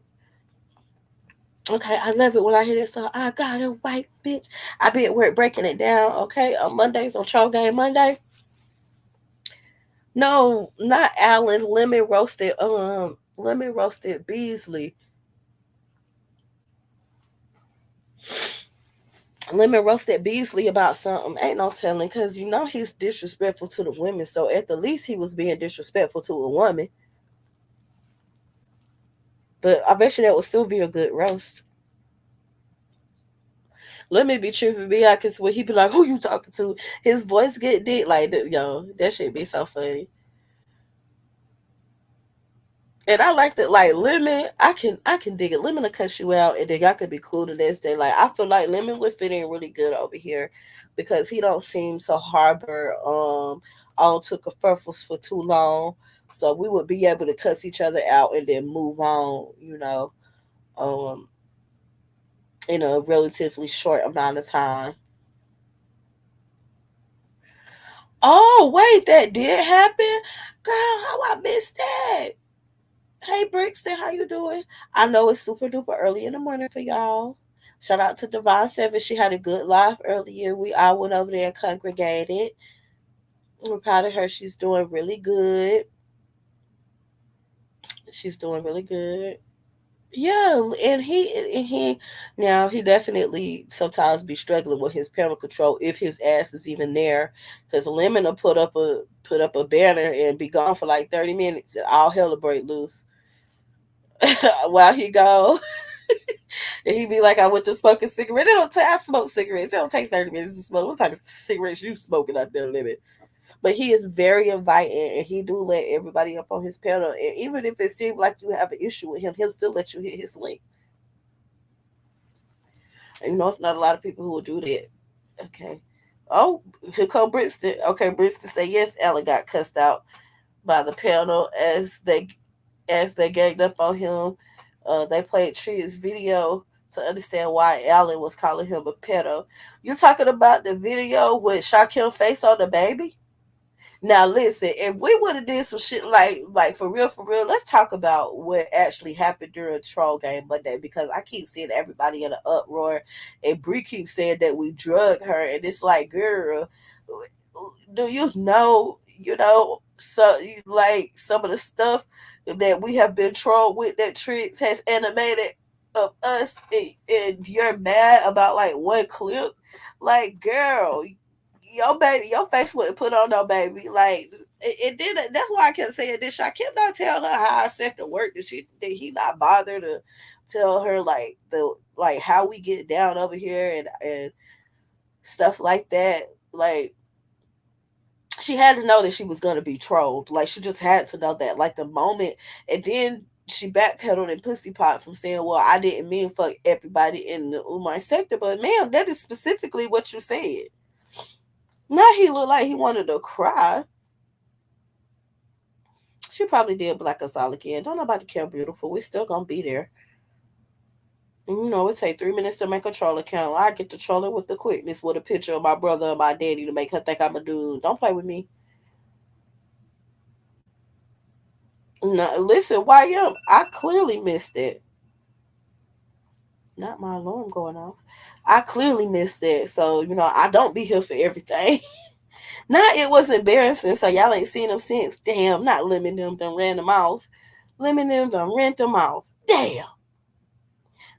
Okay, I love it when I hear that song. I got a white bitch. I be at work breaking it down. Okay, on Mondays on Troll Game Monday. No, not Allen. Lemon roasted Beasley. Lemon roasted Beasley about something. Ain't no telling, cause he's disrespectful to the women. So at the least he was being disrespectful to a woman. But I bet you that would still be a good roast. Let me be tripping me out, cause when he be like, "Who you talking to?" His voice get deep like that. Yo, that shit be so funny. And I like that, like Lemon. I can dig it. Lemon will cuss you out, and then y'all could be cool the next day. Like I feel like Lemon would fit in really good over here, because he don't seem to harbor on to kerfuffles for too long. So we would be able to cuss each other out and then move on. Um, in a relatively short amount of time. Oh wait, that did happen, girl. How I missed that? Hey Brixton, how you doing? I know it's super duper early in the morning for y'all. Shout out to Divine Seven. She had a good life earlier. We all went over there and congregated. We're proud of her. She's doing really good. She's doing really good. Yeah, and he now he definitely sometimes be struggling with his parental control if his ass is even there, because Lemon will put up a banner and be gone for like 30 minutes and all hell will break loose while he go. And he be like, I went to smoke a cigarette. It don't I smoke cigarettes. It don't take 30 minutes to smoke. What type of cigarettes you smoking out there, Lemon? But he is very inviting, and he do let everybody up on his panel. And even if it seems like you have an issue with him, he'll still let you hit his link. And it's not a lot of people who will do that. Okay. Oh, here come Brixton. Okay, Brixton say yes. Alan got cussed out by the panel as they ganged up on him. They played Tria's video to understand why Alan was calling him a pedo. You talking about the video with Shakim face on the baby? Now listen, if we would have did some shit like for real, let's talk about what actually happened during Troll Game Monday because I keep seeing everybody in an uproar and Bree keeps saying that we drug her and it's like, girl, do you know so like some of the stuff that we have been trolled with that Trix has animated of us and you're mad about like one clip? Like, girl, your baby, your face wouldn't put on no baby. Like it did. That's why I kept saying this. I kept not tell her how I set the work. Did he not bother to tell her like how we get down over here and stuff like that? Like she had to know that she was gonna be trolled. Like she just had to know that. Like the moment, and then she backpedaled and pussy pot from saying, "Well, I didn't mean fuck everybody in the Umar sector, but ma'am, that is specifically what you said." Now he looked like he wanted to cry. She probably did black us all again. Don't nobody care, beautiful. We still gonna be there. You know, it take 3 minutes to make a troll account. I get to trolling with the quickness with a picture of my brother and my daddy to make her think I'm a dude. Don't play with me. No, listen, YM, I clearly missed it. Not my alarm going off. I clearly missed it. So, I don't be here for everything. Now it was embarrassing, so y'all ain't seen them since. Damn, not Lemon them done ran them off. Lemon them done rent them off. Damn.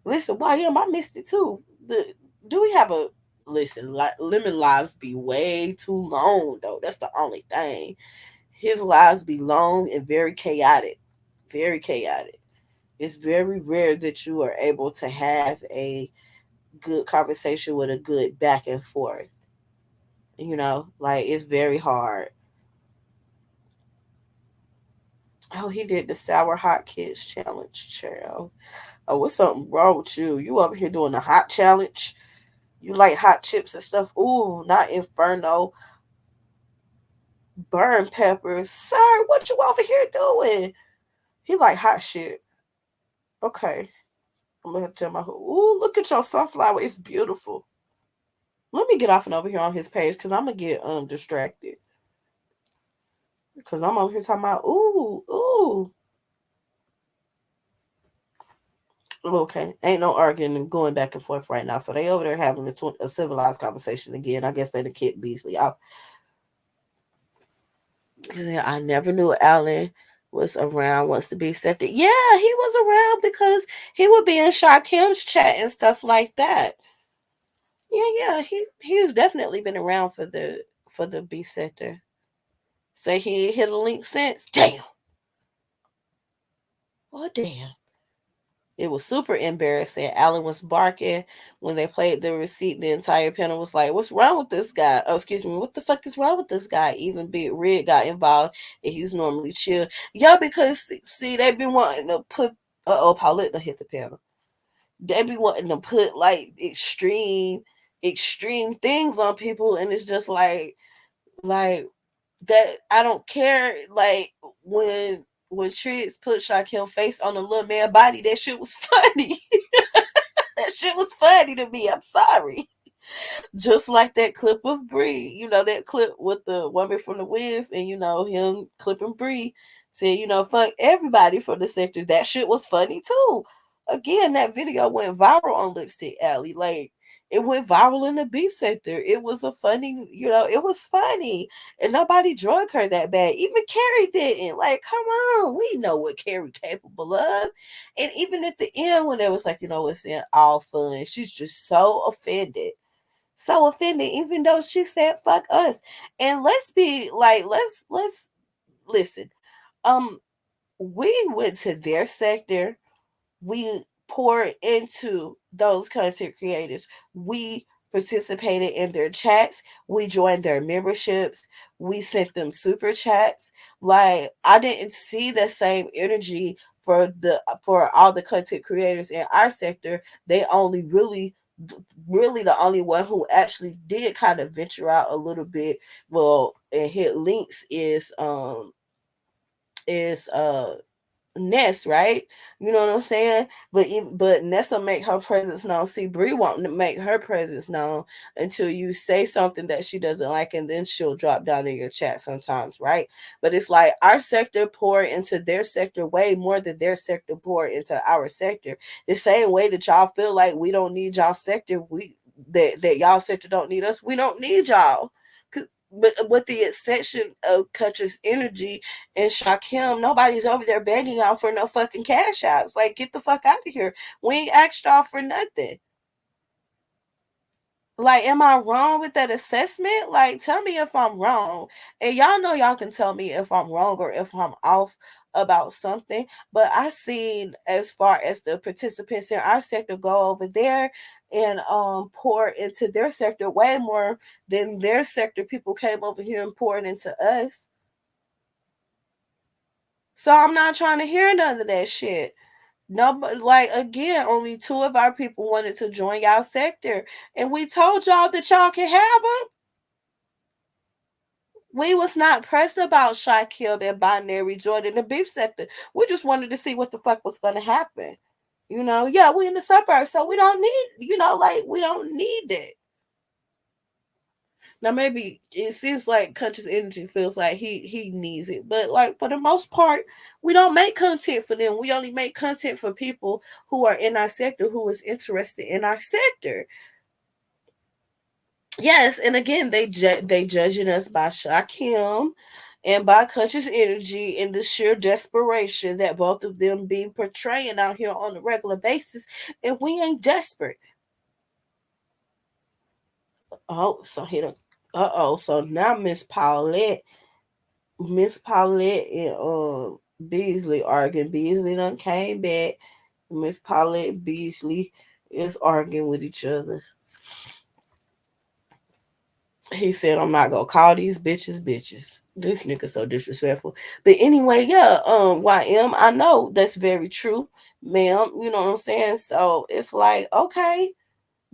Listen, YM, I missed it too. Do we have a listen? Lemon lives be way too long though. That's the only thing. His lives be long and very chaotic. Very chaotic. It's very rare that you are able to have a good conversation with a good back and forth. Like it's very hard. Oh, he did the sour hot kids challenge, child. Oh, what's something wrong with you? You over here doing the hot challenge? You like hot chips and stuff? Ooh, not Inferno. Burn peppers. Sir, what you over here doing? He like hot shit. Okay. I'm gonna have to tell my ooh, look at your sunflower. It's beautiful. Let me get off and over here on his page because I'm gonna get distracted. Because I'm over here talking about ooh. Okay, ain't no arguing and going back and forth right now. So they over there having a civilized conversation again. I guess they the kid Beasley. I never knew Alan was around once to be accepted. Yeah, he was around because he would be in Shakim's chat and stuff like that. Yeah. He's definitely been around for the B sector. Say he ain't hit a link since. Damn. Oh damn. It was super embarrassing. Alan was barking when they played the receipt. The entire panel was like, "What's wrong with this guy? Oh, excuse me. What the fuck is wrong with this guy?" Even Big Red got involved, and he's normally chill. Yeah, because see, they've been wanting to put. Paulette hit the panel. They be wanting to put like extreme things on people, and it's just like that. I don't care. Like when Trix put Shaquille face on a little man body, that shit was funny. That shit was funny to me. I'm sorry. Just like that clip of Bree, that clip with the woman from the Wiz and him clipping Bree saying, fuck everybody from the sector. That shit was funny too. Again, that video went viral on Lipstick Alley. Like it went viral in the B sector. It was a funny, it was funny. And nobody drug her that bad. Even Carrie didn't. Like, come on. We know what Carrie capable of. And even at the end when it was like, it's in all fun, she's just so offended, so offended, even though she said fuck us. And let's be like, let's listen. Um, we went to their sector, we poured into those content creators, we participated in their chats, we joined their memberships, we sent them super chats. Like I didn't see the same energy for all the content creators in our sector. They only really really the only one who actually did kind of venture out a little bit, well, and hit links is Ness, right? You know what I'm saying? But Nessa make her presence known. See, Bree won't make her presence known until you say something that she doesn't like, and then she'll drop down in your chat sometimes, right? But it's like our sector pour into their sector way more than their sector pour into our sector. The same way that y'all feel like we don't need y'all sector, we that y'all sector don't need us. We don't need y'all. But with the exception of Kutcher's energy and Shakim, nobody's over there begging y'all for no fucking cash outs. Like, get the fuck out of here. We ain't asked y'all for nothing. Like, am I wrong with that assessment? Like, tell me if I'm wrong. And y'all know y'all can tell me if I'm wrong or if I'm off about something. But I seen, as far as the participants in our sector go over there and pour into their sector way more than their sector people came over here and poured into us. So I'm not trying to hear none of that shit. No, but like again, only two of our people wanted to join y'all sector, and we told y'all that y'all can have them. We was not pressed about Shaquille and Binary joining the beef sector. We just wanted to see what the fuck was going to happen. Yeah, we in the suburbs, so we don't need, like we don't need it. Now maybe it seems like Conscious Energy feels like he needs it, but like for the most part, we don't make content for them. We only make content for people who are in our sector, who is interested in our sector. Yes, and again, they judging us by Shakim and by Conscious Energy and the sheer desperation that both of them be portraying out here on a regular basis, and we ain't desperate. Oh, so he don't. So now Miss Paulette and Beasley arguing. Beasley done came back. Miss Paulette Beasley is arguing with each other. He said, "I'm not gonna call these bitches bitches." This nigga so disrespectful. But anyway, yeah, YM, I know that's very true, ma'am. You know what I'm saying? So it's like, okay,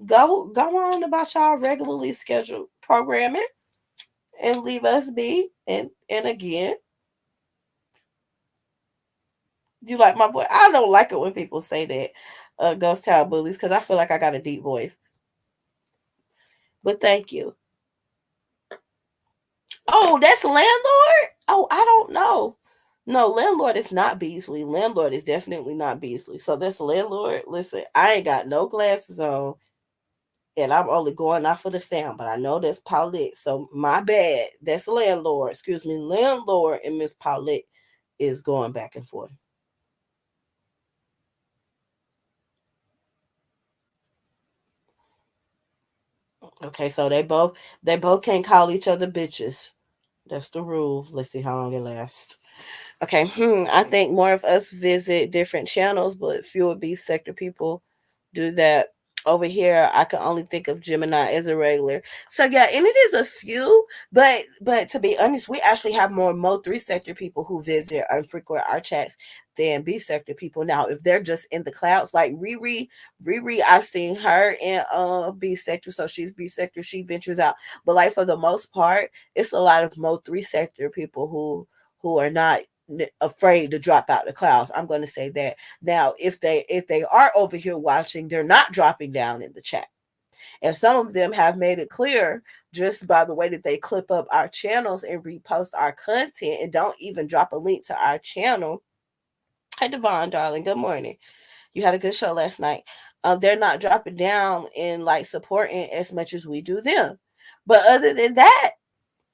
go on about y'all regularly scheduled programming and leave us be. And again, you like my voice? I don't like it when people say that, ghost town bullies, because I feel like I got a deep voice. But thank you. Oh, that's landlord? Oh, I don't know. No, landlord is not Beasley. Landlord is definitely not Beasley. So that's landlord. Listen, I ain't got no glasses on, and I'm only going off of the sound, but I know that's Paulette. So my bad. That's landlord. Excuse me, landlord and Miss Paulette is going back and forth. Okay, so they both can't call each other bitches. That's the rule. Let's see how long it lasts. Okay, I think more of us visit different channels, but fewer beef sector people do that. Over here, I can only think of Gemini as a regular. So yeah, and it is a few, but to be honest, we actually have more Mo 3 sector people who visit and frequent our chats than beef sector people. Now, if they're just in the clouds, like Riri, I've seen her in beef sector, so she's beef sector, she ventures out. But like for the most part, it's a lot of Mo 3 sector people who are not afraid to drop out the clouds. I'm going to say that. Now, if they are over here watching, they're not dropping down in the chat. And some of them have made it clear just by the way that they clip up our channels and repost our content and don't even drop a link to our channel. Hi, Devon, darling. Good morning. You had a good show last night. They're not dropping down and like supporting as much as we do them. But other than that,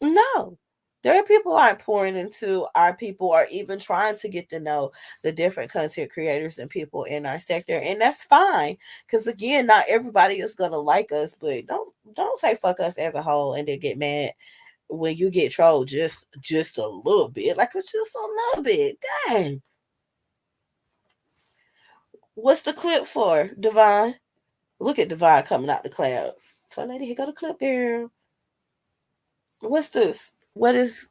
no. There are people who aren't pouring into our people or even trying to get to know the different content creators and people in our sector. And that's fine. Because again, not everybody is gonna like us, but don't say fuck us as a whole and then get mad when you get trolled just a little bit. Like it's just a little bit. Dang. What's the clip for, Divine? Look at Divine coming out the clouds. Tell lady, here go the clip, girl. What's this? What is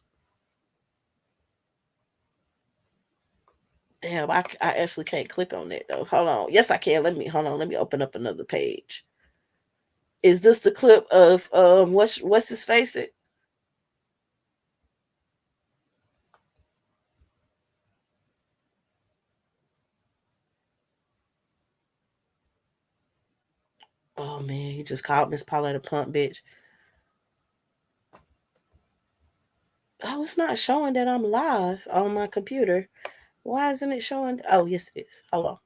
Damn, I actually can't click on that though. Hold on. Yes, I can. Let me hold on. Let me open up another page. Is this the clip of what's his face? It. Oh man, he just called Miss Paulette a punk bitch. Oh, it's not showing that I'm live on my computer. Why isn't it showing? Oh, yes, it is. Hold on.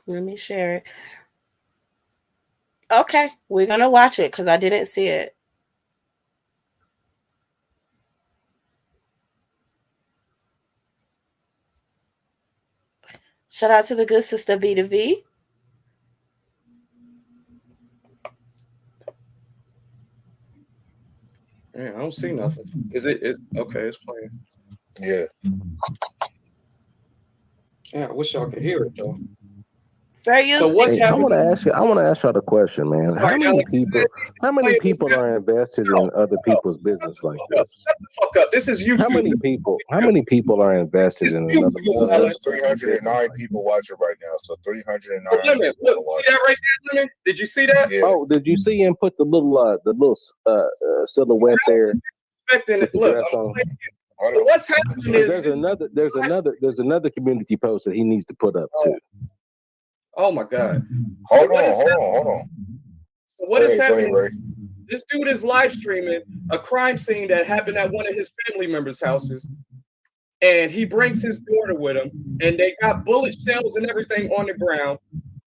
Let me share it. Okay, we're gonna watch it because I didn't see it. Shout out to the good sister Vita V. Man, I don't see nothing. Is it okay? It's playing. Yeah. Yeah, I wish y'all could hear it though. Fair use. So what's Hey, I happening? want to ask you. I want to ask y'all the question, man. Sorry, How many Alex. people? How many people are invested in other people's business like this? Shut the fuck up. This is YouTube. How many people? How many people are invested It's in YouTube, another Well, Alex. person's there's business 309 like people watching right now, so 309 So, Lemon, people look, watching. see that right there, Lemon? Did you see that? Yeah. Oh, did you see him put the little silhouette there Expecting with it. the Look, dress I'm on? playing. Hold So on. what's happening So Because is there's another community post that he needs to put up too. oh my god. hold What is on. So what is Go ahead, happening? Ray. This dude is live streaming a crime scene that happened at one of his family members' houses, and he brings his daughter with him, and they got bullet shells and everything on the ground,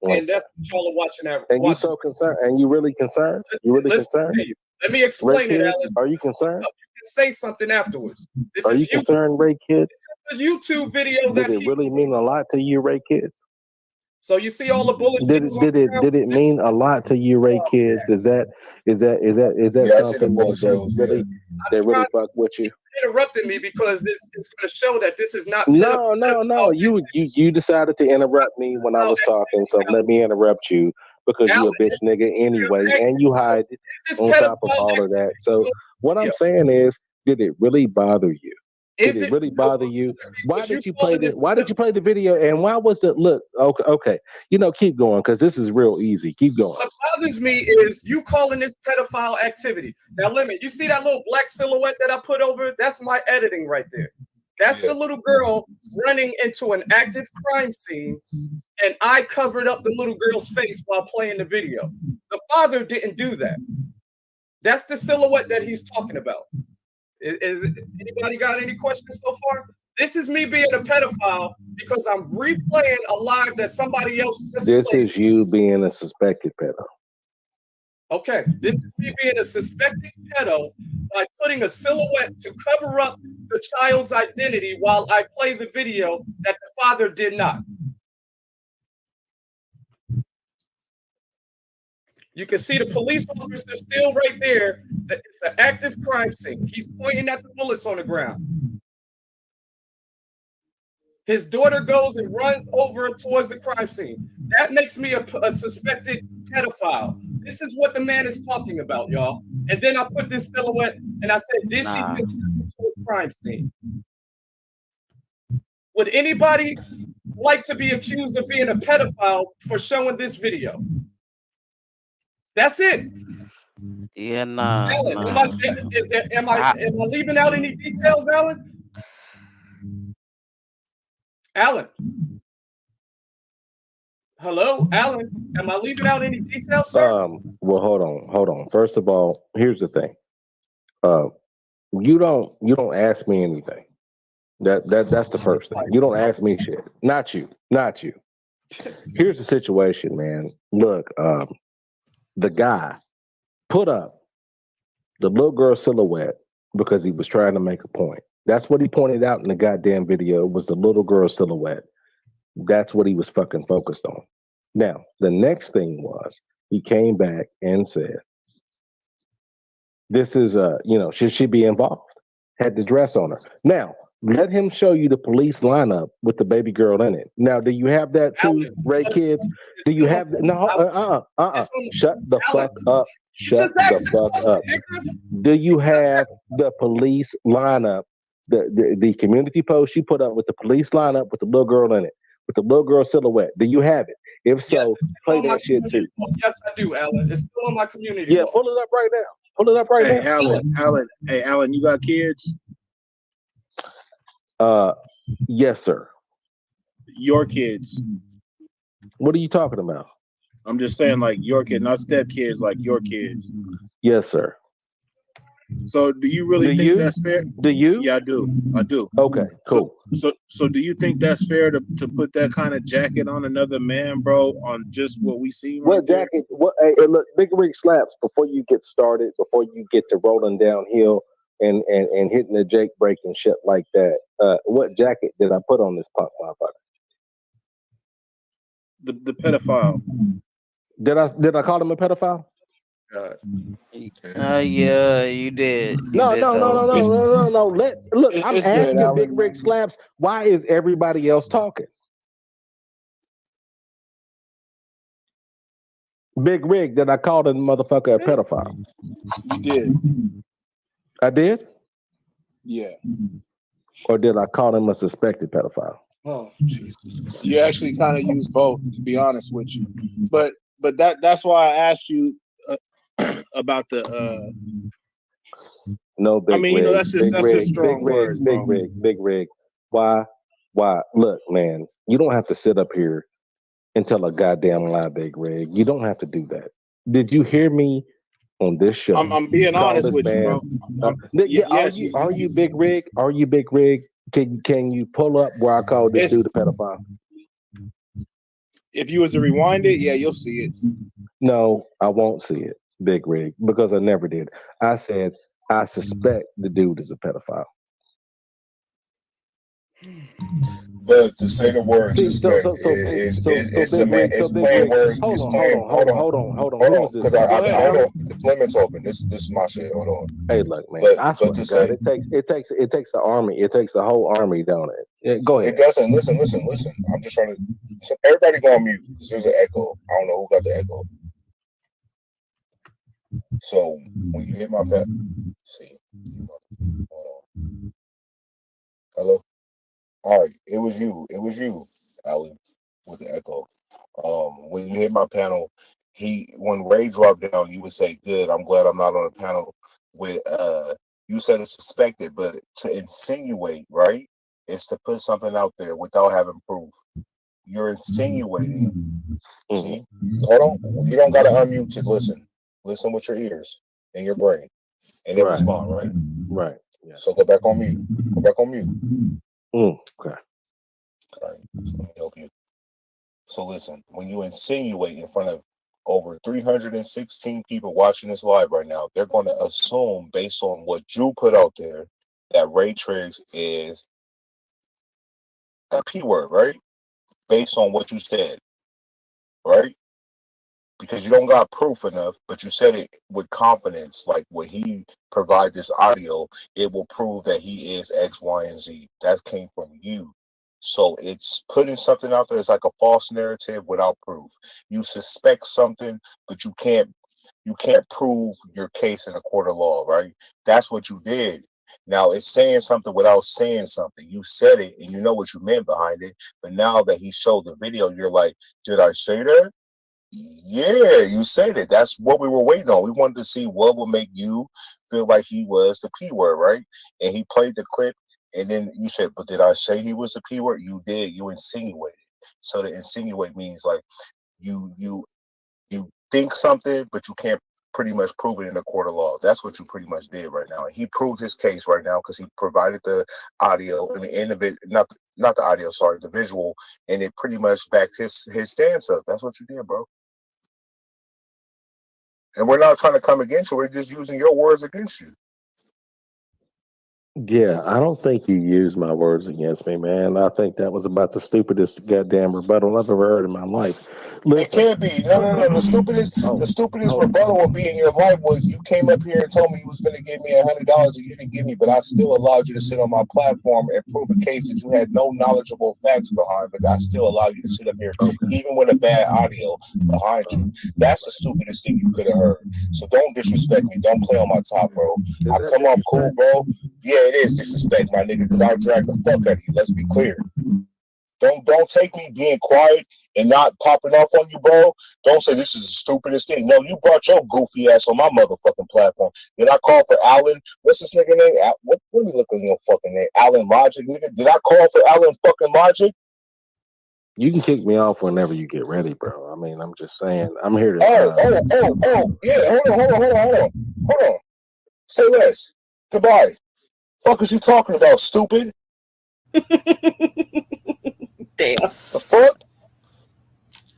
and that's what y'all are watching. And you so concerned? And you really concerned? You really Let's concerned? continue. Let me Ray explain it, kids, Alan. are you concerned? You can say something afterwards. This Are is you concerned, Ray kids? a YouTube video Did that it really mean a lot to you, Ray kids? So you see all the bullet Did shells it on did the it ground? did it mean a lot to you, Ray kids? Is that Yeah, I see the something bullet that shells. Yeah. really fuck with you? Interrupting me because it's going to show that this is not No. You decided to interrupt me when I was talking, so let me interrupt you because you a bitch nigga anyway, and you hide on top of all of that. So what I'm saying is, did it really bother you? Did it really bother you? Why did you play this? Why did you play the video? And why was it? Look, okay. Keep going because this is real easy. Keep going. What bothers me is you calling this pedophile activity. Now, Lemon, you see that little black silhouette that I put over? That's my editing right there. That's the little girl running into an active crime scene, and I covered up the little girl's face while playing the video. The father didn't do that. That's the silhouette that he's talking about. Is anybody got any questions so far? This is me being a pedophile because I'm replaying a live that somebody else just This played. is you being a suspected pedo. Okay, this is me being a suspected pedo by putting a silhouette to cover up the child's identity while I play the video that the father did not. You can see the police officer still right there. It's an active crime scene. He's pointing at the bullets on the ground. His daughter goes and runs over towards the crime scene. That makes me a suspected pedophile. This is what the man is talking about, y'all. And then I put this silhouette and I said, did she just to a crime scene? Would anybody like to be accused of being a pedophile for showing this video? That's it. Yeah, Alan, nah. am I leaving out any details, Alan? Alan. Hello, Alan. Am I leaving out any details, sir? Well, hold on. First of all, here's the thing. You don't ask me anything. That's the first thing. You don't ask me shit. Not you. Here's the situation, man. Look, the guy put up the little girl silhouette because he was trying to make a point. That's what he pointed out in the goddamn video was the little girl silhouette. That's what he was fucking focused on. Now, the next thing was he came back and said, this is should she be involved? Had the dress on her. Now, Let him show you the police lineup with the baby girl in it. Now, do you have that too, Alan, Ray kids? Do you still on, have that? No, it's on, Shut the Alan, fuck up. you Shut just the asked the fuck up. question, nigga. Do you You just have the police lineup, the community post you put up with the police lineup with the little girl in it, with the little girl silhouette? Do you have it? If Yes, so, it's still play on my that shit community too. wall. Yes, I do, Alan. It's still on my community Yeah, wall. pull it up right now. Pull it up right Hey, now. Alan, you got kids? Uh, yes, sir. Your kids. What are you talking about? I'm just saying, like your kids, not step kids, like your kids. Yes, sir. So, do you really Do think you? that's fair? Do you? Yeah, I do. I do. Okay, So, cool. so, do you think that's fair to put that kind of jacket on another man, bro? On just what we see right What there? jacket? What? Hey, look, Big Rig Slaps. Before you get started, before you get to rolling downhill and hitting the Jake break and shit like that, what jacket did I put on this punk motherfucker? The pedophile. Did I call him a pedophile? God. Yeah, you did. You No, did no, no, no, though. no, It's no, no, no. Look. I'm it's good, asking Big Alan. Rig Slaps. Why is everybody else talking? Big Rig, did I call the motherfucker a pedophile? You did. I did, Yeah. or did I call him a suspected pedophile? Oh, Jesus. You actually kind of use both, to be honest with you. But that's why I asked you about the. No, I Big mean, Rig, that's just strong words, bro. Big Rig. Why? Look, man, you don't have to sit up here and tell a goddamn lie, Big Rig. You don't have to do that. Did you hear me on this show? I'm being Call honest this with you, man. bro. Yeah, Yes, are you Big Rig? Are you Big Rig? Can you pull up where I called this it's dude a pedophile? if you was to rewind it, yeah, you'll see it. No, I won't see it, Big Rig, because I never did. I said I suspect the dude is a pedophile. But to say the word See, suspect is Big Rig, it's Big plain Rig. words. Hold It's on, hold plain. on, hold on, hold on, hold on. Hold Who on, is this because dude? Go ahead, hold Alan. on. It's women talking. This is my shit. Hold on. Hey, look, man. I But swear to to God, say it takes the army. It takes the whole army, don't it? Yeah, go it ahead. doesn't. Listen. I'm just trying to. So everybody go on mute because there's an echo. I don't know who got the echo. So when you hit my pet, see. Hold on. Hello. All right. It was you. It was you, Alan, with the echo. When you hit my panel, when Ray dropped down, you would say, "Good. I'm glad I'm not on the panel with." You said it's suspected, but to insinuate, right, is to put something out there without having proof. You're insinuating. See, hold on. You don't gotta unmute to listen. Listen with your ears and your brain, and then Right, respond. Right. right. Yeah. So go back on mute. Go back on mute. Okay. All right. So let me help you. So listen, when you insinuate in front of over 316 people watching this live right now, they're going to assume based on what you put out there that Ray Triggs is a P word, right? Based on what you said, right? Because you don't got proof enough, but you said it with confidence. Like when he provide this audio, it will prove that he is X, Y, and Z. That came from you. So it's putting something out there. It's like a false narrative without proof. You suspect something, but you can't prove your case in a court of law, right? That's what you did. Now it's saying something without saying something. You said it and you know what you meant behind it. But now that he showed the video, you're like, did I say that? Yeah, you said it. That's what we were waiting on. We wanted to see what would make you feel like he was the P word, right? And he played the clip, and then you said, "But did I say he was the P word?" You did. You insinuated. So to insinuate means like you think something, but you can't pretty much prove it in a court of law. That's what you pretty much did right now. And he proved his case right now because he provided the audio and the end of it, not the audio, sorry, the visual, and it pretty much backed his stance up. That's what you did, bro. And we're not trying to come against you. We're just using your words against you. Yeah, I don't think you used my words against me, man. I think that was about the stupidest goddamn rebuttal I've ever heard in my life. It Listen. can't be. No. The Oh, stupidest oh, rebuttal would be in your life was you came up here and told me you was going to give me $100 and you didn't give me, but I still allowed you to sit on my platform and prove a case that you had no knowledgeable facts behind, but I still allow you to sit up here, okay. even with a bad audio behind you. That's the stupidest thing you could have heard. So don't disrespect me. Don't play on my top, bro. Is I that come off cool, disrespect? bro. Yeah, it is disrespect, my nigga, because I'll drag the fuck out of you. Let's be clear. Don't take me being quiet and not popping off on you, bro. Don't say this is the stupidest thing. No, you brought your goofy ass on my motherfucking platform. Did I call for Alan? What's this nigga name? Let me look at your fucking name. Alan Logic, nigga. Did I call for Alan fucking Logic? You can kick me off whenever you get ready, bro. I mean, I'm just saying. I'm here to. Yeah. Hold on. Say less. Goodbye. Fuck is you talking about, stupid? Damn. The fuck?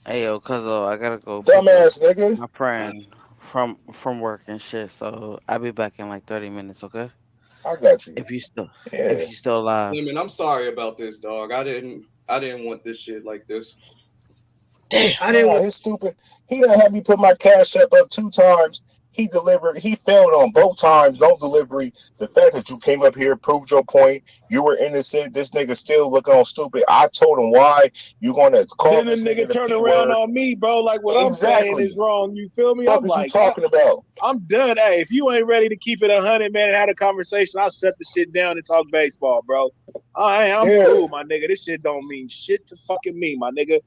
Hey yo, cuz I gotta go pick up Dumbass nigga. my friend from work and shit. So I'll be back in like 30 minutes, okay? I got you. If you still Yeah. if you still alive. Lemon, I'm sorry about this, dog. I didn't want this shit like this. Damn. I didn't Nah, want his stupid. He done had me put my cash app up 2 times. He delivered. He failed on both times. No delivery. The fact that you came up here proved your point. You were innocent. This nigga still looking on stupid. I told him why you gonna call Then the this nigga nigga the turn p around word. on me, bro. Like what I'm saying Exactly. is wrong. You feel me? Fuck I'm is you like, talking about? I'm done. Hey, if you ain't ready to keep it 100, man, and have a conversation, I'll shut the shit down and talk baseball, bro. I'm Yeah. cool, my nigga. This shit don't mean shit to fucking me, my nigga.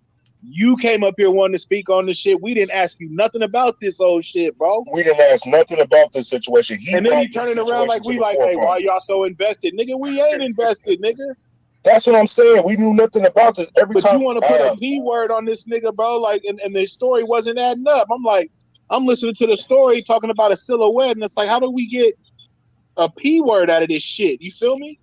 You came up here wanting to speak on this shit. We didn't ask you nothing about this old shit, bro. We didn't ask nothing about this situation. He And then brought you this turning around situation like to we the like, hey, forefront. why y'all so invested? Nigga, we ain't invested, nigga. That's what I'm saying. We knew nothing about this. Every But you time, want to put a P word on this nigga, bro, like, and the story wasn't adding up. I'm like, I'm listening to the story talking about a silhouette, and it's like, how do we get a P word out of this shit? You feel me?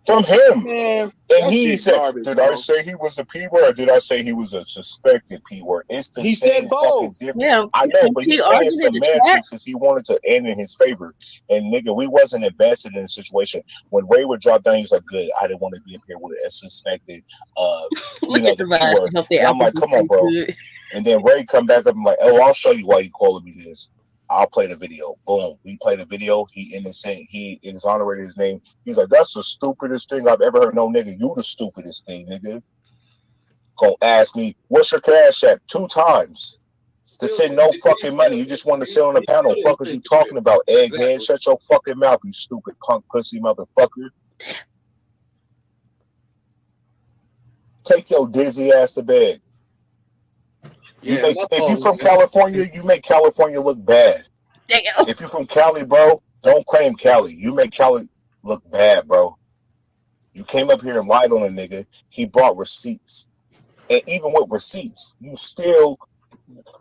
from him. Man, And that he shit said, garbage, did I bro. say he was a P word or did I say he was a suspected P word? It's the He said same fucking both. difference. Yeah. I know, but he He playing arguing in the chat. semantics because he wanted to end in his favor. And nigga, we wasn't invested in the situation. When Ray would drop down, he's like, good, I didn't want to be up here with a suspected, Look at the the P vibes. word. I hope the And I'm apples like, do come on, taste bro. good. And then Ray come back up and like, oh, I'll show you why you calling me this. I'll play the video. Boom. We play the video. He innocent. He exonerated his name. He's like, that's the stupidest thing I've ever heard. No, nigga, you the stupidest thing, nigga. Gonna ask me, what's your cash app? 2 times. To still send no fucking money. You just want to sit on the he panel. still didn't Fuck is you send the shit. talking about, egghead? Exactly. Shut your fucking mouth, you stupid punk pussy motherfucker. Take your dizzy ass to bed. Yeah, my If you fault, from man. California, you make California look bad. Damn. If you from Cali, bro, don't claim Cali. You make Cali look bad, bro. You came up here and lied on a nigga. He brought receipts. And even with receipts, you still,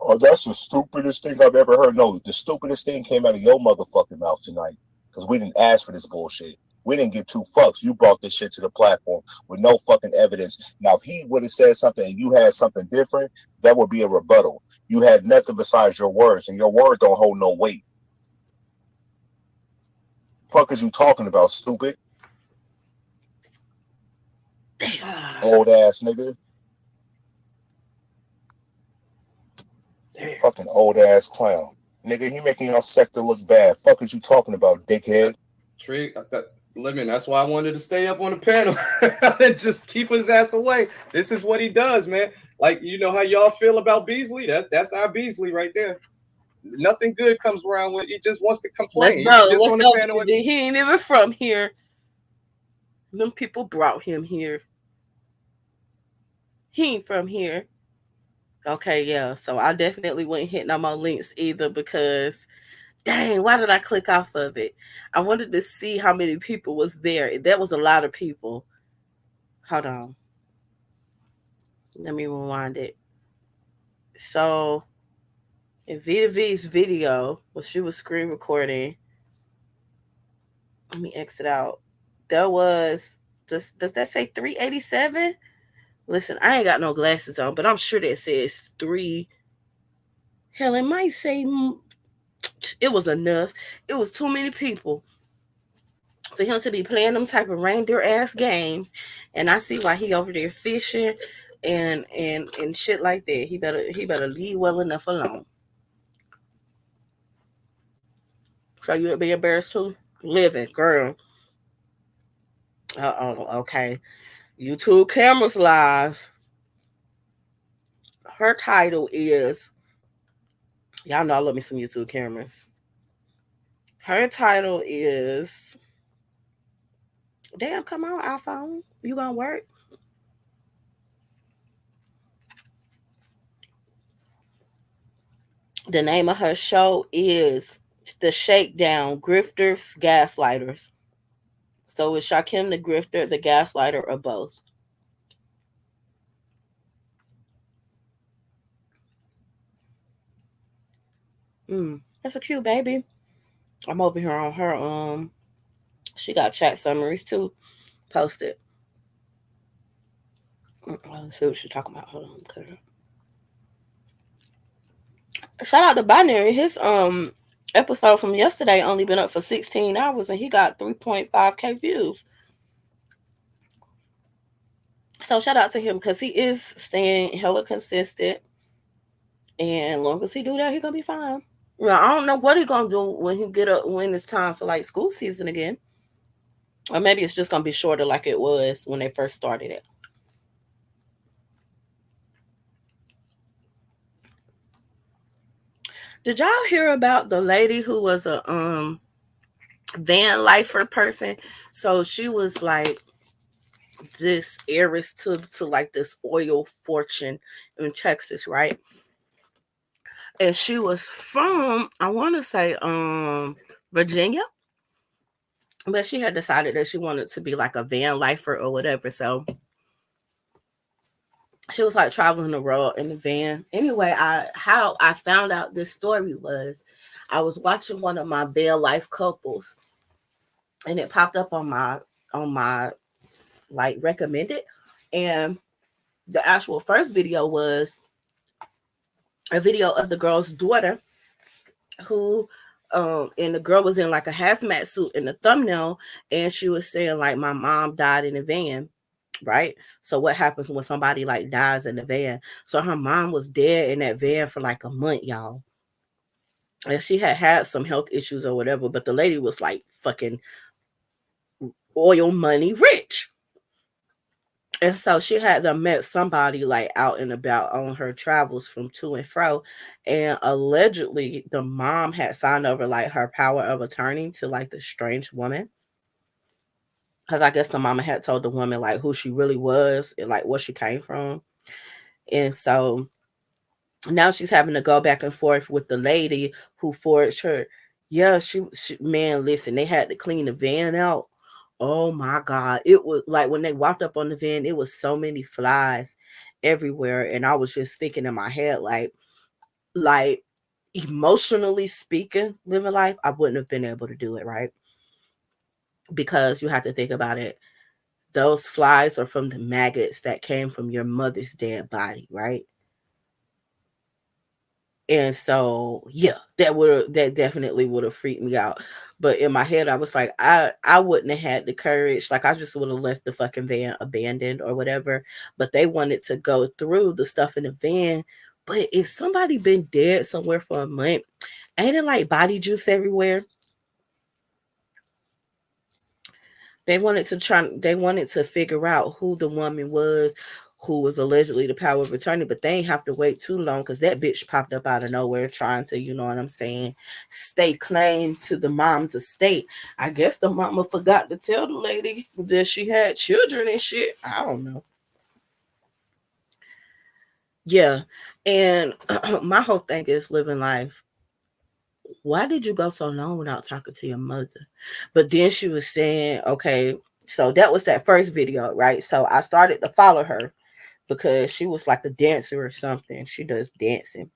oh, that's the stupidest thing I've ever heard. No, the stupidest thing came out of your motherfucking mouth tonight. Because we didn't ask for this bullshit. We didn't give 2 fucks. You brought this shit to the platform with no fucking evidence. Now, if he would have said something and you had something different, that would be a rebuttal. You had nothing besides your words, and your words don't hold no weight. Fuck is you talking about, stupid? Old ass nigga. Damn. Fucking old ass clown. Nigga, he making your sector look bad. Fuck is you talking about, dickhead? Trick. Lemon. That's why I wanted to stay up on the panel and just keep his ass away. This is what he does, man. Like you know how y'all feel about Beasley. That's our Beasley right there. Nothing good comes around when he just wants to Let's complain. He go. gets Let's on the go. panel Because and he ain't even from here. Them people brought him here. He ain't from here. Okay, yeah. So I definitely wasn't hitting on my links either because dang, why did I click off of it? I wanted to see how many people was there. That was a lot of people. Hold on. Let me rewind it. So in Vita V's video, when she was screen recording, let me exit out. There was does that say 387? Listen, I ain't got no glasses on, but I'm sure that says three. Hell, it might say it was enough. It was too many people for him to be playing them type of reindeer ass games. And I see why he over there fishing. and shit like that. He better leave well enough alone. So you would be embarrassed too? Living, girl. Okay. YouTube cameras live. Her title is, y'all know I love me some YouTube cameras. Her title is, damn, come on, iPhone. You gonna work? The name of her show is The Shakedown Grifters, Gaslighters. So is Shakim the grifter, the gaslighter, or both? That's a cute baby. I'm over here on her. She got chat summaries too. Posted. Let's see what she's talking about. Hold on. Shout out to Binary. His episode from yesterday only been up for 16 hours and he got 3.5K views. So shout out to him because he is staying hella consistent. And long as he do that, he gonna be fine. Well, I don't know what he gonna do when he get up when it's time for like school season again. Or maybe it's just gonna be shorter like it was when they first started it. Did y'all hear about the lady who was a van lifer person? So she was like this heiress to like this oil fortune in Texas, right? And she was from, I want to say Virginia, but she had decided that she wanted to be like a van lifer or whatever. So she was like traveling the world in the van. Anyway, how I found out this story was I was watching one of my van life couples and it popped up on my like recommended, and the actual first video was a video of the girl's daughter who and the girl was in like a hazmat suit in the thumbnail, and she was saying like my mom died in a van, right? So what happens when somebody like dies in the van? So her mom was dead in that van for like a month, y'all. And she had some health issues or whatever, but the lady was like fucking oil money rich. And so she had to met somebody like out and about on her travels from to and fro. And allegedly the mom had signed over like her power of attorney to like the strange woman. Cause I guess the mama had told the woman like who she really was and like where she came from. And so now she's having to go back and forth with the lady who forged her. Yeah, she man, listen, they had to clean the van out. Oh my God. It was like when they walked up on the van, it was so many flies everywhere. And I was just thinking in my head, like emotionally speaking, living life, I wouldn't have been able to do it, right? Because you have to think about it. Those flies are from the maggots that came from your mother's dead body, right? And so, yeah, that definitely would have freaked me out. But in my head, I was like, I wouldn't have had the courage. Like I just would have left the fucking van abandoned or whatever. But they wanted to go through the stuff in the van. But if somebody been dead somewhere for a month, ain't it like body juice everywhere? They wanted to figure out who the woman was who was allegedly the power of attorney, but they ain't have to wait too long because that bitch popped up out of nowhere trying to, you know what I'm saying, stake claim to the mom's estate. I guess the mama forgot to tell the lady that she had children and shit. I don't know. Yeah. And my whole thing is living life. Why did you go so long without talking to your mother? But then she was saying, okay, so that was that first video, right? So I started to follow her because she was like a dancer or something. She does dancing,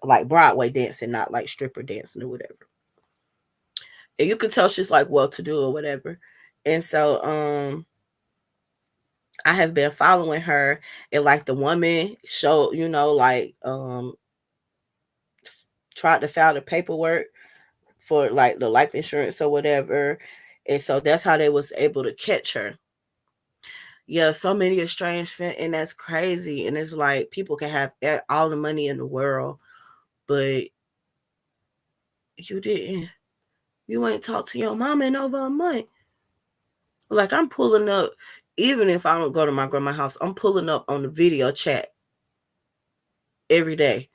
like Broadway dancing, not like stripper dancing or whatever. And you could tell she's like well to do or whatever. And so I have been following her, and like the woman showed, like tried to file the paperwork for like the life insurance or whatever. And so that's how they was able to catch her. yeah, so many estranged family, and that's crazy. And it's like people can have all the money in the world, but you didn't. You ain't talked to your mama in over a month. Like I'm pulling up, even if I don't go to my grandma's house, I'm pulling up on the video chat every day.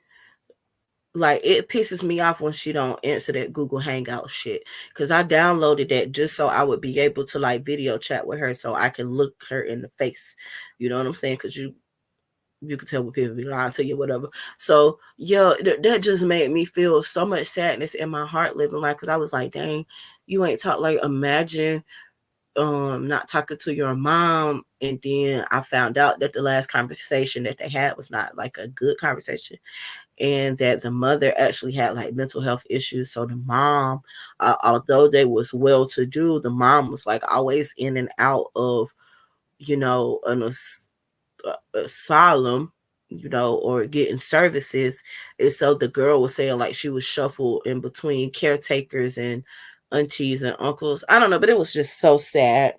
Like it pisses me off when she don't answer that Google Hangout shit. Cause I downloaded that just so I would be able to like video chat with her so I can look her in the face. You know what I'm saying? Cause you can tell when people be lying to you, whatever. So yeah, that just made me feel so much sadness in my heart living life. Cause I was like, dang, you ain't talk like imagine not talking to your mom, and then I found out that the last conversation that they had was not like a good conversation, and that the mother actually had like mental health issues. So the mom, although they was well to do, the mom was like always in and out of, an asylum, or getting services. And so the girl was saying like she was shuffled in between caretakers and aunties and uncles. I don't know, but it was just so sad.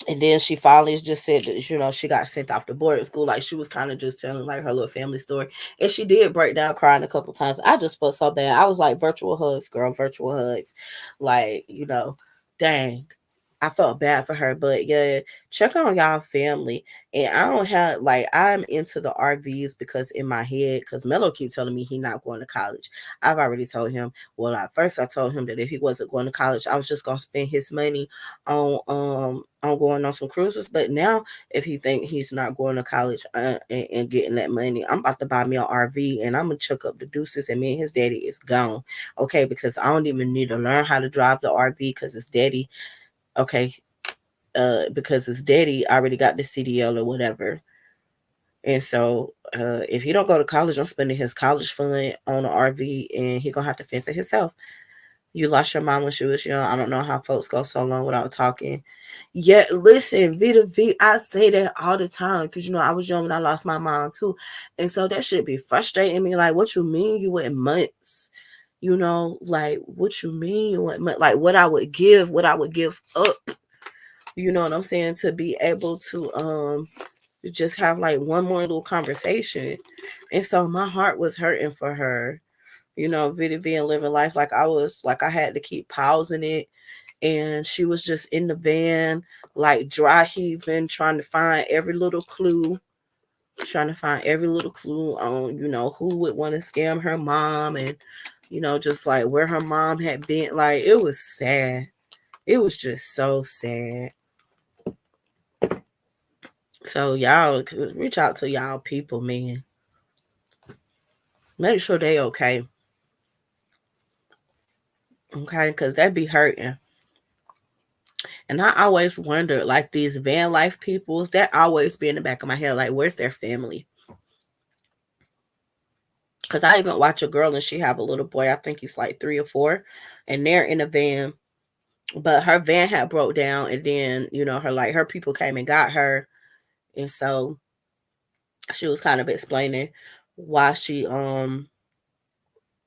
And then she finally just said that, she got sent off to boarding school. Like she was kind of just telling like her little family story. And she did break down crying a couple times. I just felt so bad. I was like, virtual hugs, girl, virtual hugs. Like, dang. I felt bad for her. But yeah, check on y'all family. And I don't have like I'm into the RVs because in my head, because Mello keep telling me he not going to college. I've already told him. Well, at first I told him that if he wasn't going to college, I was just gonna spend his money on going on some cruises. But now if he think he's not going to college and getting that money, I'm about to buy me an RV and I'm gonna chuck up the deuces and me and his daddy is gone. Okay, because I don't even need to learn how to drive the RV because his daddy, okay, because his daddy already got the CDL or whatever. And so if he don't go to college, I'm spending his college fund on an RV and he gonna have to fend for himself. You lost your mom when she was young. I don't know how folks go so long without talking. Yeah, listen, Vita V, I say that all the time because I was young when I lost my mom too, and so that should be frustrating me. Like, what you mean you went months? Like what you mean you went months? Like what I would give up. You know what I'm saying? To be able to just have like one more little conversation, and so my heart was hurting for her. Vita V and living life like I was like I had to keep pausing it, and she was just in the van, like dry heaving, trying to find every little clue on, who would want to scam her mom, and just like where her mom had been. Like it was sad. It was just so sad. So y'all reach out to y'all people, man. Make sure they okay. Okay, because that be hurting. And I always wondered, like these van life peoples, that always be in the back of my head, like, where's their family? Because I even watch a girl and she have a little boy, I think he's like 3 or 4, and they're in a van, but her van had broke down, and then, her people came and got her. And so she was kind of explaining why she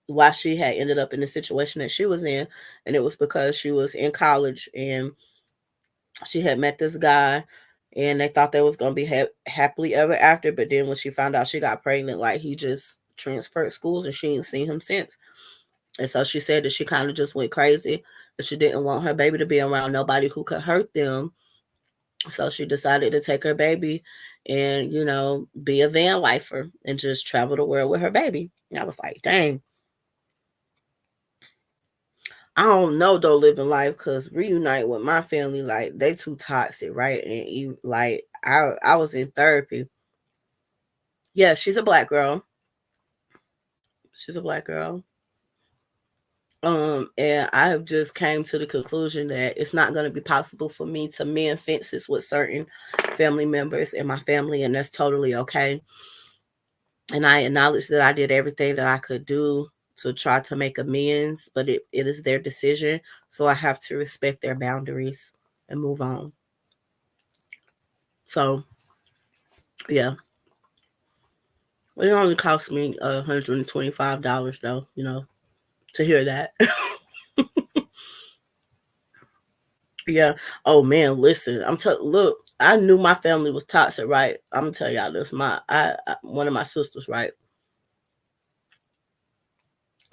why she had ended up in the situation that she was in, and it was because she was in college and she had met this guy, and they thought they was gonna be happily ever after. But then when she found out she got pregnant, like he just transferred schools and she ain't seen him since. And so she said that she kind of just went crazy, and she didn't want her baby to be around nobody who could hurt them. So she decided to take her baby and be a van lifer and just travel the world with her baby. And I was like, dang. I don't know though, living life, because reunite with my family, like they too toxic, right? And you like I was in therapy. Yeah, she's a black girl. She's a black girl. And I have just came to the conclusion that it's not going to be possible for me to mend fences with certain family members in my family, and that's totally okay. And I acknowledge that I did everything that I could do to try to make amends, but it is their decision, so I have to respect their boundaries and move on. So yeah, it only cost me $125 though, to hear that. Yeah. Oh man, listen. Look. I knew my family was toxic, right? I'm gonna tell y'all this. One of my sisters, right?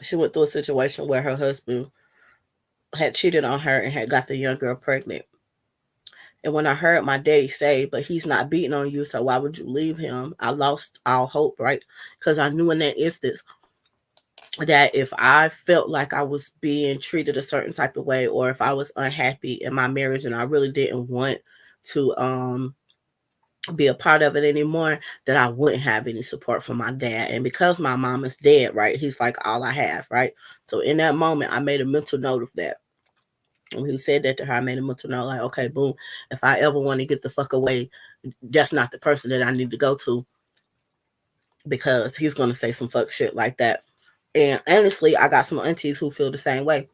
She went through a situation where her husband had cheated on her and had got the young girl pregnant. And when I heard my daddy say, "But he's not beating on you, so why would you leave him?" I lost all hope, right? Because I knew in that instance that if I felt like I was being treated a certain type of way, or if I was unhappy in my marriage and I really didn't want to be a part of it anymore, that I wouldn't have any support from my dad. And because my mom is dead, right, he's like all I have, right? So in that moment, I made a mental note of that. When he said that to her, I made a mental note like, okay, boom, if I ever want to get the fuck away, that's not the person that I need to go to, because he's going to say some fuck shit like that. And honestly, I got some aunties who feel the same way.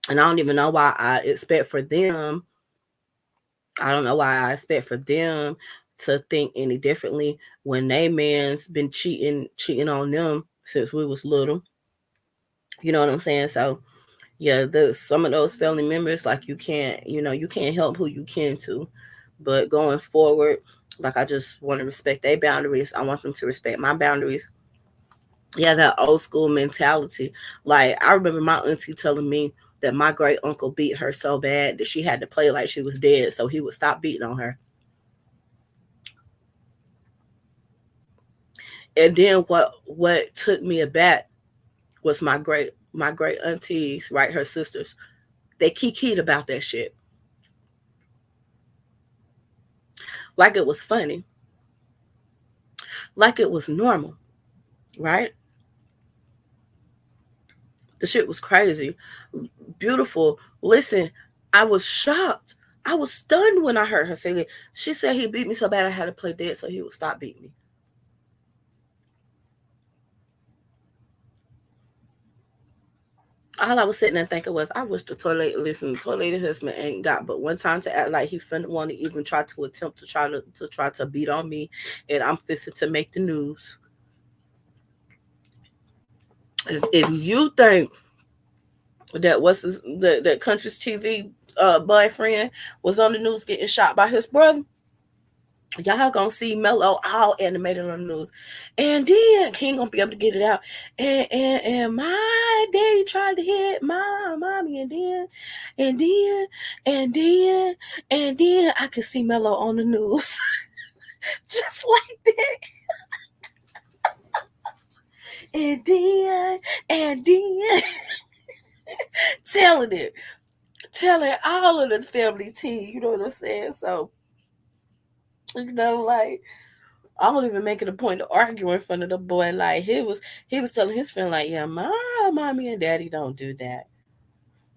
And I don't even know why I expect for them. I don't know why I expect for them to think any differently when they man's been cheating on them since we was little. You know what I'm saying? So yeah, some of those family members, like, you can't help who you can to. But going forward, like, I just want to respect their boundaries. I want them to respect my boundaries. Yeah, that old school mentality. Like, I remember my auntie telling me that my great uncle beat her so bad that she had to play like she was dead so he would stop beating on her. And then what took me aback was my great aunties, right, her sisters. They kikied about that shit like it was funny, like it was normal, right? The shit was crazy. Beautiful. Listen, I was shocked. I was stunned when I heard her say that. She said he beat me so bad I had to play dead so he would stop beating me. All I was sitting there thinking was, I wish the toilet husband ain't got but one time to act like he finna want to even try to attempt to beat on me, and I'm fixing to make the news. If you think that country's TV boyfriend was on the news getting shot by his brother, y'all gonna see Mello all animated on the news, and then he ain't gonna be able to get it out. And my daddy tried to hit my mommy, and then and then and then I could see Mello on the news just like that. And then telling it, telling all of the family tea. You know what I'm saying? So, like, I don't even make it a point to argue in front of the boy. Like, he was telling his friend, like, yeah, my mommy and daddy don't do that.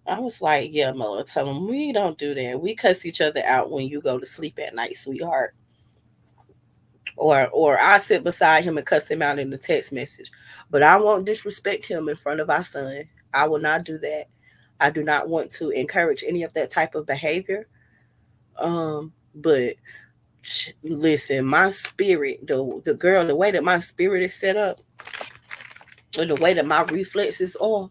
I was like, yeah, Mother, tell him we don't do that. We cuss each other out when you go to sleep at night, sweetheart. Or I sit beside him and cuss him out in the text message. But I won't disrespect him in front of our son. I will not do that. I do not want to encourage any of that type of behavior. But listen, my spirit, the girl, the way that my spirit is set up, and the way that my reflexes are,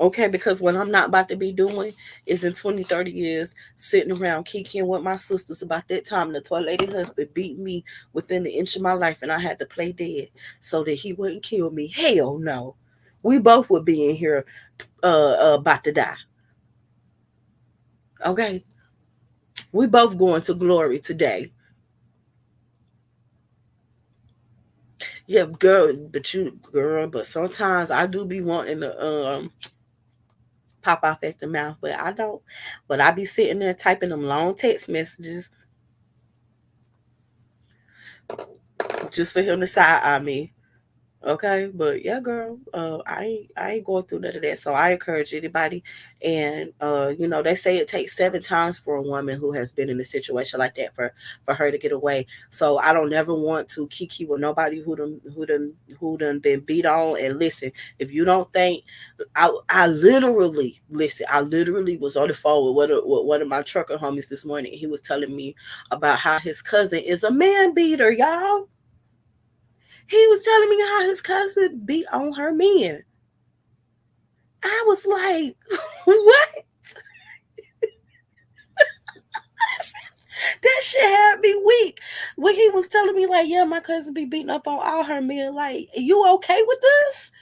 okay, because what I'm not about to be doing is in 20, 30 years sitting around kicking with my sisters about that time the toilet husband beat me within an inch of my life and I had to play dead so that he wouldn't kill me. Hell no. We both would be in here about to die. Okay. We both going to glory today. Yeah, girl, but sometimes I do be wanting to pop off at the mouth, but I don't. But I be sitting there typing them long text messages just for him to side eye me. Okay, but yeah, girl, I ain't going through none of that. So I encourage anybody, and they say it takes 7 times for a woman who has been in a situation like that for her to get away. So I don't never want to kiki with nobody who done been beat on. And listen, if you don't think, I literally listen, I literally was on the phone with one of my trucker homies this morning. He was telling me about how his cousin is a man beater, y'all. He was telling me how his cousin beat on her men. I was like, what? That shit had me weak. When he was telling me like, yeah, my cousin be beating up on all her men. Like, you okay with this?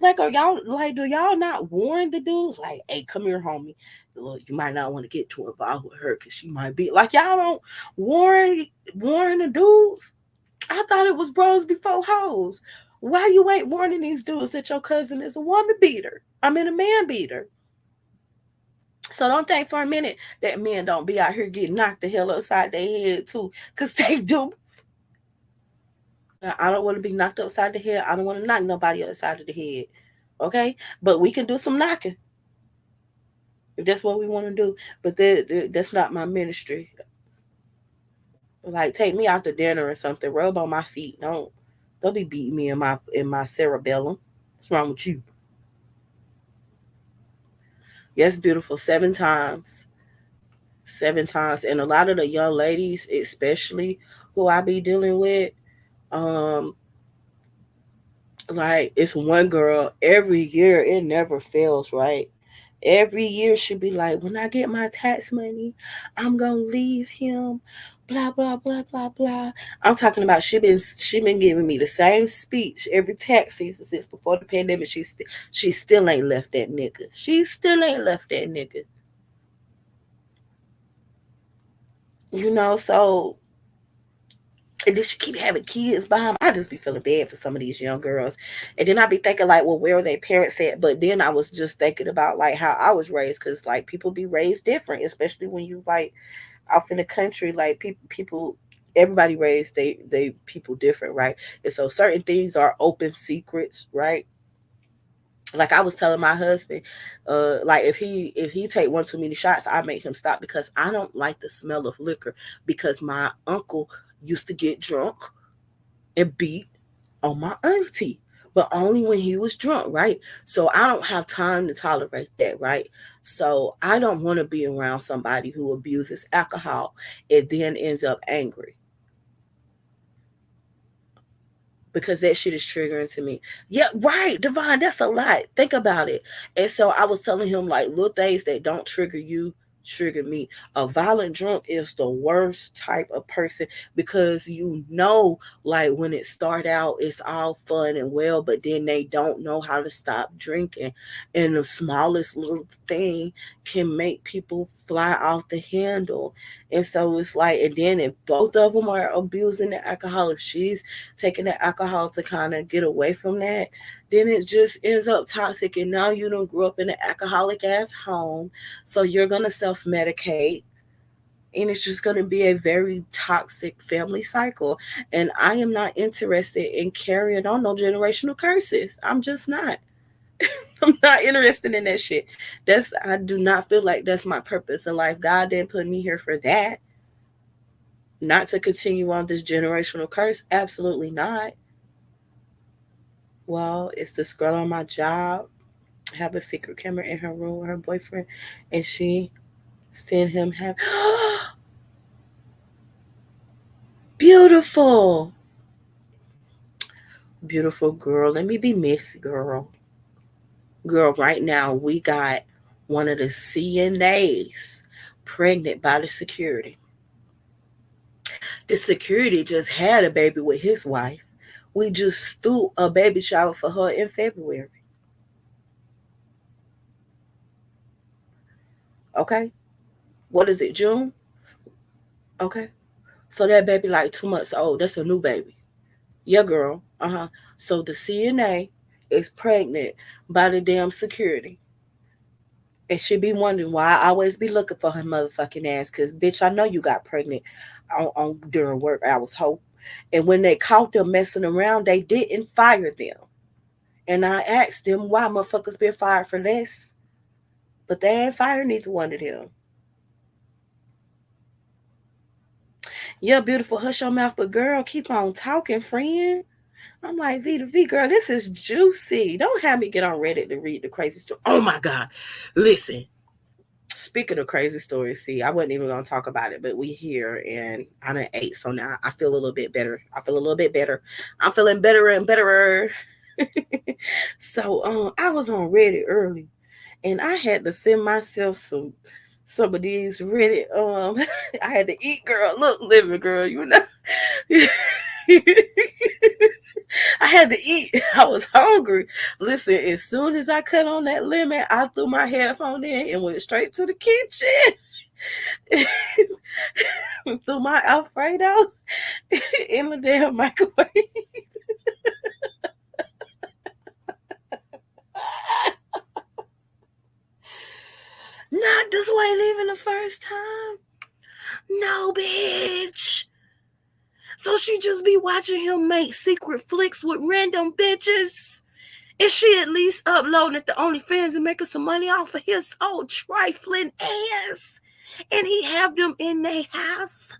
Like, are y'all like, do y'all not warn the dudes? Like, hey, come here, homie. Look, you might not want to get too involved with her because she might be like, y'all don't warn the dudes. I thought it was bros before hoes. Why you ain't warning these dudes that your cousin is a woman beater? I mean, a man beater. So don't think for a minute that men don't be out here getting knocked the hell upside their head too, cause they do. Now, I don't want to be knocked upside the head. I don't want to knock nobody upside of the head. Okay, but we can do some knocking if that's what we want to do. But that's not my ministry. Like take me out to dinner or something. Rub on my feet. Don't be beating me in my cerebellum. What's wrong with you? Yes, beautiful. 7 times. 7 times. And a lot of the young ladies, especially who I be dealing with, um, like it's one girl every year, it never fails, right? Every year she'd be like, when I get my tax money, I'm gonna leave him. Blah blah blah blah blah. I'm talking about she been giving me the same speech every tax season since before the pandemic. She still ain't left that nigga. She still ain't left that nigga. So and then she keep having kids by him. I just be feeling bad for some of these young girls. And then I be thinking like, well, where are their parents at? But then I was just thinking about like how I was raised, because like people be raised different, especially when you like off in the country. Like people everybody raised they people different, right? And so certain things are open secrets, right? Like I was telling my husband, like if he take one too many shots, I make him stop because I don't like the smell of liquor. Because my uncle used to get drunk and beat on my auntie, but only when he was drunk, right? So I don't have time to tolerate that, right? So I don't want to be around somebody who abuses alcohol and then ends up angry, because that shit is triggering to me. Yeah, right, Divine, that's a lot. Think about it. And so I was telling him like little things that don't trigger you trigger me. A violent drunk is the worst type of person, because like when it start out it's all fun and well, but then they don't know how to stop drinking, and the smallest little thing can make people fly off the handle. And so it's like, and then if both of them are abusing the alcohol, if she's taking the alcohol to kind of get away from that, then it just ends up toxic. And now you don't grow up in an alcoholic ass home, so you're gonna self medicate, and it's just gonna be a very toxic family cycle. And I am not interested in carrying on no generational curses. I'm just not. I'm not interested in that shit. I do not feel like that's my purpose in life. God didn't put me here for that. Not to continue on this generational curse. Absolutely not. Well, it's this girl on my job have a secret camera in her room with her boyfriend, and she seen him have beautiful, beautiful girl. Let me be messy, girl. Girl, right now we got one of the CNAs pregnant by the security. The security just had a baby with his wife. We just threw a baby shower for her in February. Okay. What is it, June? Okay. So that baby like 2 months old. That's a new baby. Yeah, girl. Uh-huh. So the CNA is pregnant by the damn security. And she be wondering why I always be looking for her motherfucking ass. Cause bitch, I know you got pregnant on during work hours, hope. And when they caught them messing around, they didn't fire them. And I asked them why motherfuckers been fired for this. But they ain't fired neither one of them. Yeah, beautiful, hush your mouth, but girl, keep on talking, friend. I'm like, V to V, girl, this is juicy. Don't have me get on Reddit to read the crazy story. Oh my God. Listen, speaking of crazy stories, see, I wasn't even going to talk about it, but we here and I done ate. So now I feel a little bit better. I feel a little bit better. I'm feeling better and betterer. So I was on Reddit early, and I had to send myself some of these Reddit. I had to eat, girl. Look, living, girl. You know, I had to eat. I was hungry. Listen, as soon as I cut on that lemon, I threw my headphone in and went straight to the kitchen. Threw my Alfredo in the damn microwave. Not this way leaving the first time. No, bitch. So she just be watching him make secret flicks with random bitches. Is she at least uploading it to OnlyFans and making some money off of his old trifling ass? And he have them in their house.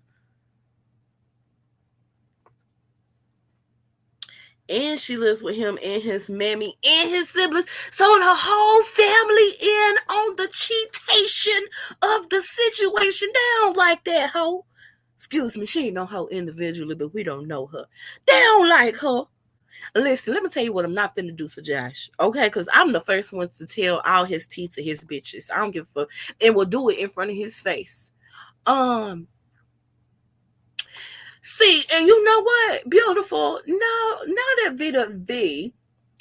And she lives with him and his mammy and his siblings. So the whole family in on the cheatation of the situation. They don't like that hoe. Excuse me, she ain't no hoe individually, but we don't know her. They don't like her. Listen, let me tell you what I'm not finna do for Josh, okay? Because I'm the first one to tell all his tea to his bitches. I don't give a fuck, and will do it in front of his face. Um, See, and you know what? Beautiful. Now that Vita V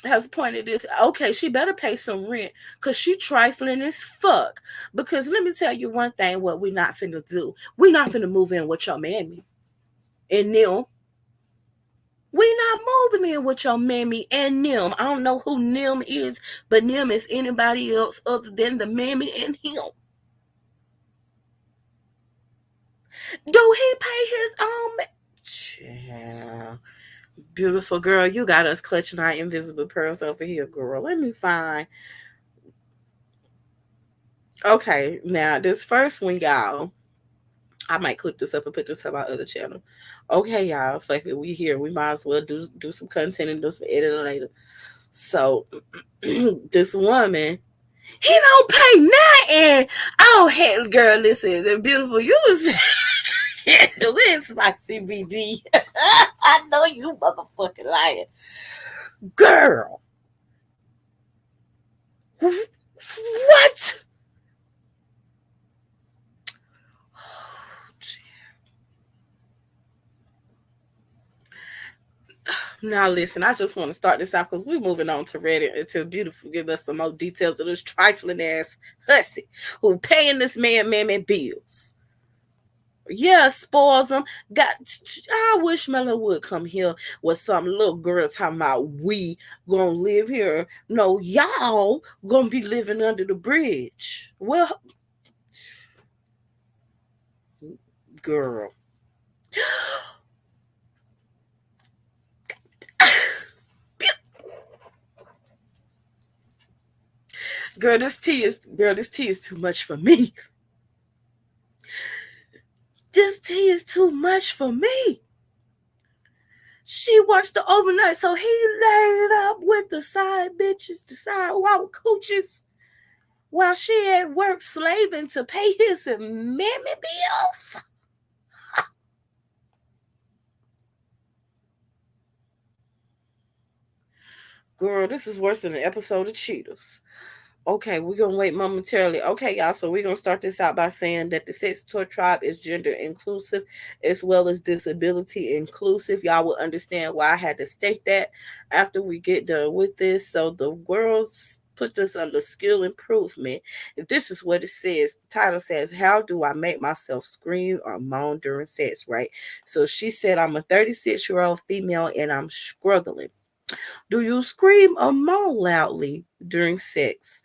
has pointed this, okay, she better pay some rent because she trifling as fuck. Because let me tell you one thing, what we not finna do. We not finna move in with your mammy and Nim. We not moving in with your mammy and Nim. I don't know who Nim is, but Nim is anybody else other than the mammy and him. Do he pay his own? Child. Beautiful girl, you got us clutching our invisible pearls over here, girl. Let me find. Okay, now this first one, y'all. I might clip this up and put this on my other channel. Okay, y'all. Fuck it, we here. We might as well do some content and do some editing later. So, this woman, he don't pay nothing. Oh, hell, girl, listen, beautiful. You was with spicy BD. I know you motherfucking lying, girl. What? Now listen, I just want to start this out because we're moving on to Reddit until Beautiful give us some more details of this trifling ass hussy who paying this man mammy bills. Yeah, spoils them. Got. I wish Melo would come here with some little girl talking about we gonna live here. No, y'all gonna be living under the bridge. Well, girl. This tea is too much for me. This tea is too much for me. She works the overnight, so he laid up with the side bitches, the side wild cooches, while she at work slaving to pay his mammy bills. Girl, this is worse than an episode of Cheetahs. Okay, we're gonna wait momentarily. Okay, y'all. So we're gonna start this out by saying that the Sex Tour tribe is gender inclusive as well as disability inclusive. Y'all will understand why I had to state that after we get done with this. So the girls put this under skill improvement. If this is what it says, the title says, "How do I make myself scream or moan during sex?" Right. So she said, "I'm a 36-year-old female and I'm struggling. Do you scream or moan loudly during sex?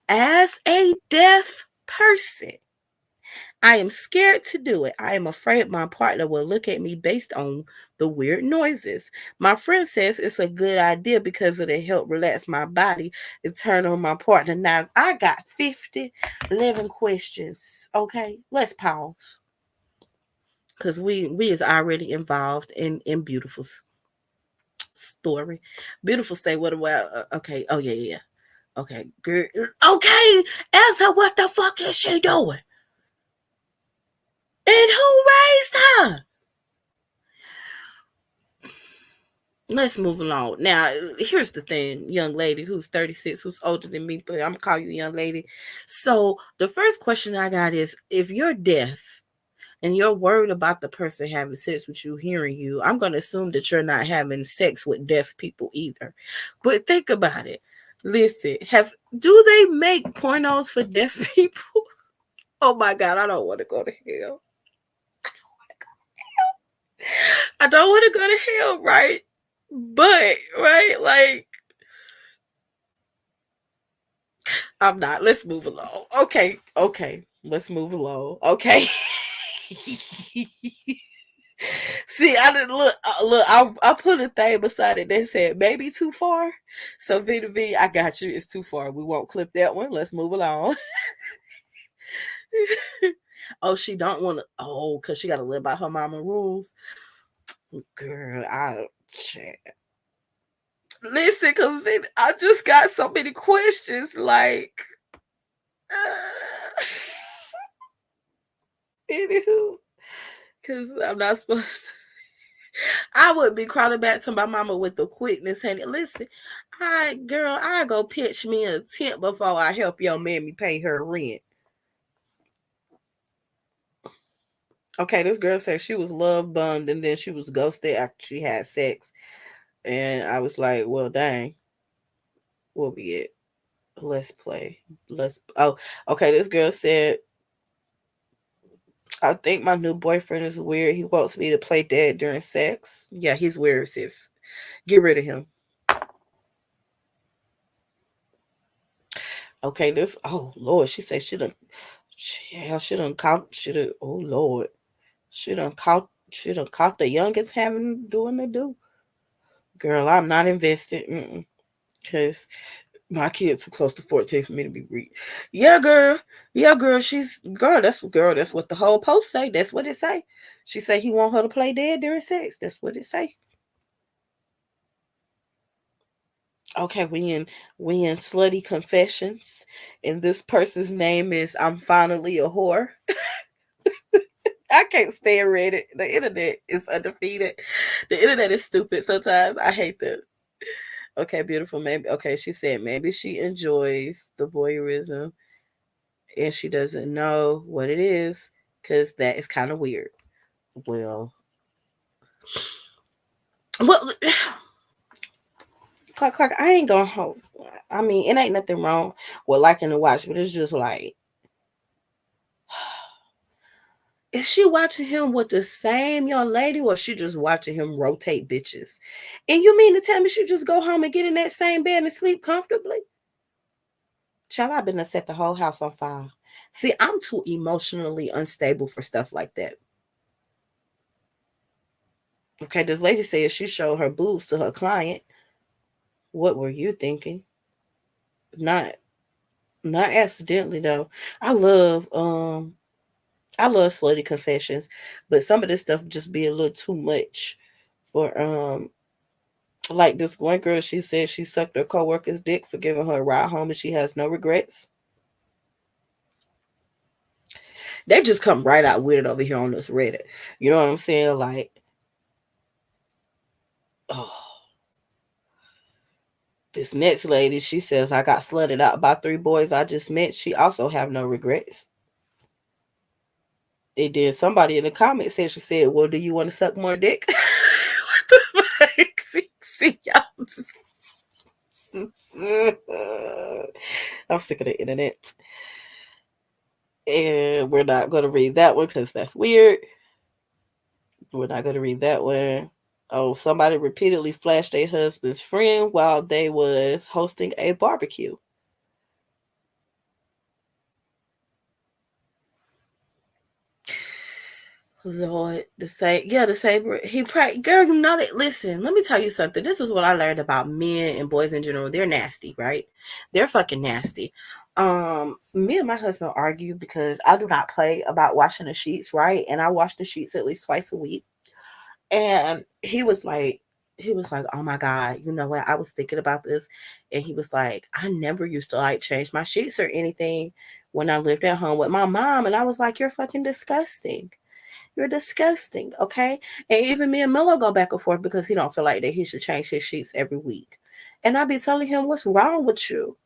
As a deaf person, I am scared to do it. I am afraid my partner will look at me based on the weird noises. My friend says it's a good idea because it'll help relax my body and turn on my partner." Now, I got 50 living questions. Okay, let's pause because we is already involved in Beautiful's story. Beautiful say, "What about?" Okay, oh yeah. Okay, girl. Okay, ask her what the fuck is she doing? And who raised her? let's move along. Now, here's the thing, young lady who's 36, who's older than me, but I'm gonna call you young lady. So the first question I got is, if you're deaf and you're worried about the person having sex with you hearing you, I'm gonna assume that you're not having sex with deaf people either. But think about it. Listen, have do they make pornos for deaf people? Oh my god, I don't want to go to hell. I don't want to go to hell, right? But right, like I'm not. Let's move along. Okay, okay. Let's move along. Okay. See, I didn't look. Look, I put a thing beside it that said maybe too far. So V to V, I got you. It's too far. We won't clip that one. Let's move along. Oh, she don't want to. Oh, cause she got to live by her mama rules. Girl, I shit. Listen, cause baby, I just got so many questions. Like, anywho, because I'm not supposed to. I would be crawling back to my mama with the quickness, honey. Listen, I go pitch me a tent before I help your mammy pay her rent. Okay, this girl said she was love bummed and then she was ghosted after she had sex. And I was like, well, dang, we'll be it. Let's play. Okay. This girl said, I think my new boyfriend is weird. He wants me to play dead during sex. Yeah, he's weird, sis. Get rid of him. Okay, this. Oh Lord, she said she done. She done caught. She done. Oh Lord, she done caught. She done caught the youngest having doing the do. Girl, I'm not invested. Cause my kids too close to 14 for me to be read. Yeah, girl. Yeah, girl. She's girl. Girl. That's what the whole post say. That's what it say. She said he want her to play dead during sex. That's what it say. Okay, we in slutty confessions, and this person's name is I'm finally a whore. I can't stand Reddit. The internet is undefeated. The internet is stupid sometimes. I hate that. Okay, beautiful. Maybe okay. She said maybe she enjoys the voyeurism and she doesn't know what it is because that is kind of weird. Well, well, Clark, I ain't gonna hold. I mean, it ain't nothing wrong with liking to watch, but it's just like, is she watching him with the same young lady, or she just watching him rotate bitches? And you mean to tell me she just go home and get in that same bed and sleep comfortably? Child, I've been to set the whole house on fire. See, I'm too emotionally unstable for stuff like that. Okay, this lady said she showed her boobs to her client. What were you thinking? Not not accidentally though. I love um I love slutty confessions, but some of this stuff just be a little too much for like this one girl, she said she sucked her coworker's dick for giving her a ride home and she has no regrets. They just come right out with it over here on this Reddit. You know what I'm saying? Like, oh, this next lady, she says I got slutted out by 3 boys I just met. She also have no regrets. And then somebody in the comments said, she said, well, do you want to suck more dick? What the fuck? See y'all. I'm sick of the internet. And we're not going to read that one because that's weird. We're not going to read that one. Oh, somebody repeatedly flashed their husband's friend while they was hosting a barbecue. Lord, the saber. Girl, you know that. Listen, let me tell you something. This is what I learned about men and boys in general. They're nasty, right? They're fucking nasty. Me and my husband argue because I do not play about washing the sheets, right? And I wash the sheets at least twice a week. And he was like, oh my God, you know what? I was thinking about this. And he was like, I never used to like change my sheets or anything when I lived at home with my mom. And I was like, you're fucking disgusting. You're disgusting, okay? And even me and Mello go back and forth because he don't feel like that he should change his sheets every week. And I be telling him, what's wrong with you?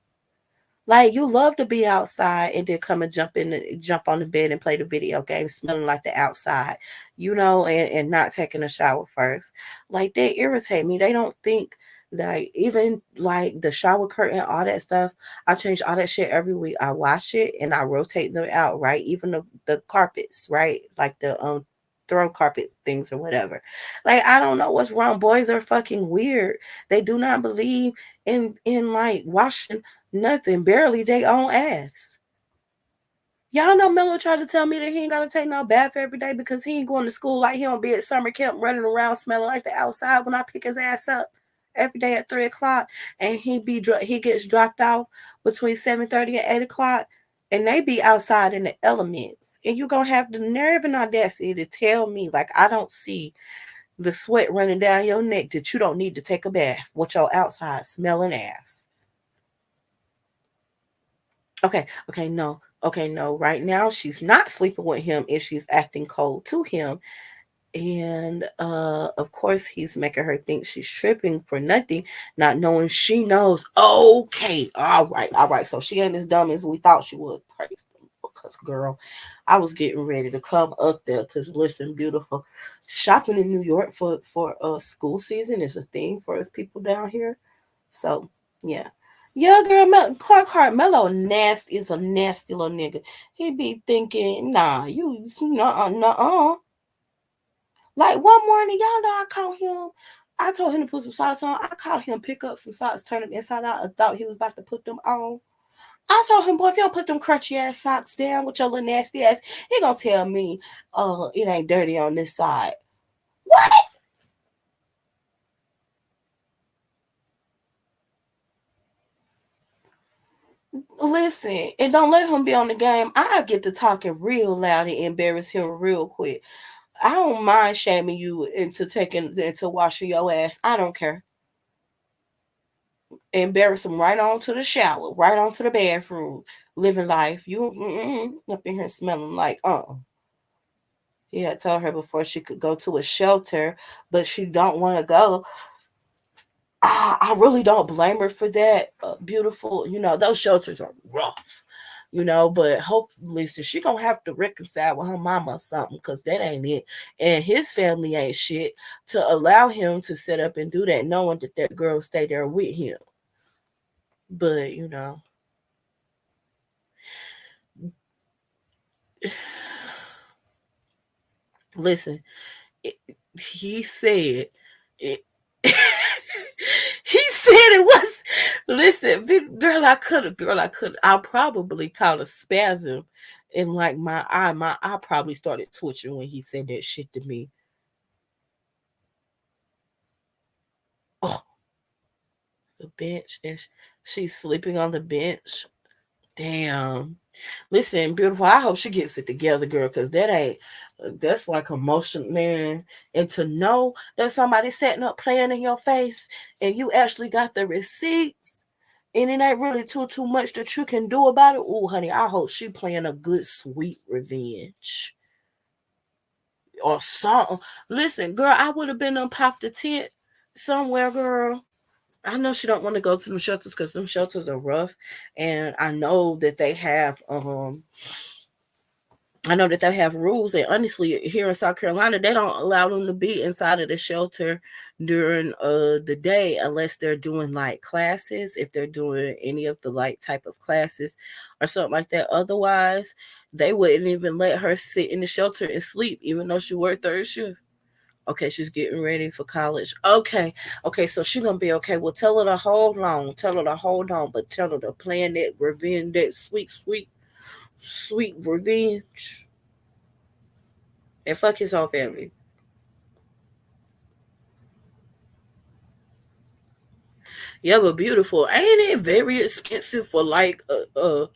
Like you love to be outside and then come and jump on the bed and play the video game smelling like the outside, and not taking a shower first. Like they irritate me. They don't think that even like the shower curtain, all that stuff, I change all that shit every week. I wash it and I rotate them out, right? Even the carpets, right? Like the throw carpet things or whatever. Like I don't know what's wrong. Boys are fucking weird. They do not believe in like washing nothing, barely they own ass. Y'all know Melo tried to tell me that he ain't gotta take no bath every day because he ain't going to school like he don't be at summer camp running around smelling like the outside when I pick his ass up every day at 3 o'clock and he gets dropped off between 7:30 and 8 o'clock and they be outside in the elements and you gonna have the nerve and audacity to tell me like I don't see the sweat running down your neck that you don't need to take a bath with your outside smelling ass. Okay, no. Okay, no. Right now, she's not sleeping with him and she's acting cold to him. And of course, he's making her think she's tripping for nothing, not knowing she knows. Okay, all right. So she ain't as dumb as we thought she would. Praise them. Because, girl, I was getting ready to come up there. Because, listen, beautiful. Shopping in New York for school season is a thing for us people down here. So, yeah. Yeah, girl, Clark Hart Mello nasty is a nasty little nigga. He be thinking, nah, you, nuh-uh. Like one morning, y'all know I called him. I told him to put some socks on. I called him pick up some socks, turn them inside out. I thought he was about to put them on. I told him, boy, if you don't put them crunchy ass socks down with your little nasty ass, he gonna tell me, it ain't dirty on this side. What? Listen, and don't let him be on the game. I get to talking real loud and embarrass him real quick. I don't mind shaming you into washing your ass. I don't care. Embarrass him right on to the shower, right on to the bathroom, living life. You up in here smelling like He had told her before she could go to a shelter, but she don't want to go. I really don't blame her for that. Beautiful, those shelters are rough, but hopefully so she gonna have to reconcile with her mama or something because that ain't it. And his family ain't shit to allow him to set up and do that, knowing that that girl stay there with him. But, listen, it, he said it. He said it was. Listen, girl, I could. I probably caught a spasm in like my eye. My eye probably started twitching when he said that shit to me. Oh, the bench, and she's sleeping on the bench. Damn. Listen, beautiful. I hope she gets it together, girl, because that's like emotion, man. And to know that somebody setting up playing in your face and you actually got the receipts and it ain't really too much that you can do about it. Oh, honey, I hope she playing a good sweet revenge or something. Listen, girl, I would have been unpopped the tent somewhere, girl. I know she don't want to go to them shelters because them shelters are rough, and I know that they have rules. And honestly, here in South Carolina, they don't allow them to be inside of the shelter during the day unless they're doing like classes. If they're doing any of the like type of classes or something like that, otherwise they wouldn't even let her sit in the shelter and sleep, even though she worked third shift. Okay, she's getting ready for college. Okay, so she's gonna be okay. Well, tell her to hold on. Tell her to hold on, but tell her to plan that revenge, that sweet revenge, and fuck his whole family. Yeah, but beautiful. Ain't it very expensive for like a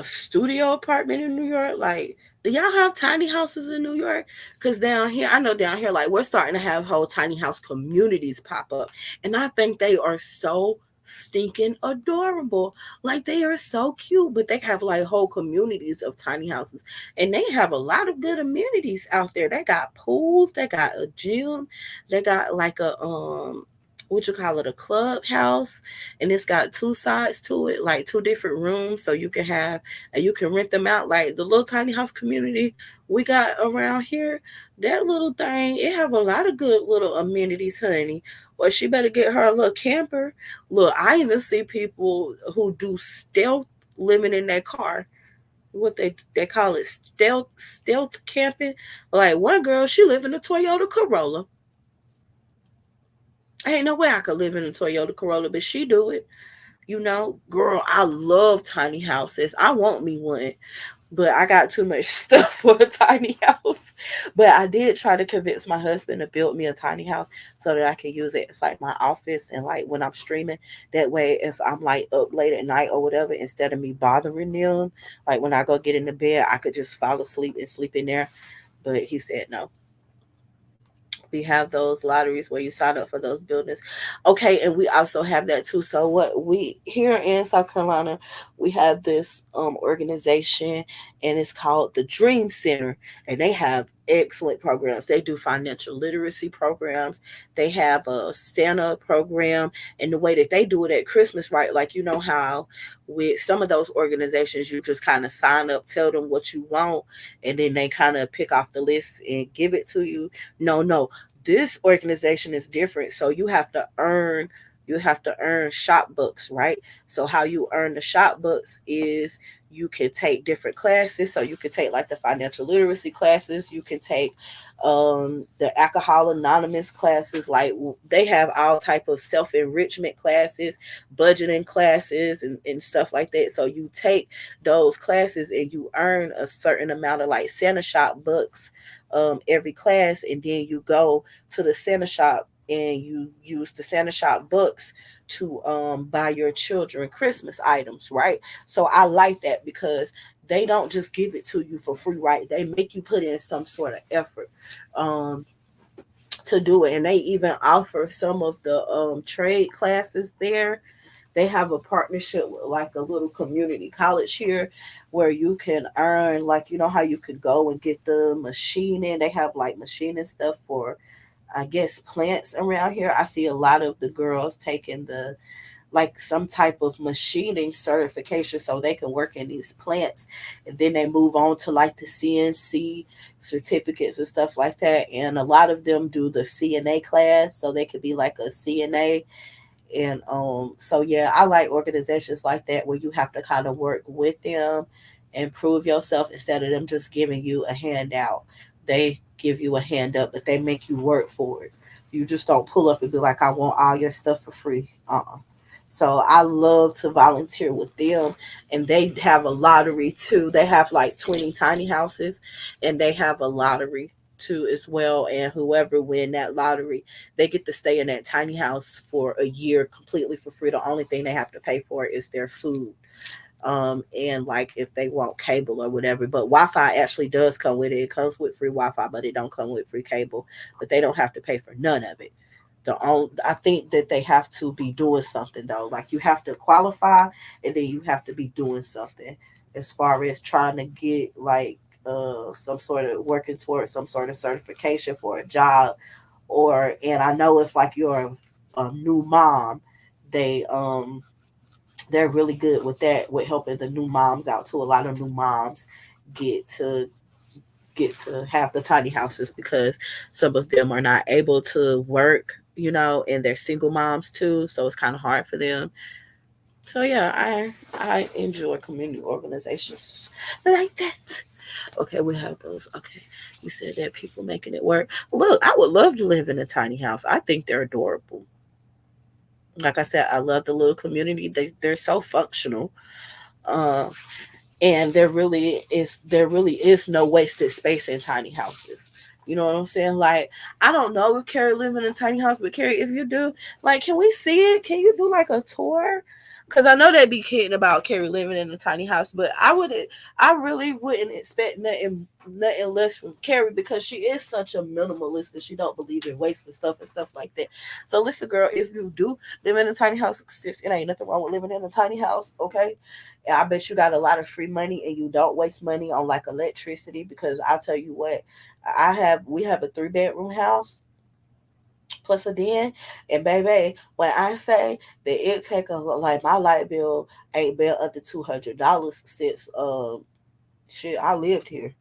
studio apartment in New York? Like, do y'all have tiny houses in New York? Because down here, I know down here, like we're starting to have whole tiny house communities pop up, and I think they are so stinking adorable. Like they are so cute, but they have like whole communities of tiny houses. And they have a lot of good amenities out there. They got pools, they got a gym, they got like a what you call it, a clubhouse, and it's got two sides to it, like two different rooms, so you can have and you can rent them out. Like the little tiny house community we got around here, that little thing, it have a lot of good little amenities, honey. Or she better get her a little camper. Look, I even see people who do stealth living in their car. What they call it, stealth camping. Like one girl, she live in a Toyota Corolla. Ain't no way I could live in a Toyota Corolla, but she do it. You know, girl, I love tiny houses. I want me one, but I got too much stuff for a tiny house. But I did try to convince my husband to build me a tiny house so that I can use it as like my office and like when I'm streaming. That way, if I'm like up late at night or whatever, instead of me bothering them, like when I go get in the bed, I could just fall asleep and sleep in there. But he said no, we have those lotteries where you sign up for those buildings. Okay, and we also have that too. So what we here in South Carolina, we have this organization, and it's called the Dream Center, and they have excellent programs. They do financial literacy programs. They have a Santa program, and the way that they do it at Christmas, right? Like you know how with some of those organizations you just kind of sign up, tell them what you want, and then they kind of pick off the list and give it to you. No, no, this organization is different. So you have to earn shop books, right? So how you earn the shop books is you can take different classes. So you can take like the financial literacy classes, you can take the alcohol anonymous classes, like they have all type of self-enrichment classes, budgeting classes, and stuff like that. So you take those classes and you earn a certain amount of like Santa shop books every class, and then you go to the Santa shop and you use the Santa shop books to buy your children Christmas items, right? So I like that because they don't just give it to you for free, right? They make you put in some sort of effort um, to do it, and they even offer some of the trade classes there. They have a partnership with like a little community college here where you can earn, like you know how you could go and get the machining. They have like machining stuff for, I guess, plants around here. I see a lot of the girls taking the like some type of machining certification so they can work in these plants, and then they move on to like the CNC certificates and stuff like that. And a lot of them do the CNA class so they could be like a CNA. And so yeah, I like organizations like that where you have to kind of work with them and prove yourself instead of them just giving you a handout. They give you a hand up, but they make you work for it. You just don't pull up and be like, I want all your stuff for free. So I love to volunteer with them, and they have a lottery too. They have like 20 tiny houses, and they have a lottery too as well. And whoever win that lottery, they get to stay in that tiny house for a year completely for free. The only thing they have to pay for is their food. And like if they want cable or whatever, but Wi-Fi actually does come with it. It comes with free Wi-Fi, but it don't come with free cable. But they don't have to pay for none of it. I think that they have to be doing something though. Like you have to qualify, and then you have to be doing something as far as trying to get like some sort of working towards some sort of certification for a job. Or and I know if like you're a new mom, they they're really good with that, with helping the new moms out too. A lot of new moms get to have the tiny houses because some of them are not able to work, and they're single moms too, so it's kind of hard for them. So yeah, I enjoy community organizations like that. Okay, we have those. Okay, you said that people making it work. Look, I would love to live in a tiny house. I think they're adorable. Like I said, I love the little community. They're so functional. Um, and there really is no wasted space in tiny houses. You know what I'm saying? Like, I don't know if Carrie live in a tiny house, but Carrie, if you do, like, can we see it? Can you do like a tour? Because I know they'd be kidding about Carrie living in a tiny house, but I really wouldn't expect nothing nothing less from Carrie because she is such a minimalist that she don't believe in wasting stuff and stuff like that. So listen, girl, if you do live in a tiny house, sis, it ain't nothing wrong with living in a tiny house, okay? And I bet you got a lot of free money and you don't waste money on like electricity because I'll tell you what, we have a 3 bedroom house plus a den, and baby, when I say that it take a like my light bill ain't been under $200 since shit I lived here.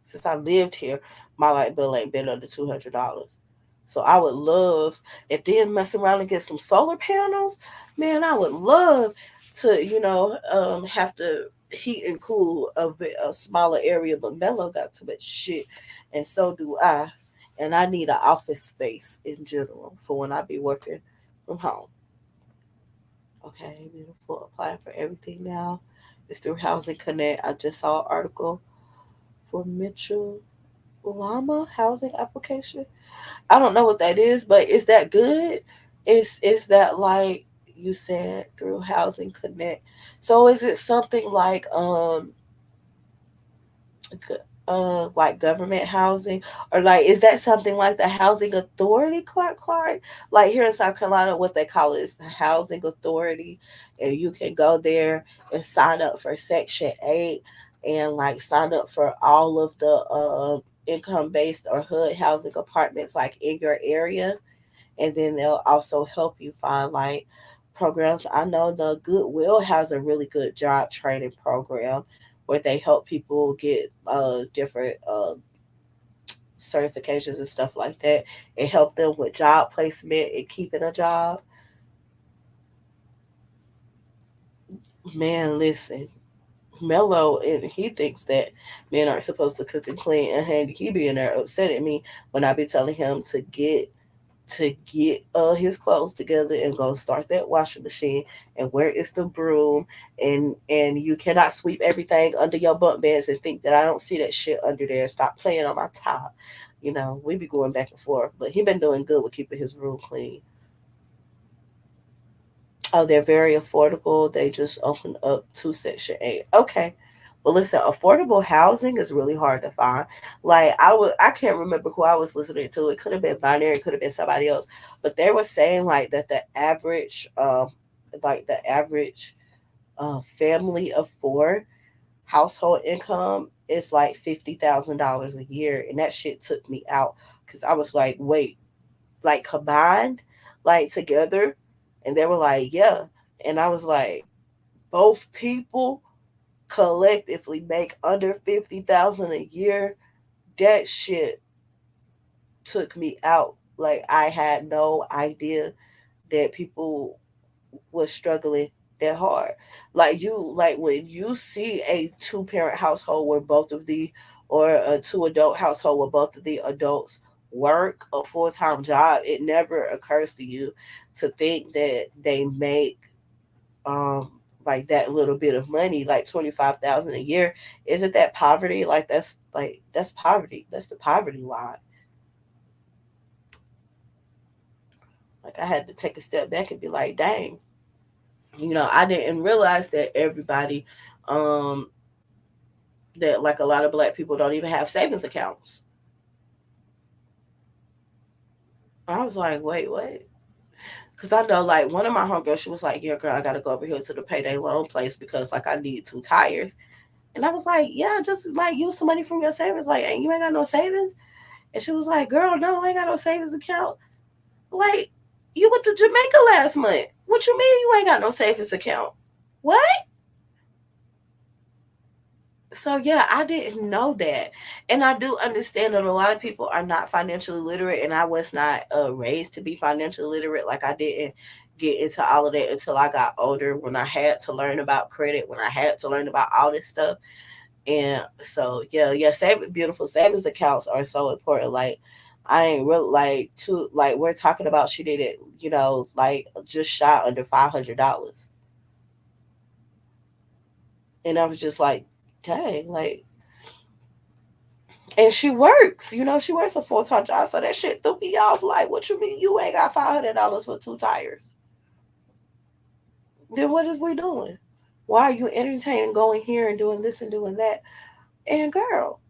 Since I lived here, my light bill ain't been under $200. So I would love, and then mess around and get some solar panels. Man, I would love to, have to heat and cool a smaller area. But Mello got too much shit, and so do I. And I need an office space in general for when I be working from home. Okay, beautiful. Apply for everything now. It's through Housing Connect. I just saw an article for Mitchell Llama housing application. I don't know what that is, but is that good? Is that like you said through Housing Connect? So is it something like government housing, or like is that something like the housing authority, Clark? Like here in South Carolina, what they call it is the housing authority, and you can go there and sign up for Section 8 and like sign up for all of the income based or hood housing apartments like in your area, and then they'll also help you find like programs. I know the Goodwill has a really good job training program where they help people get different certifications and stuff like that and help them with job placement and keeping a job. Man, listen, Mello, and he thinks that men aren't supposed to cook and clean, and he be in there upset at me when I be telling him to get his clothes together and go start that washing machine, and where is the broom, and you cannot sweep everything under your bunk beds and think that I don't see that shit under there. Stop playing on my top. We be going back and forth, but he been doing good with keeping his room clean. Oh, they're very affordable. They just opened up to Section 8. Okay. Well, listen, affordable housing is really hard to find. Like I can't remember who I was listening to. It could have been Binary, it could have been somebody else, but they were saying like that the average family of four household income is like $50,000 a year, and that shit took me out because I was like, wait, like combined, like together, and they were like, yeah, and I was like, both people collectively make under 50,000 a year. That shit took me out. Like I had no idea that people was struggling that hard. Like when you see a two-parent household where both of the or a two-adult household where both of the adults work a full-time job, it never occurs to you to think that they make um like that little bit of money, like 25,000 a year. Isn't that poverty? That's poverty. That's the poverty line. Like I had to take a step back and be like, dang, I didn't realize that everybody, um, that like a lot of black people don't even have savings accounts. I was like, wait, what? Because I know like one of my homegirls, she was like, yeah, girl, I got to go over here to the payday loan place because like I need 2 tires. And I was like, yeah, just like use some money from your savings. Like, ain't you ain't got no savings? And she was like, girl, no, I ain't got no savings account. Like, you went to Jamaica last month. What you mean you ain't got no savings account? What? So yeah, I didn't know that, and I do understand that a lot of people are not financially literate, and I was not raised to be financially literate. Like I didn't get into all of that until I got older, when I had to learn about credit, when I had to learn about all this stuff. And so yeah, beautiful savings accounts are so important. Like I ain't really like we're talking about she did it, like just shy under $500, and I was just like, dang, like. And she works a full-time job. So that shit threw me off. Like, what you mean you ain't got $500 for 2 tires? Then what is we doing? Why are you entertaining going here and doing this and doing that? And girl,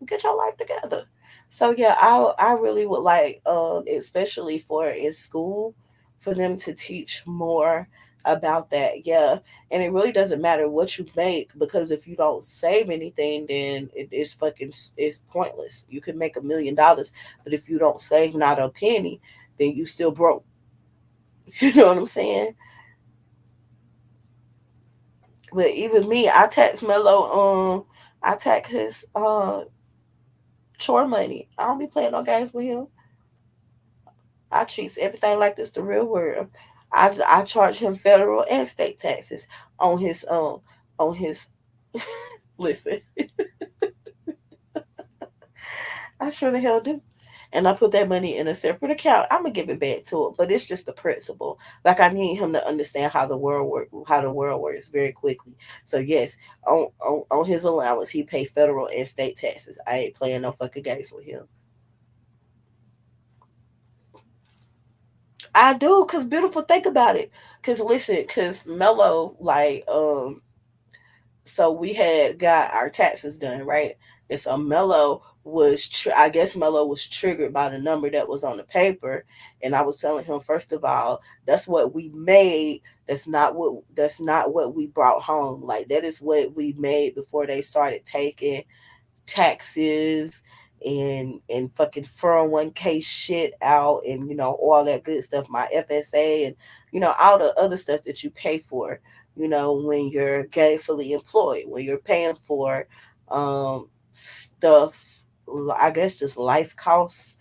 get your life together. So yeah, I really would like, especially for in school, for them to teach more about that. Yeah, and it really doesn't matter what you make, because if you don't save anything, then it's fucking, it's pointless. You can make $1 million, but if you don't save not a penny, then you still broke. You know what I'm saying? But even me, I tax Mello. I tax his chore money. I don't be playing no games with him. I treats everything like this the real world. I charge him federal and state taxes on his listen. I sure the hell do. And I put that money in a separate account. I'm gonna give it back to him, but it's just the principle. Like, I need him to understand how the world works very quickly. So yes, on his allowance, he pay federal and state taxes. I ain't playing no fucking games with him. I do, cause beautiful. Think about it. Cause listen, cause Mello, like, so we had got our taxes done, right? And so Mello was, I guess Mello was triggered by the number that was on the paper, and I was telling him, first of all, that's what we made. That's not what we brought home. Like, that is what we made before they started taking taxes and fucking 401k shit out, and all that good stuff, my FSA, and all the other stuff that you pay for, when you're gainfully employed, when you're paying for stuff, I guess just life costs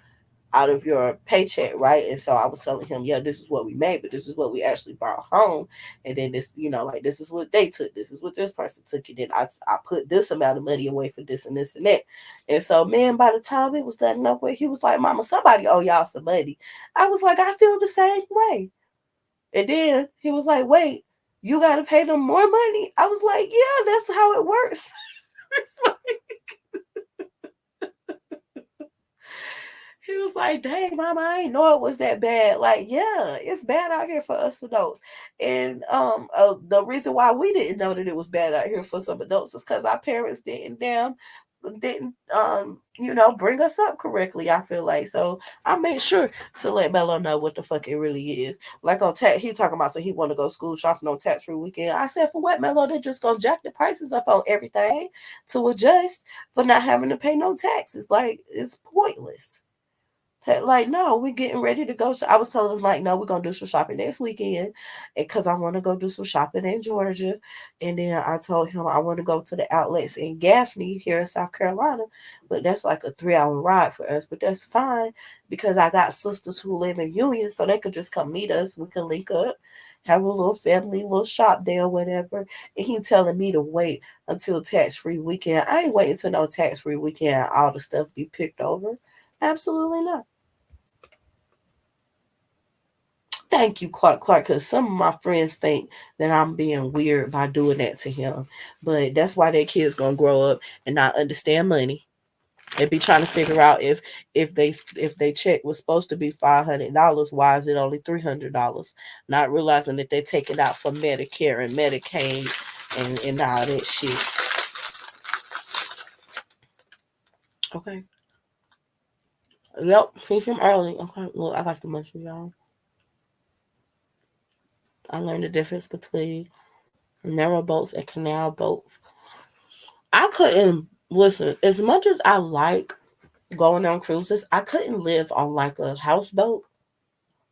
out of your paycheck, right? And so I was telling him, yeah, this is what we made, but this is what we actually brought home. And then this, like, this is what they took, this is what this person took, and then I put this amount of money away for this and this and that. And so, man, by the time it was done up with, he was like, Mama, somebody owe y'all some money. I was like, I feel the same way. And then he was like, wait, you got to pay them more money. I was like, yeah, that's how it works. He was like, dang, mama, I didn't know it was that bad. Like, yeah, it's bad out here for us adults. And the reason why we didn't know that it was bad out here for some adults is because our parents didn't bring us up correctly, I feel like. So I made sure to let Bello know what the fuck it really is. Like, on tax, he talking about, so he want to go school shopping on tax free weekend. I said, for what, Mello? They're just gonna jack the prices up on everything to adjust for not having to pay no taxes. Like, it's pointless. Like, no, we're getting ready to go. I was telling them, like, no, we're gonna do some shopping next weekend, because I want to go do some shopping in Georgia. And then I told him I want to go to the outlets in Gaffney here in South Carolina, but that's like a 3 hour ride for us. But that's fine, because I got sisters who live in Union, so they could just come meet us. We can link up, have a little family, little shop day or whatever. And he telling me to wait until tax free weekend. I ain't waiting till no tax free weekend. All the stuff be picked over. Absolutely not. Thank you, Clark, because some of my friends think that I'm being weird by doing that to him. But that's why their kids gonna grow up and not understand money. They be trying to figure out if they check was supposed to be $500, why is it only $300? Not realizing that they take it out for Medicare and Medicaid and all that shit. Okay. Yep, finish them early. Okay, look, I got the munchies, y'all. I learned the difference between narrow boats and canal boats. I couldn't listen as much as I like going on cruises. I couldn't live on like a houseboat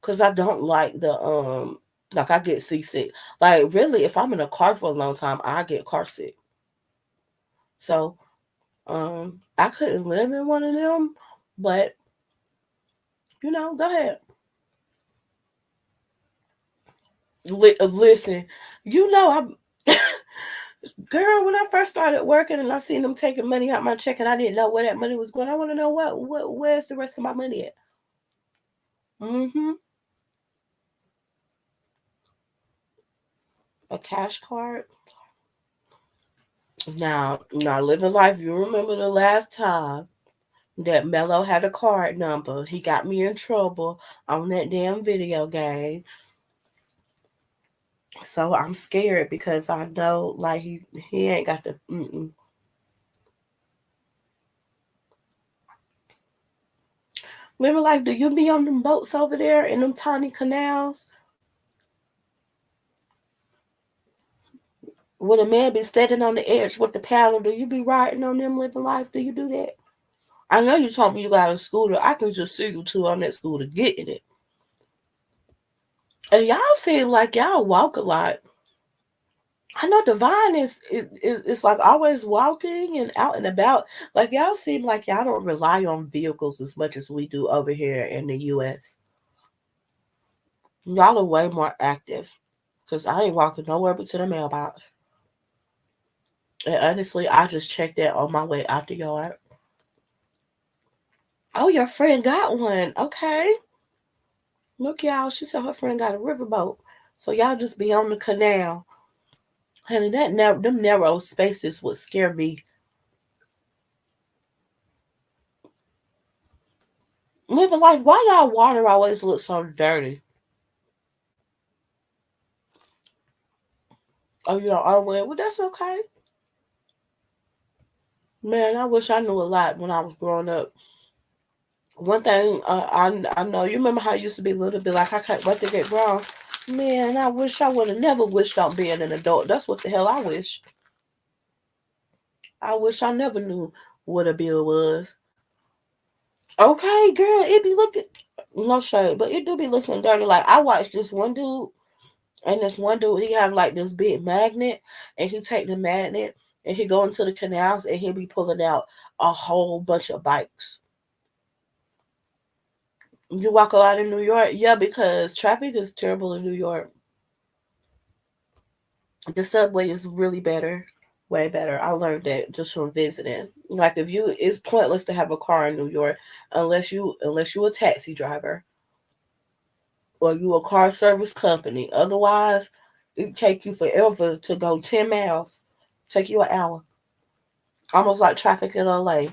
because I don't like like I get seasick. Like, really, if I'm in a car for a long time, I get car sick. So I couldn't live in one of them. But go ahead. Listen, I'm girl. When I first started working and I seen them taking money out my check and I didn't know where that money was going, I want to know where's the rest of my money at? Mm-hmm. A cash card. Now, living life. You remember the last time that Mello had a card number? He got me in trouble on that damn video game. So I'm scared because I know, like, he ain't got the. Mm-mm. Living life, do you be on them boats over there in them tiny canals? Would a man be standing on the edge with the paddle? Do you be riding on them living life? Do you do that? I know you told me you got a scooter. I can just see you two on that scooter getting it. And y'all seem like y'all walk a lot. I know Divine is like always walking and out and about. Like y'all seem like y'all don't rely on vehicles as much as we do over here in the US. Y'all are way more active. Cause I ain't walking nowhere but to the mailbox. And honestly, I just checked that on my way out the yard. Oh, your friend got one. Okay. Look, y'all. She said her friend got a riverboat. So y'all just be on the canal. Honey, them narrow spaces would scare me. Living life, why y'all water always look so dirty? Oh, you don't own it? Well, that's okay. Man, I wish I knew a lot when I was growing up. One thing I know, you remember how I used to be a little bit like, I can't wait to get grown. Man, I wish I would have never wished on being an adult. That's what the hell I wish. I wish I never knew what a bill was. Okay, girl, it be looking, no shade, but it do be looking dirty. Like, I watched this one dude, and this one dude, he have like this big magnet, and he take the magnet, and he go into the canals, and he be pulling out a whole bunch of bikes. You walk a lot in New York? Yeah, because traffic is terrible in New York. The subway is really better, way better. I learned that just from visiting. Like if you, it's pointless to have a car in New York unless you a taxi driver or you a car service company. Otherwise, it take you forever to go 10 miles. Take you an hour. Almost like traffic in LA.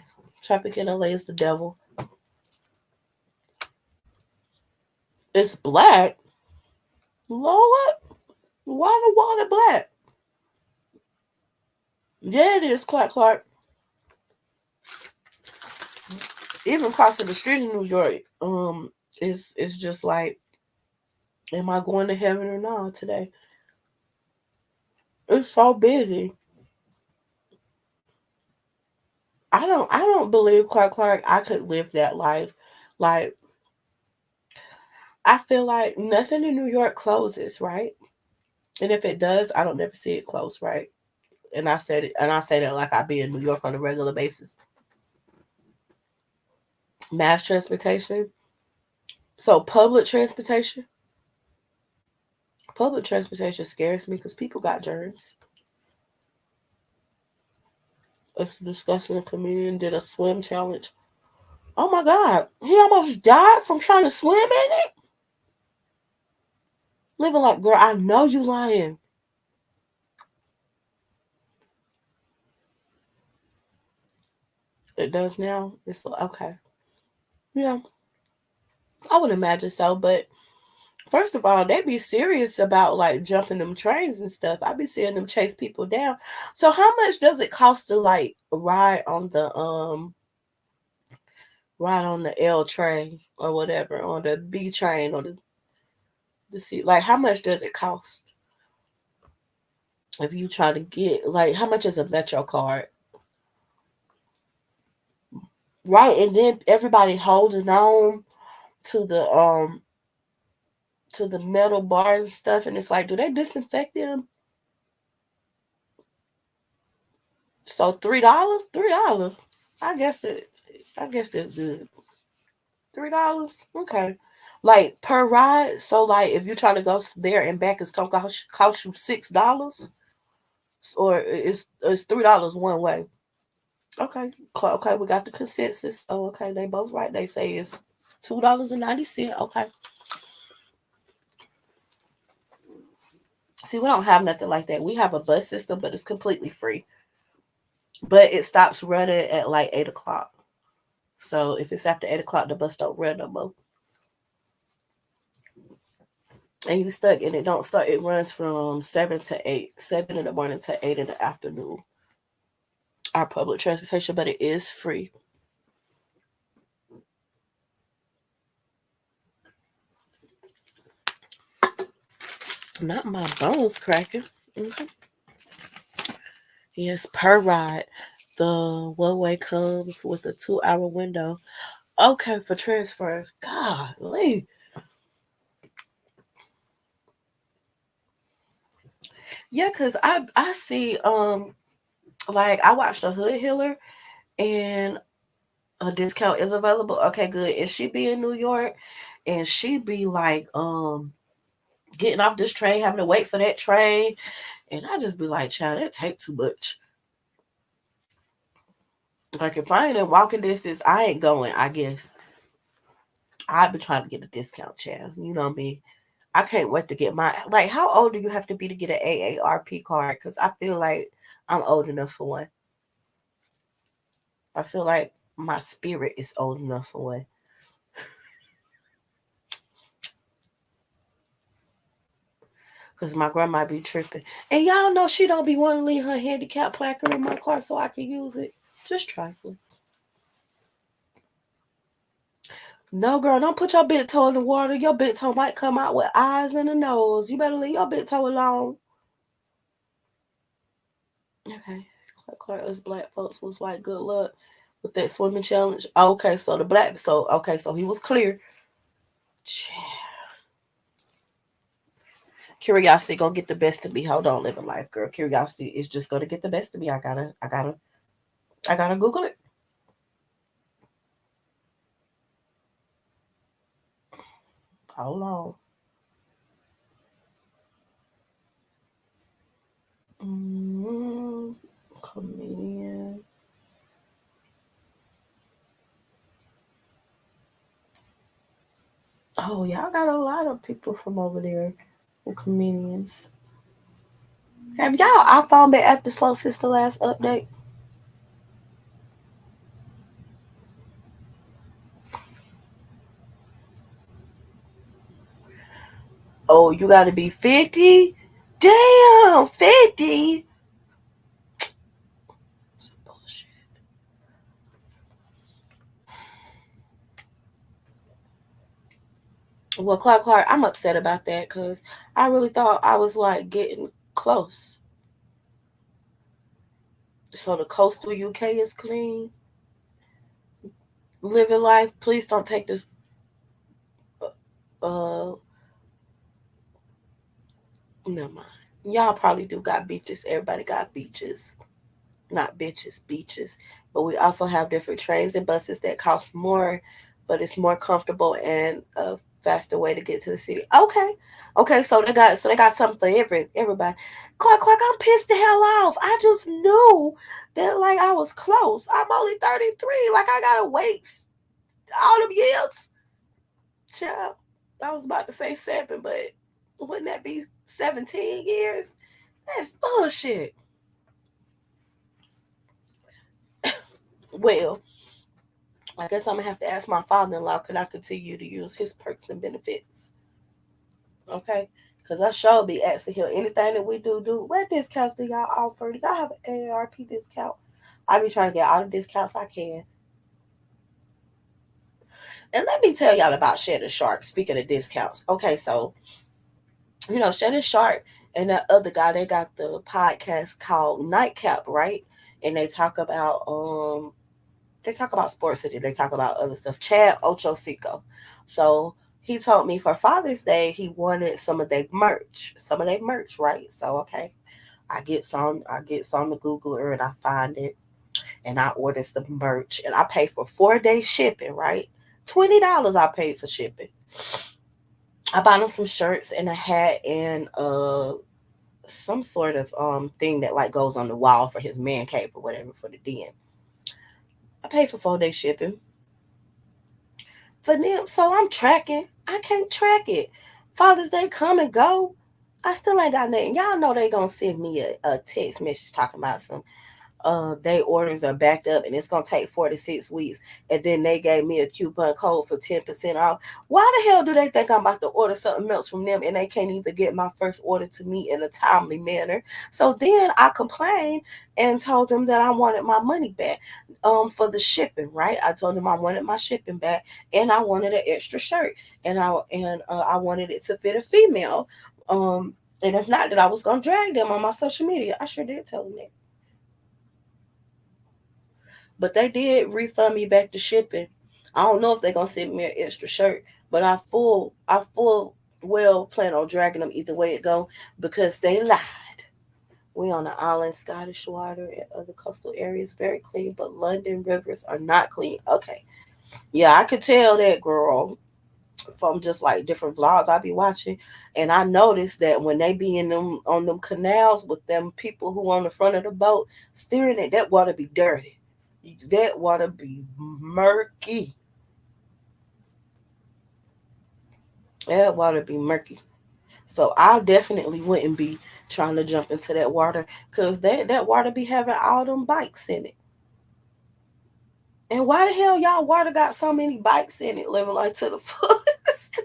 Traffic in LA is the devil. It's black. Lord, why the water black? Yeah, it is, Clark Clark. Even crossing the street in New York, is just like, am I going to heaven or not today? It's so busy. I don't believe Clark Clark I could live that life. Like I feel like nothing in New York closes, right? And if it does, I don't never see it close, right? And I say that like I be in New York on a regular basis. Mass transportation. So public transportation scares me because people got germs. A disgusting comedian did a swim challenge. Oh my god, he almost died from trying to swim in it. Living like, girl, I know you lying. It does now. It's okay. Yeah, I would imagine so. But first of all, they be serious about like jumping them trains and stuff. I be seeing them chase people down. So how much does it cost to like ride on the L train or whatever, on the B train or the C? Like how much does it cost if you try to get like how much is a Metro card? Right, and then everybody holding on to the metal bars and stuff, and it's like, do they disinfect them? So $3, $3. I guess it. I guess that's good. $3, okay. Like per ride. So like, if you try to go there and back, it's gonna cost you $6, or it's $3 one way. Okay, okay, we got the consensus. Oh, okay, they both right. They say it's $2.90. Okay. See, we don't have nothing like that. We have a bus system, but it's completely free. But it stops running at like 8 o'clock. So if it's after 8 o'clock, the bus don't run no more. And you stuck and it don't start. It runs from 7 to 8, 7 in the morning to 8 in the afternoon. Our public transportation, but it is free. Not my bones cracking. Okay. Yes, per ride. The one way comes with a 2 hour window. Okay, for transfers. Golly. Yeah, cause I see like I watched a Hood Healer and a discount is available. Okay, good. And she be in New York and she be like getting off this train, having to wait for that train. And I just be like, child, that take too much. Like if I ain't in walking distance, I ain't going, I guess. I've been trying to get a discount, child. You know me. I can't wait to get my like how old do you have to be to get an AARP card? Because I feel like I'm old enough for one. I feel like my spirit is old enough for one. Because my grandma be tripping. And y'all know she don't be wanting to leave her handicap placard in my car so I can use it. Just trifling. No, girl, don't put your big toe in the water. Your big toe might come out with eyes and a nose. You better leave your big toe alone. Okay. Clark, us black folks was like, good luck with that swimming challenge. Okay, so the black, so, okay, so he was clear. Curiosity gonna get the best of me. Hold on, living life, girl. Curiosity is just gonna get the best of me. I gotta Google it. Hold on. Mm, comedian. Oh, y'all got a lot of people from over there who comedians. Have y'all iPhone been acting slow since the last update? Oh, you gotta be 50? Damn, 50? Some bullshit. Well, Clark, I'm upset about that because I really thought I was like getting close. So the coastal UK is clean. Living life. Please don't take this. Uh, Never mind. Y'all probably do got beaches. Everybody got beaches. Not bitches, beaches. But we also have different trains and buses that cost more, but it's more comfortable and a faster way to get to the city. Okay. Okay, so they got something for everybody. Clark, I'm pissed the hell off. I just knew that like I was close. I'm only 33. Like I gotta wait all them years. Child. I was about to say 7, but wouldn't that be 17 years? That's bullshit. Well, I guess I'm gonna have to ask my father-in-law could I continue to use his perks and benefits. Okay. Cause I sure be asking him anything that we do. What discounts do y'all offer? Do y'all have an AARP discount? I be trying to get all the discounts I can. And let me tell y'all about Shannon Sharp. Speaking of discounts, okay, so Shannon Sharp and that other guy, they got the podcast called Nightcap, right? And they talk about Sports City. They talk about other stuff. Chad Ochocinco. So he told me for Father's Day he wanted some of their merch. Some of their merch, right? So okay. I get some to Google it and I find it and I order some merch and I pay for 4 day shipping, right? $20 I paid for shipping. I bought him some shirts and a hat and some sort of thing that like goes on the wall for his man cave or whatever for the den. I paid for 4 day shipping for them. So I'm tracking. I can't track it. Father's Day come and go. I still ain't got nothing. Y'all know they gonna send me a text message talking about some they orders are backed up and it's gonna take 4 to 6 weeks. And then they gave me a coupon code for 10% off. Why the hell do they think I'm about to order something else from them and they can't even get my first order to me in a timely manner? So then I complained and told them that I wanted my money back for the shipping, right? I told them I wanted my shipping back and I wanted an extra shirt and I wanted it to fit a female. Um And if not, that I was gonna drag them on my social media. I sure did tell them that. But they did refund me back the shipping. I don't know if they're gonna send me an extra shirt, but I full well plan on dragging them either way it go because they lied. We on the island, Scottish water and other coastal areas very clean, but London rivers are not clean. Okay, yeah, I could tell that, girl, from just like different vlogs I be watching, and I noticed that when they be in them on them canals with them people who on the front of the boat steering it, that water be dirty. That water be murky. That water be murky. So I definitely wouldn't be trying to jump into that water because that water be having all them bikes in it. And why the hell y'all water got so many bikes in it living like to the fullest?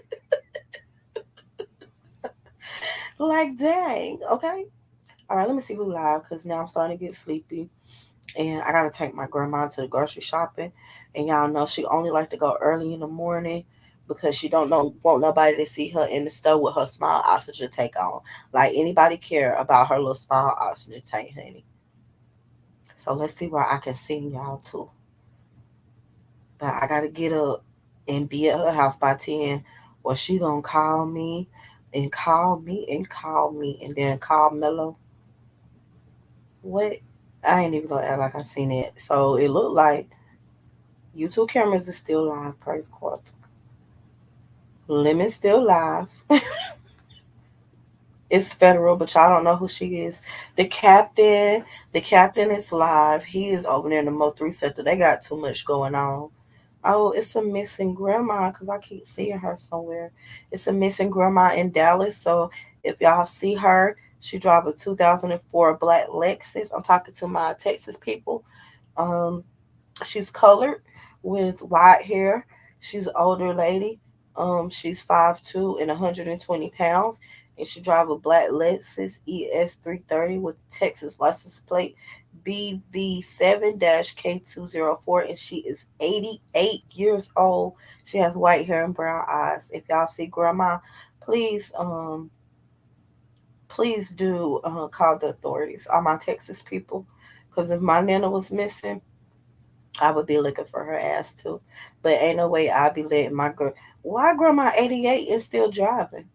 Like dang, okay. All right, let me see who live because now I'm starting to get sleepy. And I gotta take my grandma to the grocery shopping. And y'all know she only like to go early in the morning because she don't know want nobody to see her in the store with her small oxygen tank on. Like anybody care about her little small oxygen tank, honey. So let's see where I can send y'all to. But I gotta get up and be at her house by 10, or she gonna call me and call me and call me and then call Mello. What? I ain't even gonna act like I seen it. So it looked like YouTube cameras is still live. Praise God. Lemon still live. It's federal, but y'all don't know who she is. The captain, the captain is live. He is over there in the Mo 3 sector. They got too much going on. Oh, it's a missing grandma because I keep seeing her somewhere. It's a missing grandma in Dallas. So if y'all see her, she drive a 2004 black Lexus. I'm talking to my Texas people. Um, she's colored with white hair. She's an older lady. She's 5'2" and 120 pounds. And she drive a black Lexus ES 330 with Texas license plate BV7-K204. And she is 88 years old. She has white hair and brown eyes. If y'all see grandma, please please do call the authorities. All my Texas people. Because if my nana was missing, I would be looking for her ass too. But ain't no way I'd be letting my girl. Why grandma 88 is still driving?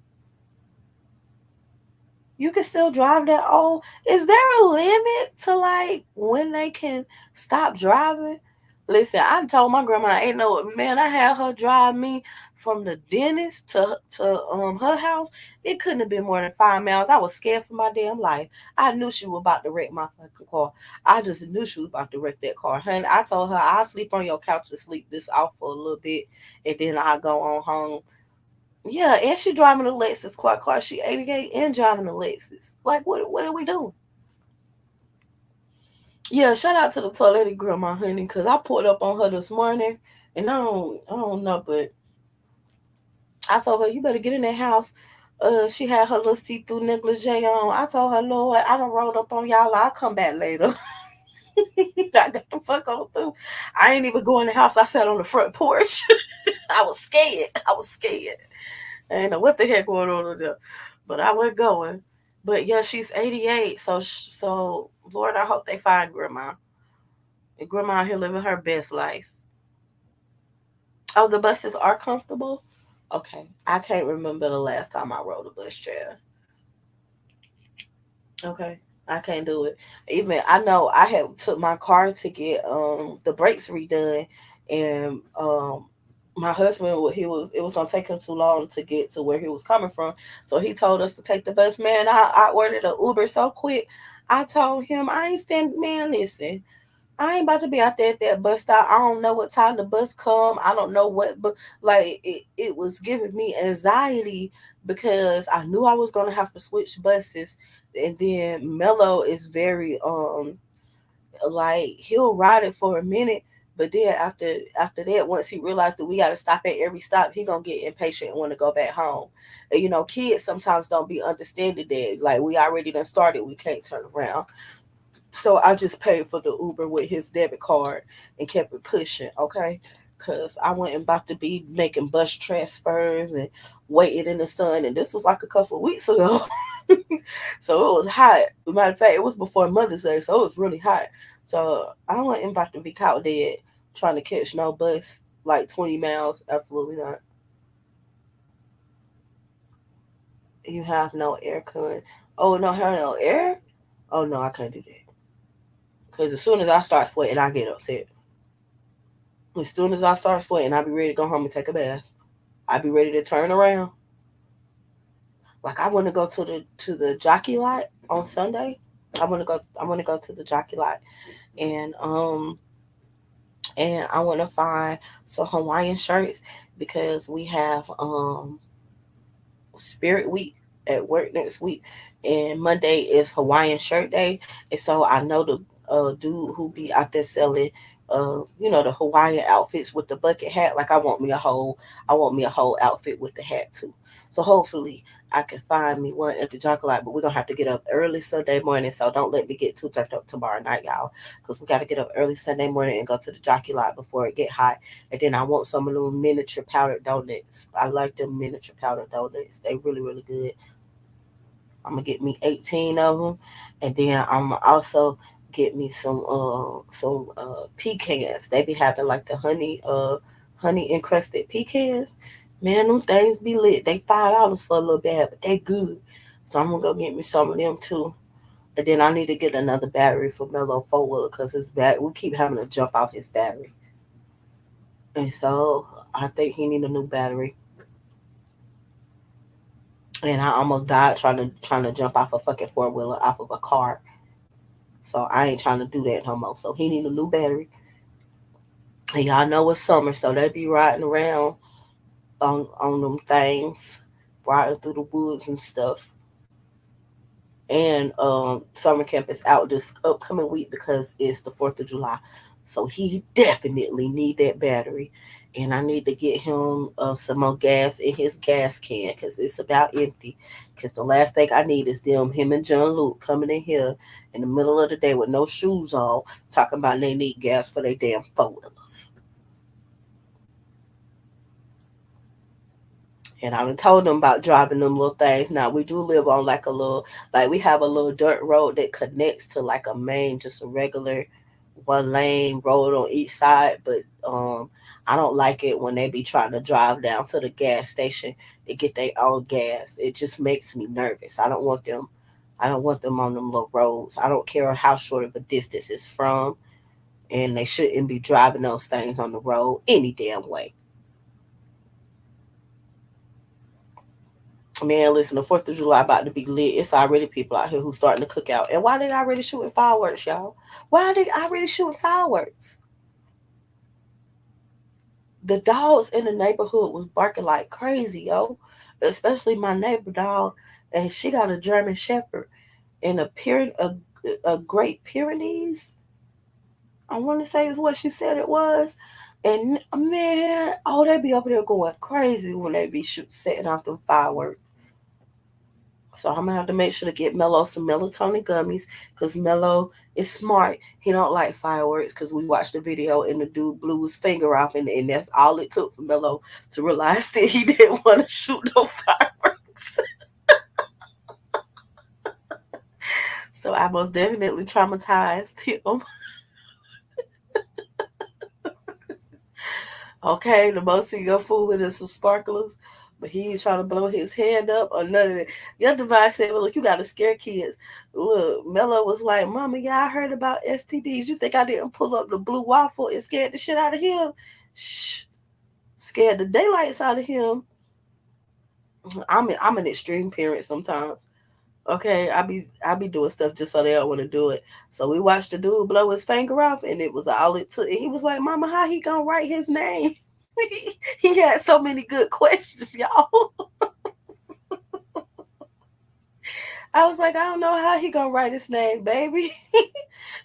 You can still drive that old. Is there a limit to like when they can stop driving? Listen, I told my grandma ain't no man. I had her drive me from the dentist to her house. It couldn't have been more than 5 miles. I was scared for my damn life. I knew she was about to wreck my fucking car. I just knew she was about to wreck that car. Honey, I told her I'll sleep on your couch to sleep this off for a little bit, and then I'll go on home. Yeah, and she driving a Lexus. Clark, she 88 and driving a Lexus. Like, what are we doing? Yeah, shout out to the toilet grandma, honey, because I pulled up on her this morning, and I don't know, but I told her you better get in that house. She had her little see-through negligee on. I told her, Lord, I done rolled up on y'all. I'll come back later. I got the fuck on through. I ain't even go in the house. I sat on the front porch. I was scared. I was scared. I didn't know what the heck going on there, but I was going. But yeah, she's 88. So Lord, I hope they find grandma. And grandma out here living her best life. Oh, the buses are comfortable. Okay, I can't remember the last time I rode a bus chair. Okay, I can't do it. Even I know I had took my car to get the brakes redone, and my husband he was it was gonna take him too long to get to where he was coming from, so he told us to take the bus. Man, I ordered an Uber so quick. I told him I ain't stand. Man, listen. I ain't about to be out there at that bus stop. I don't know what time the bus come. I don't know what, but like it was giving me anxiety because I knew I was gonna have to switch buses. And then Mello is very like he'll ride it for a minute, but then after that, once he realized that we got to stop at every stop, he gonna get impatient and want to go back home. And, kids sometimes don't be understanding that like we already done started, we can't turn around. So I just paid for the Uber with his debit card and kept it pushing, okay? Cause I wasn't about to be making bus transfers and waiting in the sun, and this was like a couple of weeks ago. So it was hot. Matter of fact, it was before Mother's Day, so it was really hot. So I don't want anybody to be caught dead trying to catch no bus like 20 miles. Absolutely not. You have no air con. Oh no, have no air? Oh no, I can't do that. Cause as soon as I start sweating, I get upset. As soon as I start sweating, I be ready to go home and take a bath. I be ready to turn around. Like I want to go to the jockey lot on Sunday. I want to go to the jockey lot and I want to find some Hawaiian shirts because we have Spirit Week at work next week, and Monday is Hawaiian Shirt Day, and so I know the dude who be out there selling the Hawaiian outfits with the bucket hat. Like I want me a whole outfit with the hat too. So hopefully I can find me one at the jockey lot, but we're gonna have to get up early Sunday morning. So don't let me get too turned up tomorrow night, y'all, because we got to get up early Sunday morning and go to the jockey lot before it get hot. And then I want some of them miniature powdered donuts. I like them miniature powdered donuts. They really, really good. I'm gonna get me 18 of them, and then I'm gonna also get me some pecans. They be having like the honey encrusted pecans. Man, them things be lit. They $5 for a little bag, but they good. So I'm gonna go get me some of them too. And then I need to get another battery for Mellow Forward because we keep having to jump off his battery. And so I think he need a new battery. And I almost died trying to jump off a fucking 4-wheeler off of a car. So I ain't trying to do that no more. So he need a new battery. And y'all know it's summer, so they be riding around on them things, riding through the woods and stuff. And summer camp is out this upcoming week because it's the 4th of July. So he definitely need that battery. And I need to get him some more gas in his gas can because it's about empty. Because the last thing I need is him and John Luke coming in here in the middle of the day with no shoes on, talking about they need gas for their damn 4-wheelers. And I done told them about driving them little things. Now we do live on like we have a little dirt road that connects to like a main, just a regular 1 lane road on each side. But I don't like it when they be trying to drive down to the gas station to get their own gas. It just makes me nervous. I don't want them. I don't want them on them little roads. I don't care how short of a distance it's from, and they shouldn't be driving those things on the road any damn way. Man, listen, the 4th of July about to be lit. It's already people out here who starting to cook out. And why they already shooting fireworks, y'all? Why are they already shooting fireworks? The dogs in the neighborhood was barking like crazy, yo. Especially my neighbor dog, and she got a German Shepherd and a Great Pyrenees. I want to say is what she said it was. And man, oh, they be over there going crazy when they be setting off them fireworks. So I'm gonna have to make sure to get Mello some melatonin gummies because Mello is smart. He don't like fireworks because we watched the video and the dude blew his finger off, and that's all it took for Mello to realize that he didn't want to shoot no fireworks. So I most definitely traumatized him. Okay, the most he gonna fool with is some sparklers, but he ain't trying to blow his hand up or none of that. Your device said, well, look, you gotta scare kids. Look, Mello was like, Mama, yeah, I heard about STDs. You think I didn't pull up the blue waffle and scared the shit out of him? Shh. Scared the daylights out of him. I'm an extreme parent sometimes. Okay, I be doing stuff just so they don't want to do it. So we watched the dude blow his finger off, and it was all it took. And he was like, "Mama, how he gonna write his name?" He had so many good questions, y'all. I was like, I don't know how he gonna write his name, baby.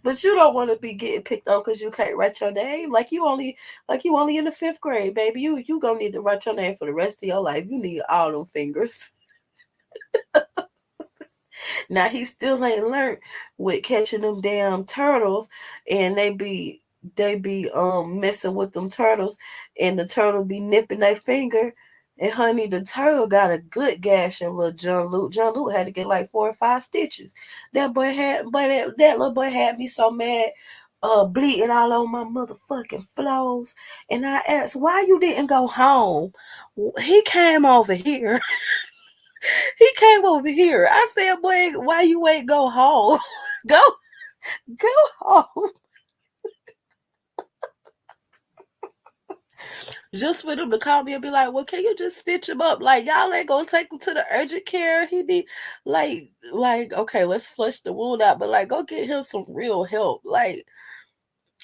But you don't want to be getting picked on because you can't write your name. Like you only in the 5th grade, baby. You gonna need to write your name for the rest of your life. You need all them fingers. Now he still ain't learned with catching them damn turtles, and they be messing with them turtles, and the turtle be nipping their finger. And honey, the turtle got a good gash in little John Luke. John Luke had to get like 4 or 5 stitches. That little boy had me so mad, bleeding all over my motherfucking floors. And I asked, why you didn't go home? He came over here. He came over here. I said, boy, why you ain't go home? go, go home. Just for them to call me and be like, well, can you just stitch him up? Like, y'all ain't gonna take him to the urgent care. He need okay, let's flush the wound out, but like, go get him some real help. Like,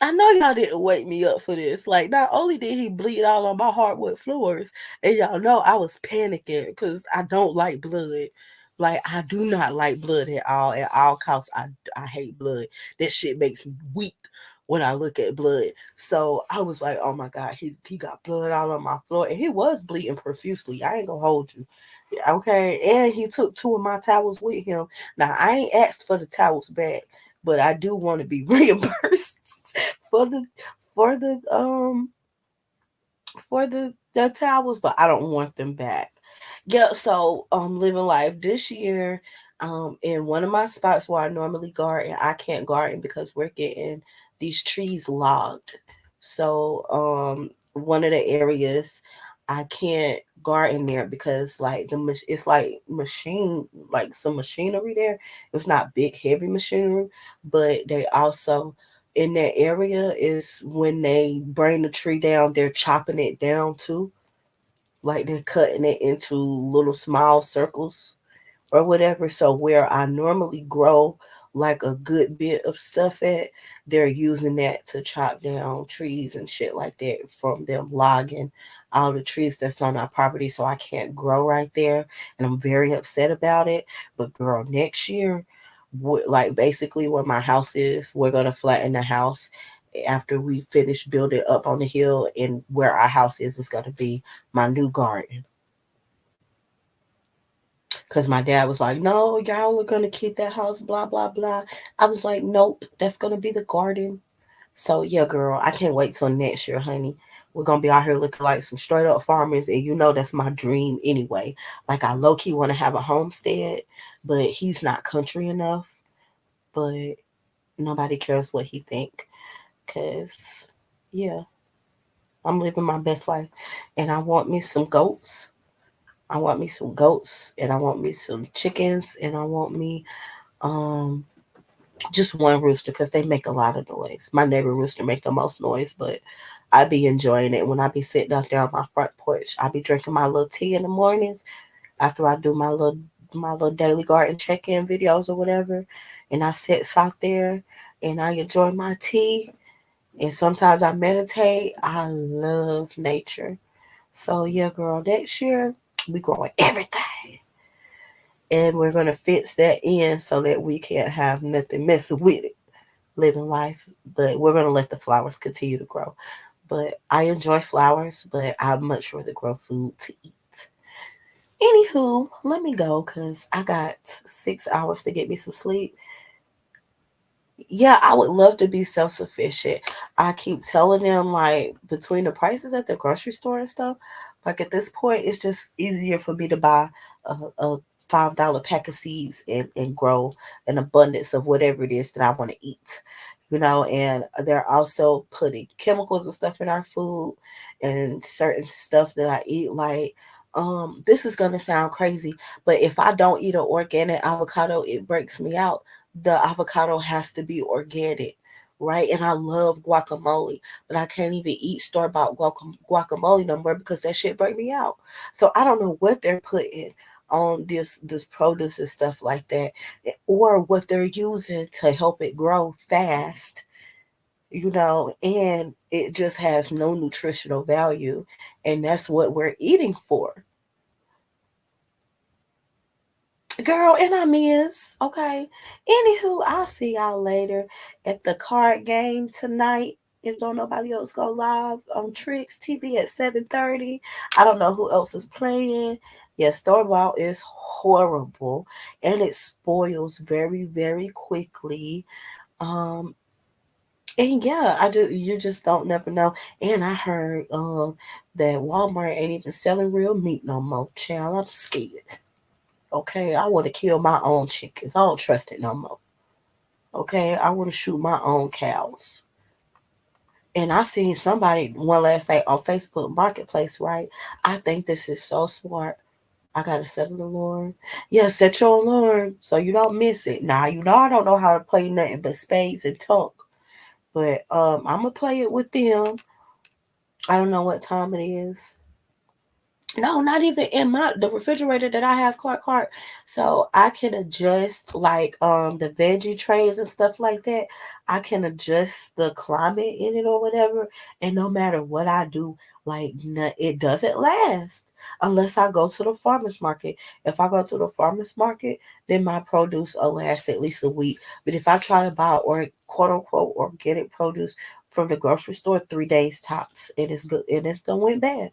I know y'all didn't wake me up for this. Like, not only did he bleed all on my hardwood floors, and y'all know I was panicking because I don't like blood. Like, I do not like blood at all. At all costs, I hate blood. That shit makes me weak when I look at blood. So I was like, oh my God, he got blood all on my floor. And he was bleeding profusely. I ain't gonna hold you. Okay. And he took 2 of my towels with him. Now I ain't asked for the towels back, but I do want to be reimbursed for the for the um the towels, but I don't want them back. Yeah, so living life this year, in one of my spots where I normally garden, I can't garden because we're getting these trees logged. So one of the areas I can't garden there because like it's like machine like some machinery there. It's not big heavy machinery, but they also in that area is when they bring the tree down, they're chopping it down too. Like they're cutting it into little small circles or whatever. So where I normally grow like a good bit of stuff at, they're using that to chop down trees and shit like that from them logging all the trees that's on our property. So I can't grow right there. And I'm very upset about it. But girl, next year, like basically where my house is, we're going to flatten the house after we finish building up on the hill, and where our house is going to be my new garden. Because my dad was like, no, y'all are going to keep that house, blah, blah, blah. I was like, nope, that's going to be the garden. So, yeah, girl, I can't wait till next year, honey. We're going to be out here looking like some straight up farmers. And you know, that's my dream anyway. Like, I low key want to have a homestead, but he's not country enough. But nobody cares what he think. Because, yeah, I'm living my best life. And I want me some goats. I want me some goats, and I want me some chickens, and I want me um just one rooster because they make a lot of noise. My neighbor rooster make the most noise, but I be enjoying it when I be sitting out there on my front porch. I be drinking my little tea in the mornings after I do my little daily garden check-in videos or whatever, and I sit out there and I enjoy my tea. And sometimes I meditate. I love nature. So yeah, girl, next year we growing everything. And we're gonna fix that in so that we can't have nothing messing with it. Living life, but we're gonna let the flowers continue to grow. But I enjoy flowers, but I much rather grow food to eat. Anywho, let me go because I got 6 hours to get me some sleep. Yeah, I would love to be self sufficient. I keep telling them, like, between the prices at the grocery store and stuff, like at this point, it's just easier for me to buy a $5 pack of seeds and grow an abundance of whatever it is that I want to eat. You know, and they're also putting chemicals and stuff in our food and certain stuff that I eat. Like, this is gonna sound crazy, but if I don't eat an organic avocado, it breaks me out. The avocado has to be organic, right? And I love guacamole, but I can't even eat store bought guacamole no more because that shit break me out. So I don't know what they're putting on this produce and stuff like that, or what they're using to help it grow fast. You know, and it just has no nutritional value, and that's what we're eating for. Girl, and I miss. Okay. Anywho, I'll see y'all later at the card game tonight. If don't nobody else go live on Tricks TV at 7:30. I don't know who else is playing. Yes, store ball is horrible and it spoils very, very quickly. Um, And yeah, you just don't never know. And I heard that Walmart ain't even selling real meat no more. Child, I'm scared. Okay, I want to kill my own chickens. I don't trust it no more. Okay, I want to shoot my own cows. And I seen somebody one last night on Facebook Marketplace, right? I think this is so smart. I gotta set an alarm. Yeah, set your alarm so you don't miss it. Now you know I don't know how to play nothing but spades and tonk, but I'm gonna play it with them. I don't know what time it is. No, not even in my the refrigerator that I have, Clark. So I can adjust like the veggie trays and stuff like that. I can adjust the climate in it or whatever, and no matter what I do, like it doesn't last unless I go to the farmers market. If I go to the farmers market, then my produce will last at least a week. But if I try to buy or quote unquote organic produce from the grocery store, 3 days tops, it is good and it's done went bad.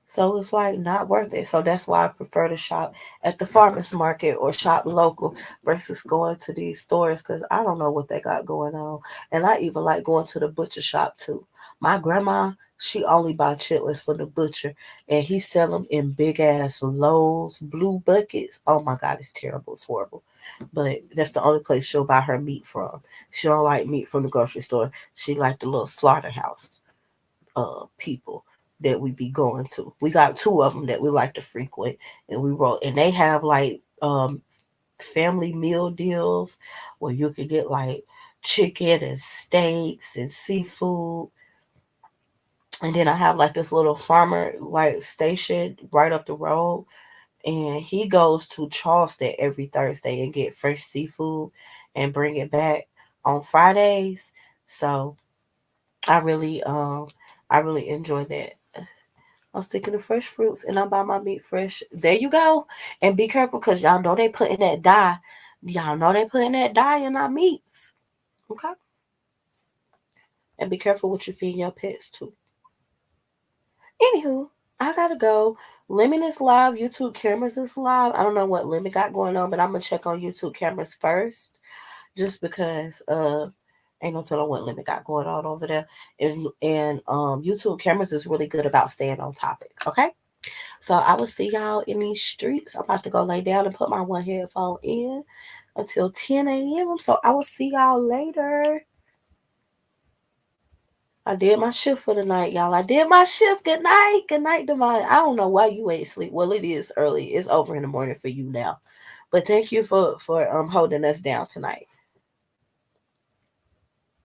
So it's like not worth it. So that's why I prefer to shop at the farmers market or shop local versus going to these stores because I don't know what they got going on. And I even like going to the butcher shop too. My grandma, she only buy chitlins for the butcher and he sell them in big ass Lowe's blue buckets. Oh my God, it's terrible. It's horrible. But that's the only place she'll buy her meat from. She don't like meat from the grocery store. She like the little slaughterhouse people that we be going to. We got two of them that we like to frequent, and we roll. And they have like family meal deals where you can get like chicken and steaks and seafood. And then I have like this little farmer like station right up the road, and he goes to Charleston every Thursday and get fresh seafood and bring it back on Fridays. So I really I really enjoy that. I'm sticking to fresh fruits and I buy my meat fresh. There you go. And be careful because y'all know they putting that dye. Y'all know they putting that dye in our meats. Okay. And be careful what you feed your pets too. Anywho, I gotta go. Lemon is live. YouTube cameras is live. I don't know what Lemon got going on, but I'm gonna check on YouTube cameras first. Just because ain't no telling what Lemon got going on over there. And YouTube cameras is really good about staying on topic. Okay. So I will see y'all in these streets. I'm about to go lay down and put my one headphone in until 10 a.m. So I will see y'all later. I did my shift for the night, y'all. I did my shift. Good night. Good night, Devon. I don't know why you ain't sleep. Well, it is early. It's over in the morning for you now. But thank you for holding us down tonight.